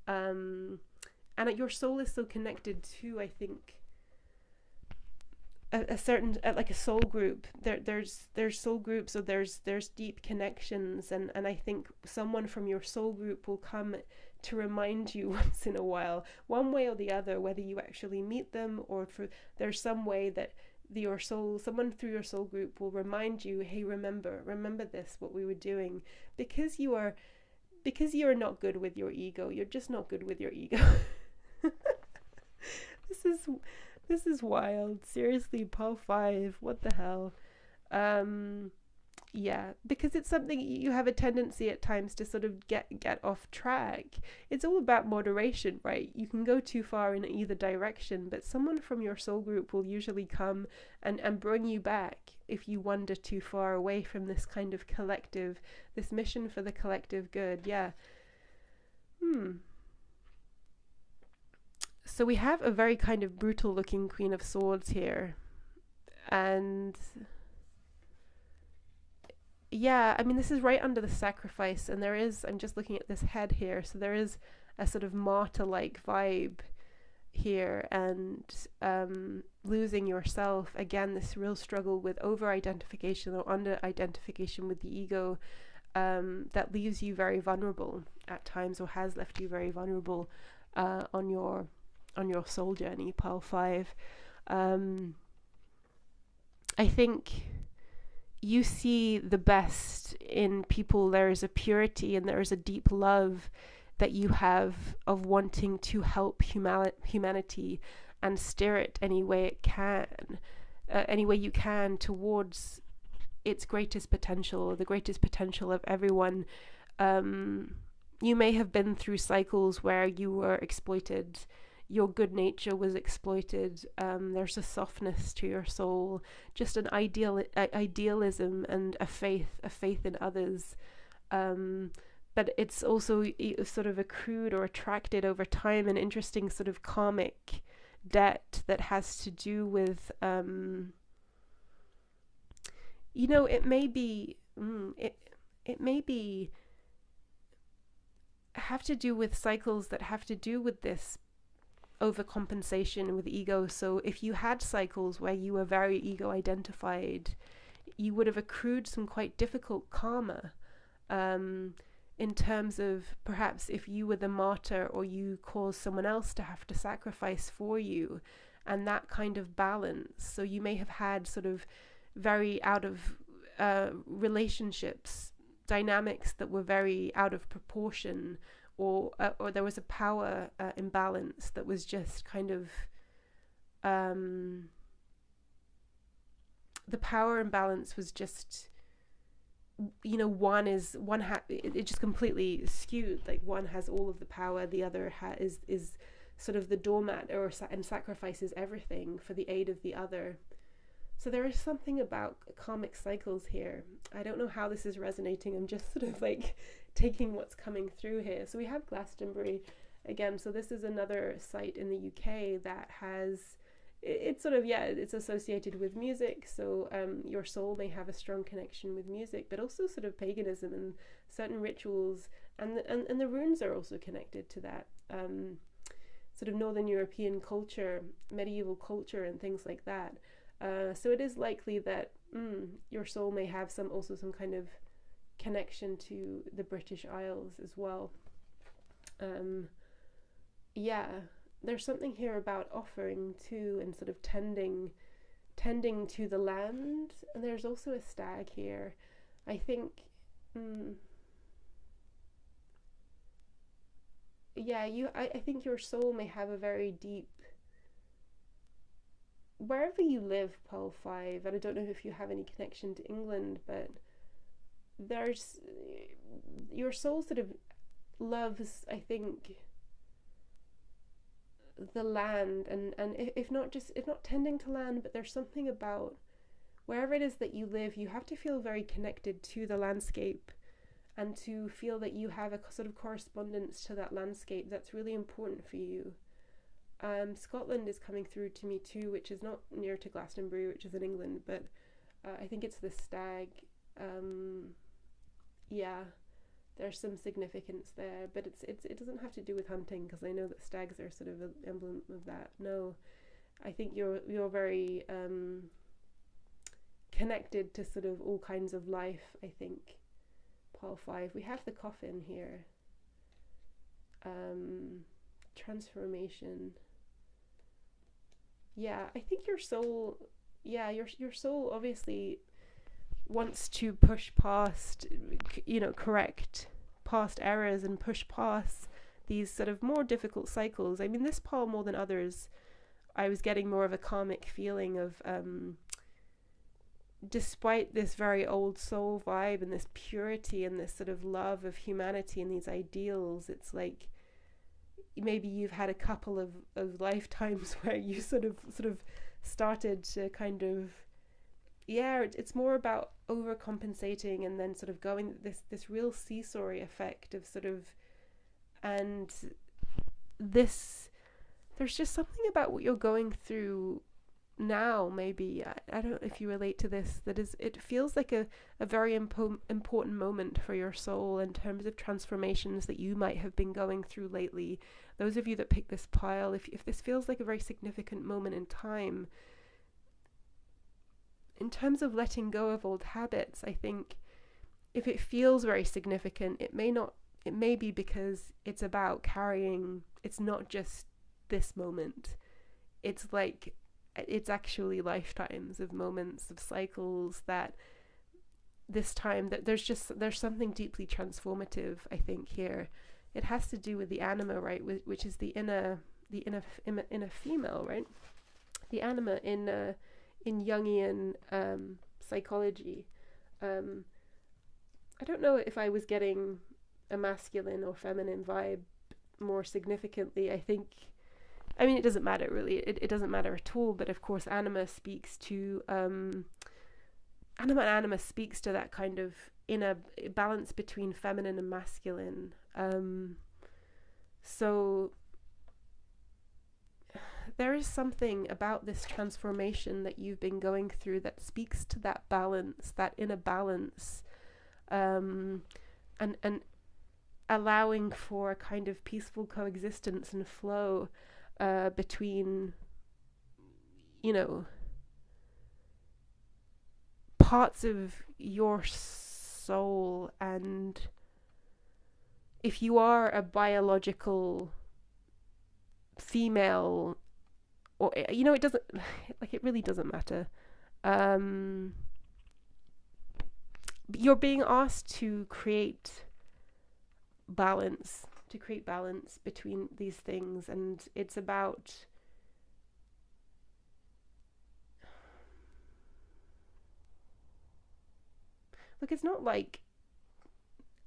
Speaker 1: and your soul is so connected to, I think, a certain, like a soul group. There's soul groups, so there's deep connections, and I think someone from your soul group will come to remind you once in a while, one way or the other, whether you actually meet them or there's some way that someone through your soul group will remind you, hey, remember this, what we were doing, because you're not good with your ego. You're just not good with your ego. This is wild. Seriously, Pile 5, what the hell? Yeah, because it's something you have a tendency at times to sort of get off track. It's all about moderation, right? You can go too far in either direction, but someone from your soul group will usually come and bring you back if you wander too far away from this kind of collective, this mission for the collective good. Yeah. So we have a very kind of brutal looking Queen of Swords here. And yeah, I mean, this is right under the sacrifice, and I'm just looking at this head here, so there is a sort of martyr-like vibe here, and losing yourself, again, this real struggle with over-identification or under-identification with the ego, that leaves you very vulnerable at times, or has left you very vulnerable on your soul journey, Pile 5. I think you see the best in people. There is a purity and there is a deep love that you have of wanting to help humanity and steer it any way it can, any way you can towards its greatest potential, the greatest potential of everyone. You may have been through cycles where you were exploited. Your good nature was exploited. There's a softness to your soul, just an idealism and a faith in others. But it's also sort of accrued or attracted over time an interesting sort of karmic debt that has to do with, it may be have to do with cycles that have to do with this overcompensation with ego. So if you had cycles where you were very ego identified, you would have accrued some quite difficult karma, in terms of perhaps if you were the martyr or you caused someone else to have to sacrifice for you, and that kind of balance. So you may have had sort of very out of relationships, dynamics that were very out of proportion, or there was a power imbalance that was just kind of the power imbalance was just, it just completely skewed. Like one has all of the power, the other is sort of the doormat and sacrifices everything for the aid of the other. So there is something about karmic cycles here. I don't know how this is resonating. I'm just sort of like taking what's coming through here. So we have Glastonbury again. So this is another site in the UK that has, it's sort of, yeah, it's associated with music. So your soul may have a strong connection with music, but also sort of paganism and certain rituals. And the runes are also connected to that. Sort of Northern European culture, medieval culture and things like that. So it is likely that your soul may have some kind of connection to the British Isles as well. Yeah, there's something here about offering too, and sort of tending to the land. And there's also a stag here. I think, yeah, I think your soul may have a very deep, wherever you live, Pole 5, and I don't know if you have any connection to England, but there's, your soul sort of loves, I think, the land, and if not tending to land, but there's something about wherever it is that you live, you have to feel very connected to the landscape and to feel that you have a sort of correspondence to that landscape that's really important for you. Scotland is coming through to me too, which is not near to Glastonbury, which is in England, but I think it's the stag. Yeah, there's some significance there, but it doesn't have to do with hunting, because I know that stags are sort of an emblem of that. No, I think you're very connected to sort of all kinds of life, I think. Pile 5. We have the coffin here. Transformation. Yeah, I think your soul, yeah, your soul obviously wants to push past, correct past errors and push past these sort of more difficult cycles. I mean, this pile more than others, I was getting more of a karmic feeling of, despite this very old soul vibe and this purity and this sort of love of humanity and these ideals, it's like maybe you've had a couple of lifetimes where you sort of started to kind of, yeah, it's more about overcompensating and then sort of going this real seesaw effect of sort of, and this, there's just something about what you're going through now, maybe, I don't know if you relate to this, that is, it feels like a very important moment for your soul in terms of transformations that you might have been going through lately. Those of you that pick this pile, if this feels like a very significant moment in time, in terms of letting go of old habits, I think if it feels very significant, it may be because it's about carrying, it's not just this moment, it's like, it's actually lifetimes of moments, of cycles, that this time that there's something deeply transformative, I think, here. It has to do with the anima, right, which is the inner female, right? The anima in Jungian psychology. I don't know if I was getting a masculine or feminine vibe more significantly. I mean, it doesn't matter really. It doesn't matter at all. But of course, anima speaks to anima speaks to that kind of inner balance between feminine and masculine. So there is something about this transformation that you've been going through that speaks to that balance, that inner balance, and allowing for a kind of peaceful coexistence and flow between, parts of your soul. And if you are a biological female, or it doesn't, like, it really doesn't matter, you're being asked to create balance between these things. And it's about, look, it's not like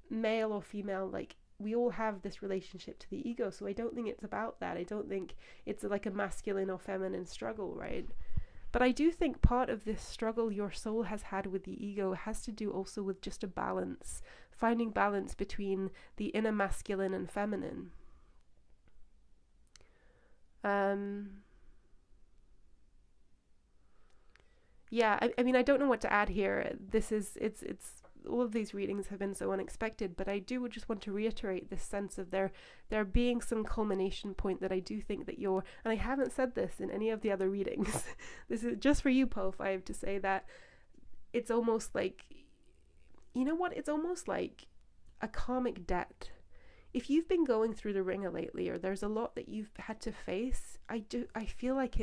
Speaker 1: male or female, like we all have this relationship to the ego, so I don't think it's about that. I don't think it's like a masculine or feminine struggle, right? But I do think part of this struggle your soul has had with the ego has to do also with just a balance, finding balance between the inner masculine and feminine. Yeah, I mean, I don't know what to add here. It's all of these readings have been so unexpected, but I do just want to reiterate this sense of there being some culmination point that I do think that you're, and I haven't said this in any of the other readings, this is just for you, Pole 5, to say that it's almost like, you know what, it's almost like a karmic debt. If you've been going through the ringer lately, or there's a lot that you've had to face, I feel like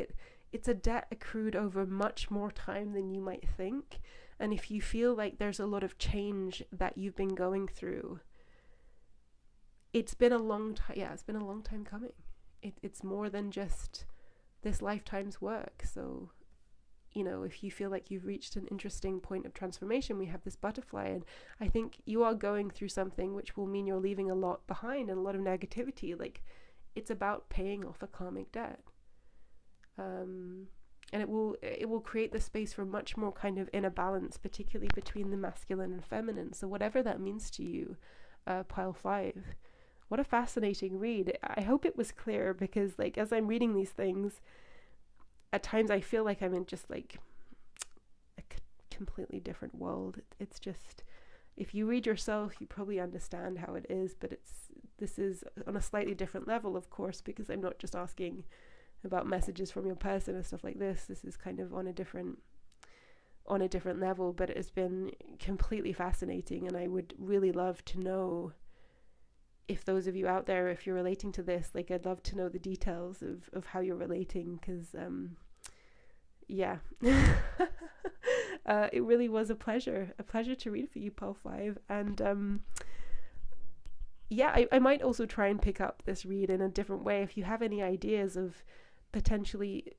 Speaker 1: it's a debt accrued over much more time than you might think. And if you feel like there's a lot of change that you've been going through, it's been a long time. Yeah, it's been a long time coming. It's more than just this lifetime's work. So, you know, if you feel like you've reached an interesting point of transformation, we have this butterfly, and I think you are going through something which will mean you're leaving a lot behind and a lot of negativity. Like, it's about paying off a karmic debt. And it will create the space for much more kind of inner balance, particularly between the masculine and feminine. So whatever that means to you, Pile 5. What a fascinating read. I hope it was clear, because like as I'm reading these things, at times I feel like I'm in just like a completely different world. It's just, if you read yourself, you probably understand how it is, but this is on a slightly different level, of course, because I'm not just asking about messages from your person and stuff like this. This is kind of on a different level, but it has been completely fascinating, and I would really love to know if those of you out there, if you're relating to this, like I'd love to know the details of how you're relating, because yeah. It really was a pleasure to read for you, Pole 5, and yeah, I might also try and pick up this read in a different way. If you have any ideas of potentially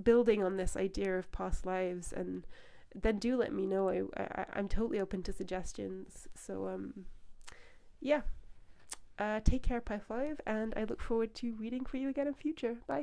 Speaker 1: building on this idea of past lives, and then do let me know. I'm totally open to suggestions. So yeah, take care, Pile 5, and I look forward to reading for you again in future. Bye.